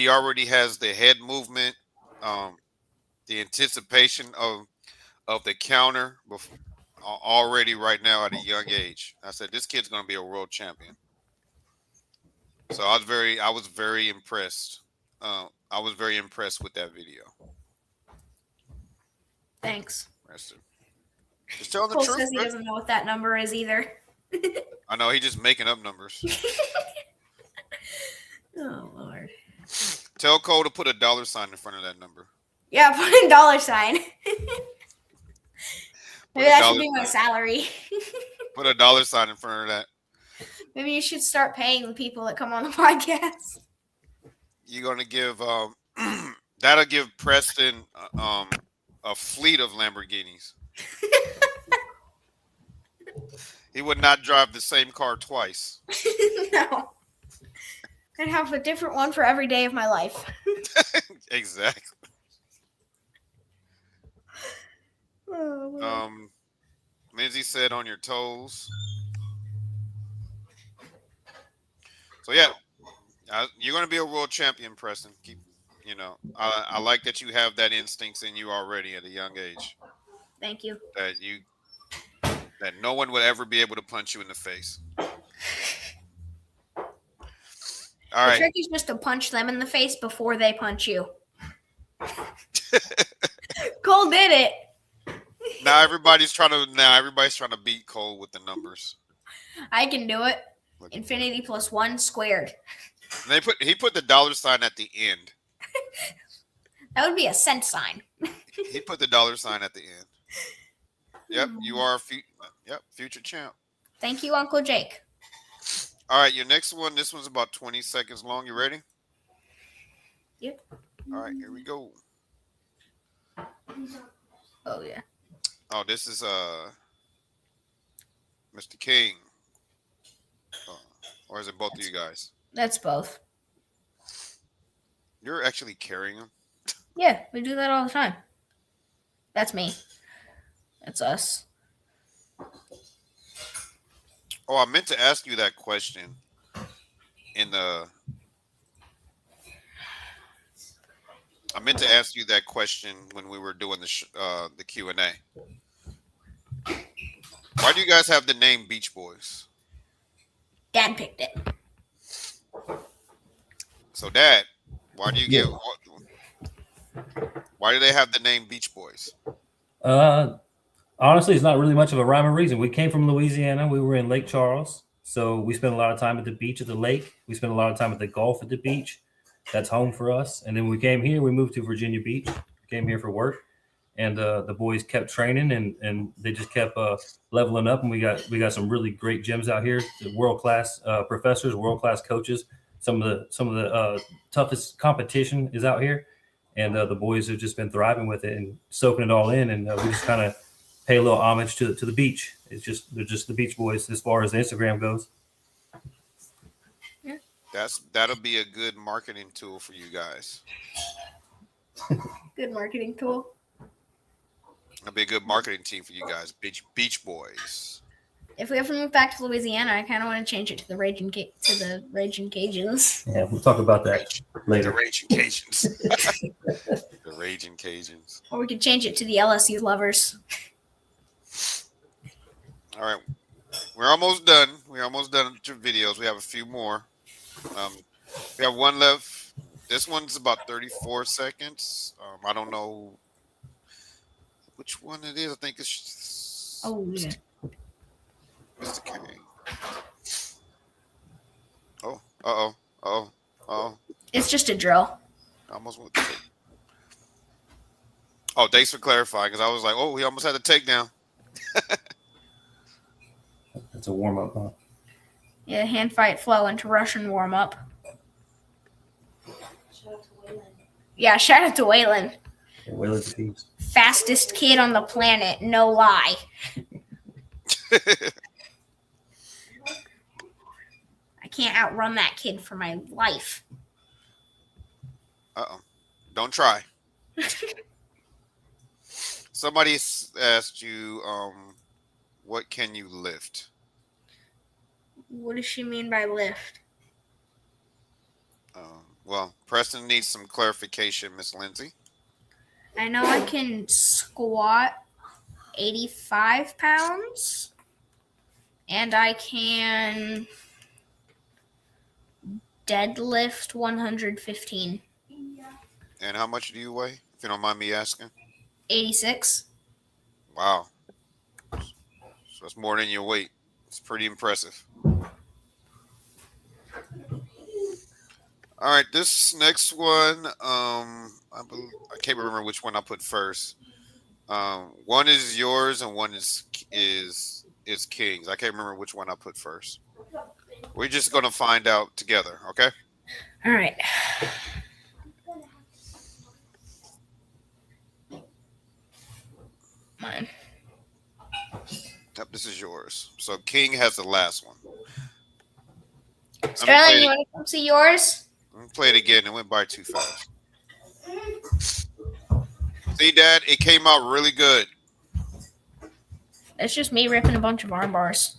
Speaker 2: already has the head movement, the anticipation of the counter already right now at a young age. I said, "This kid's going to be a world champion." So I was very impressed. I was very impressed with that video.
Speaker 6: Thanks.
Speaker 2: Preston. Just tell the
Speaker 6: Cole
Speaker 2: truth.
Speaker 6: says he doesn't know what that number is either.
Speaker 2: I know, he's just making up numbers.
Speaker 6: Oh Lord.
Speaker 2: Tell Cole to put a $sign in front of that number.
Speaker 6: Yeah, put a $sign. Maybe that should be my salary.
Speaker 2: Put a $sign in front of that.
Speaker 6: Maybe you should start paying the people that come on the podcast.
Speaker 2: You're gonna give that'll give Preston a fleet of Lamborghinis. He would not drive the same car twice.
Speaker 6: No. I'd have a different one for every day of my life.
Speaker 2: Exactly.
Speaker 6: Oh,
Speaker 2: Lindsay said on your toes. So yeah, you're going to be a world champion, Preston. I like that you have that instincts in you already at a young age.
Speaker 6: Thank you.
Speaker 2: That no one would ever be able to punch you in the face. All right.
Speaker 6: The trick is just to punch them in the face before they punch you. Cole did it.
Speaker 2: Now everybody's trying to beat Cole with the numbers.
Speaker 6: I can do it. Infinity plus 1 squared.
Speaker 2: He put the $sign at the end.
Speaker 6: That would be a cent sign.
Speaker 2: He put the $sign at the end. Yep, you are future champ.
Speaker 6: Thank you, Uncle Jake.
Speaker 2: All right, your next one. This one's about 20 seconds long. You ready?
Speaker 6: Yep.
Speaker 2: All right, here we go.
Speaker 6: Oh yeah.
Speaker 2: Oh, this is Mr. King. Or is it both of you guys?
Speaker 6: That's both.
Speaker 2: You're actually carrying him?
Speaker 6: Yeah, we do that all the time. That's me. That's us.
Speaker 2: Oh, I meant to ask you that question when we were doing the Q&A. Why do you guys have the name Beach Boys?
Speaker 6: Dad picked it.
Speaker 2: So, Dad, why do Why do they have the name Beach Boys?
Speaker 5: Honestly, it's not really much of a rhyme or reason. We came from Louisiana. We were in Lake Charles. So we spent a lot of time at the beach at the lake. We spent a lot of time at the Gulf at the beach. That's home for us. And then we came here. We moved to Virginia Beach. Came here for work. And the boys kept training and they just kept leveling up. And we got some really great gyms out here. World class professors, world class coaches. Some of the toughest competition is out here. And the boys have just been thriving with it and soaking it all in. And we just kind of pay a little homage to the beach. They're just the Beach Boys as far as the Instagram goes.
Speaker 2: That'll be a good marketing tool for you guys.
Speaker 6: Good marketing tool.
Speaker 2: That'll be a good marketing team for you guys. Beach Boys.
Speaker 6: If we ever move back to Louisiana, I kind of want to change it to the Raging Cajuns.
Speaker 5: Yeah, we'll talk about that later.
Speaker 2: The Raging Cajuns. The Raging Cajuns.
Speaker 6: Or we could change it to the LSU Lovers.
Speaker 2: All right. We're almost done. We're almost done with your videos. We have a few more. We have one left. This one's about 34 seconds. I don't know which one it is. I think it's
Speaker 6: Yeah.
Speaker 2: Mr. King. Oh.
Speaker 6: It's just a drill.
Speaker 2: I almost went to Oh, thanks for clarifying, because I was like, oh, he almost had a takedown.
Speaker 5: That's a warm up, huh?
Speaker 6: Yeah, hand fight flow into Russian warm up.
Speaker 7: Shout out to Waylon.
Speaker 6: Yeah, shout out to Waylon.
Speaker 5: Yeah, Waylon's a beast.
Speaker 6: Fastest kid on the planet, no lie. I can't outrun that kid for my life.
Speaker 2: Don't try. Somebody asked you, what can you lift?
Speaker 6: What does she mean by lift?
Speaker 2: Well, Preston needs some clarification, Miss Lindsay.
Speaker 6: I know I can squat 85 pounds, and I can deadlift 115.
Speaker 2: And how much do you weigh, if you don't mind me asking?
Speaker 6: 86.
Speaker 2: Wow. So that's more than your weight. It's pretty impressive. All right, this next one, I can't remember which one I put first. One is yours and one is King's. I can't remember which one I put first. We're just gonna find out together, okay?
Speaker 6: All right. Mine.
Speaker 2: Yep, this is yours. So King has the last one.
Speaker 6: Sterling, you want to come see yours?
Speaker 2: Let me play it again. It went by too fast. See, Dad, it came out really good.
Speaker 6: It's just me ripping a bunch of arm bars.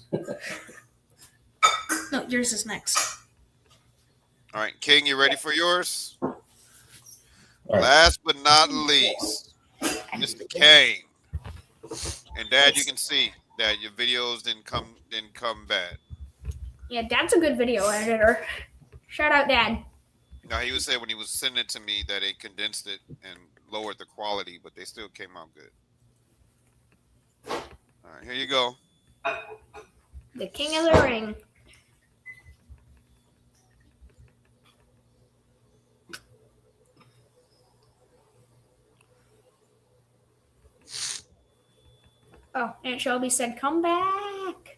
Speaker 6: No, yours is next.
Speaker 2: All right, King, you ready for yours?
Speaker 5: All right.
Speaker 2: Last but not least, Mr. Kane. And Dad, you can see that your videos didn't come bad.
Speaker 4: Yeah, Dad's a good video editor. Shout out, Dad.
Speaker 2: You know, he would say when he was sending it to me that it condensed it and lowered the quality, but they still came out good. All right, here you go.
Speaker 4: The king of the ring. Oh, Aunt Shelby said, come back.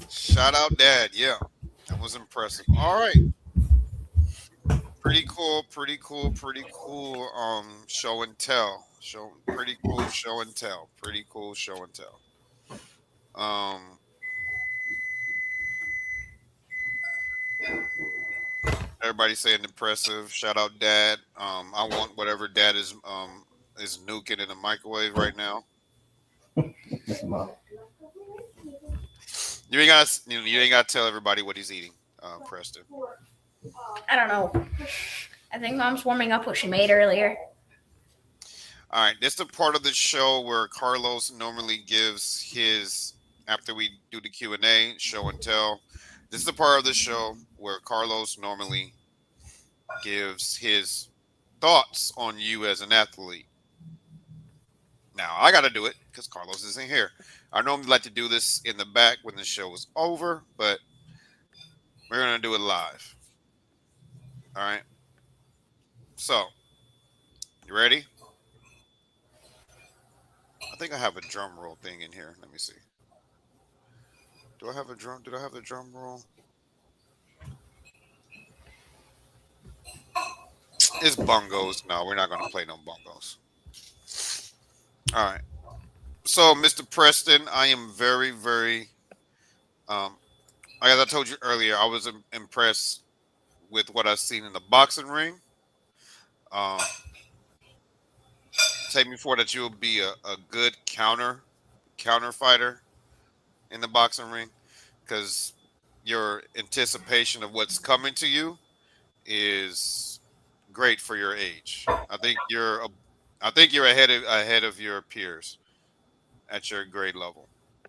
Speaker 2: Shout out, Dad. Yeah, that was impressive. All right. Pretty cool. Show and tell. Pretty cool show and tell. Everybody saying impressive. Shout out, Dad. I want whatever Dad is nuking in the microwave right now. You ain't got to tell everybody what he's eating, Preston.
Speaker 6: I don't know. I think Mom's warming up what she made earlier.
Speaker 2: All right, this is the part of the show where Carlos normally gives his, after we do the Q&A, show and tell. This is the part of the show where Carlos normally gives his thoughts on you as an athlete. Now I got to do it because Carlos isn't here. I normally like to do this in the back when the show is over, but we're gonna do it live. All right. So, you ready? I think I have a drum roll thing in here. Let me see. Do I have a drum? Did I have the drum roll? It's bongos. No, we're not gonna play no bongos. All right. So, Mr. Preston, I am very, very as I told you earlier, I was impressed with what I've seen in the boxing ring. Um, take me for that you'll be a good counter fighter in the boxing ring because your anticipation of what's coming to you is great for your age. I think you're ahead of your peers at your grade level.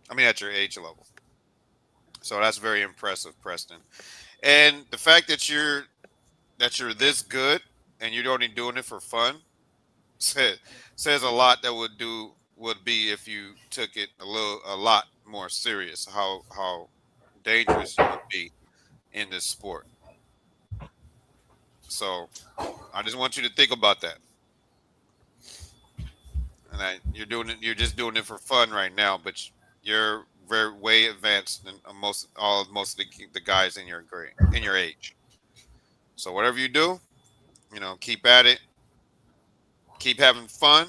Speaker 2: I mean at your age level. So that's very impressive, Preston. And the fact that you're this good and you're only doing it for fun says a lot. That would be if you took it a lot more serious. How dangerous you would be in this sport. So I just want you to think about that. And that you're just doing it for fun right now, but you're very way advanced than most of the guys in your grade in your age. So whatever you do, keep at it, keep having fun.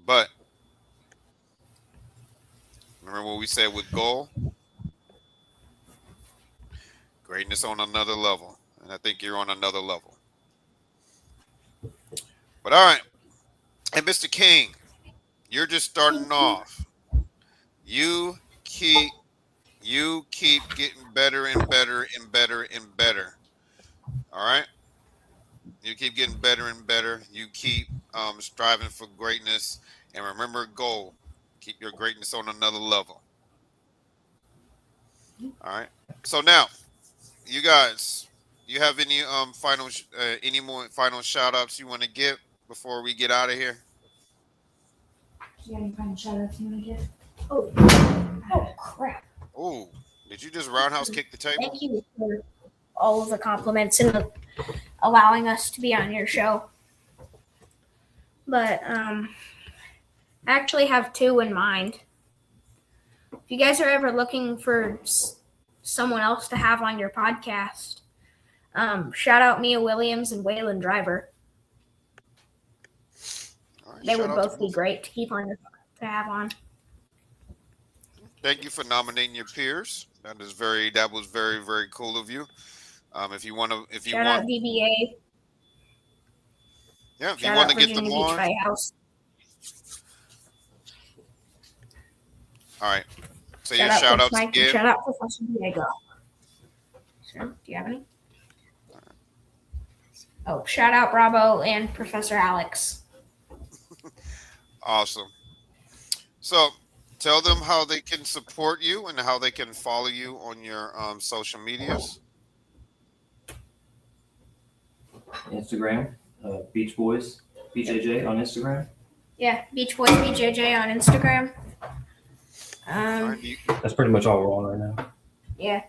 Speaker 2: But remember what we said with goal, greatness on another level, and I think you're on another level. But all right, and Mr. King, you're just starting off. You keep getting better and better and better and better. All right. You keep getting better and better. You keep striving for greatness, and remember goal. Keep your greatness on another level. All right. So now, you guys, you have any any more final shout outs you want to give before we get out of here?
Speaker 7: Do you have any final shout outs you want to give?
Speaker 6: Oh crap!
Speaker 2: Oh, did you just roundhouse kick the table?
Speaker 6: Thank you for all of the compliments and allowing us to be on your show. But I actually have two in mind. If you guys are ever looking for someone else to have on your podcast, shout out Mia Williams and Waylon Driver.
Speaker 2: All right,
Speaker 6: They
Speaker 2: shout
Speaker 6: would
Speaker 2: out to
Speaker 6: both be great to keep on to have on.
Speaker 2: Thank you for nominating your peers. That was very, very cool of you. If you want,
Speaker 6: Shout out DBA.
Speaker 2: yeah, if you
Speaker 6: Shout
Speaker 2: want
Speaker 6: out
Speaker 2: to get them
Speaker 6: Virginia Beach
Speaker 2: on,
Speaker 6: Fight House.
Speaker 2: all right. So
Speaker 6: Shout
Speaker 2: your
Speaker 6: out
Speaker 2: shout
Speaker 6: Coach
Speaker 2: outs
Speaker 6: Mike and
Speaker 2: again.
Speaker 6: shout out Professor Diego. So, do you have any? Oh, shout out Bravo and Professor Alex.
Speaker 2: Awesome. So tell them how they can support you and how they can follow you on your social medias.
Speaker 5: Instagram, Beach Boys, BJJ on Instagram.
Speaker 6: Yeah, Beach Boys BJJ on Instagram.
Speaker 2: All right,
Speaker 5: That's pretty much all we're on right now.
Speaker 6: Yeah.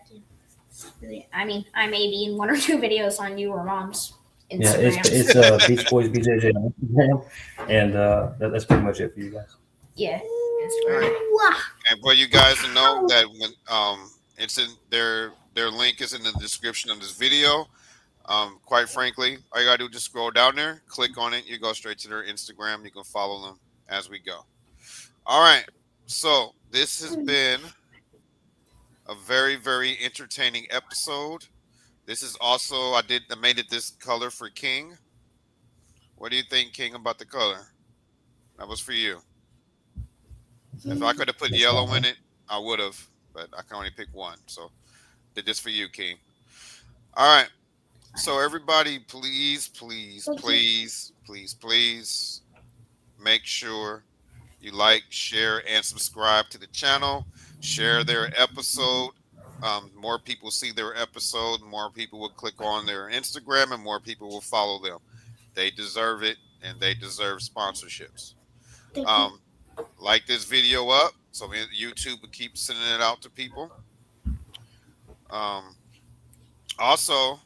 Speaker 6: I mean, I may be in one or two videos on you or Mom's Instagram.
Speaker 5: Yeah, it's Beach Boys BJJ on Instagram, and that's pretty much it for you guys.
Speaker 6: Yeah,
Speaker 2: All
Speaker 6: Instagram.
Speaker 2: right. And for you guys to know that when it's in their link is in the description of this video. Quite frankly, all you gotta do is just scroll down there, click on it, you go straight to their Instagram. You can follow them as we go. All right. So this has been a very, very entertaining episode. This is also I made it this color for King. What do you think, King, about the color? That was for you. If I could have put yellow in it, I would have, but I can only pick one. So did this for you, King. All right. So everybody, please make sure you like, share, and subscribe to the channel. Share their episode. More people see their episode, more people will click on their Instagram, and more people will follow them. They deserve it, and they deserve sponsorships.
Speaker 3: Thank you.
Speaker 2: Like this video up so YouTube will keep sending it out to people. Also,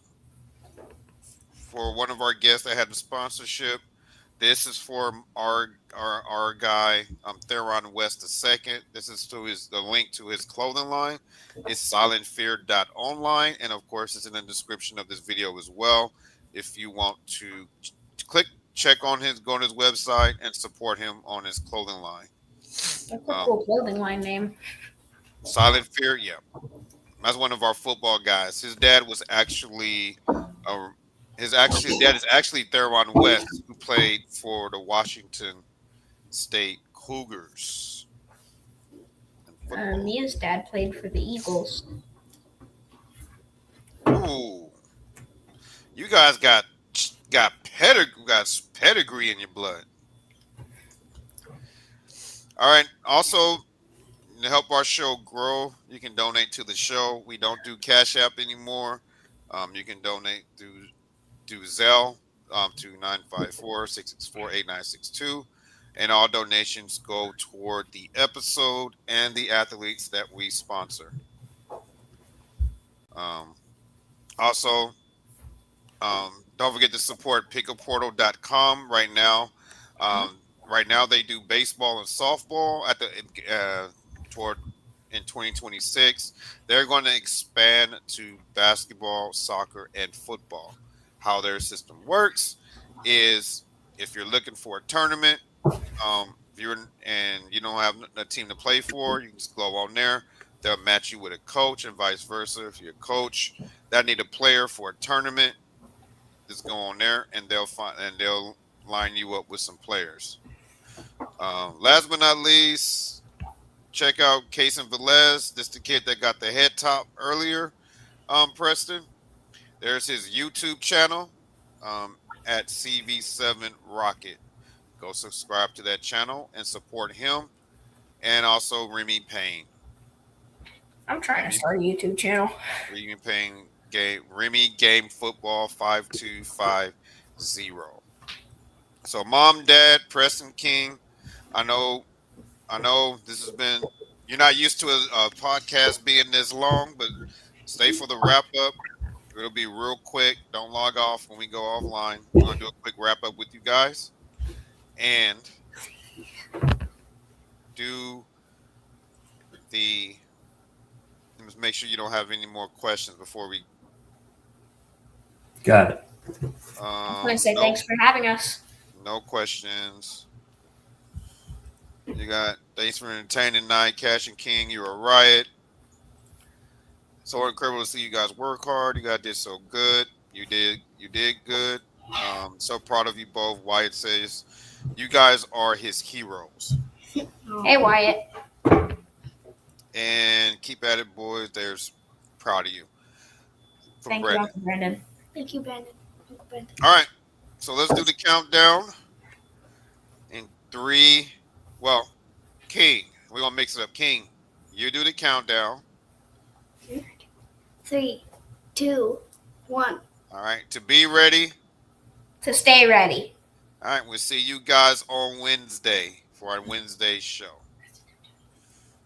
Speaker 2: for one of our guests that had the sponsorship, this is for our guy Theron West II. This is to the link to his clothing line. It's silentfear.online, and of course, it's in the description of this video as well. If you want to check on go on his website and support him on his clothing line.
Speaker 4: That's a cool clothing line name.
Speaker 2: Silent Fear, yeah, that's one of our football guys. His dad was actually his dad is actually Theron West, who played for the Washington State Cougars.
Speaker 4: Mia's dad played for the Eagles.
Speaker 2: Ooh, you guys got pedigree in your blood. All right. Also, to help our show grow, you can donate to the show. We don't do Cash App anymore. You can donate through Zelle to 954-664-8962. And all donations go toward the episode and the athletes that we sponsor. Also, don't forget to support pickuportal.com right now. Right now, they do baseball and softball at the in 2026. They're going to expand to basketball, soccer, and football. How their system works is if you're looking for a tournament, if you don't have a team to play for, you can just go on there. They'll match you with a coach and vice versa. If you're a coach that need a player for a tournament, just go on there and they'll line you up with some players. Last but not least, check out Kason Velez. This is the kid that got the head top earlier. Preston. There's his YouTube channel at CV7 Rocket. Go subscribe to that channel and support him. And also Remy Payne.
Speaker 4: I'm trying to start a YouTube channel.
Speaker 2: Remy Payne Remy Game Football 5250. So Mom, Dad, Preston King. I know this has been, you're not used to a podcast being this long, but stay for the wrap up. It'll be real quick. Don't log off when we go offline. We're going to do a quick wrap up with you guys. And let's make sure you don't have any more questions before we.
Speaker 5: Got it.
Speaker 4: I want to say thanks for having us.
Speaker 2: No questions. You got thanks for entertaining tonight, Cash and King. You're a riot. So incredible to see you guys work hard. You guys did so good. You did good. So proud of you both. Wyatt says you guys are his heroes.
Speaker 4: Hey, Wyatt.
Speaker 2: And keep at it, boys. There's proud of you.
Speaker 4: Thank you, Uncle Brandon.
Speaker 3: Thank you, Brandon. Uncle Brandon.
Speaker 2: All right. So let's do the countdown. In 3. Well, King. We're going to mix it up. King, you do the countdown.
Speaker 3: 3, 2, 1.
Speaker 2: All right. To be ready.
Speaker 4: To stay ready.
Speaker 2: All right. We'll see you guys on Wednesday for our Wednesday show.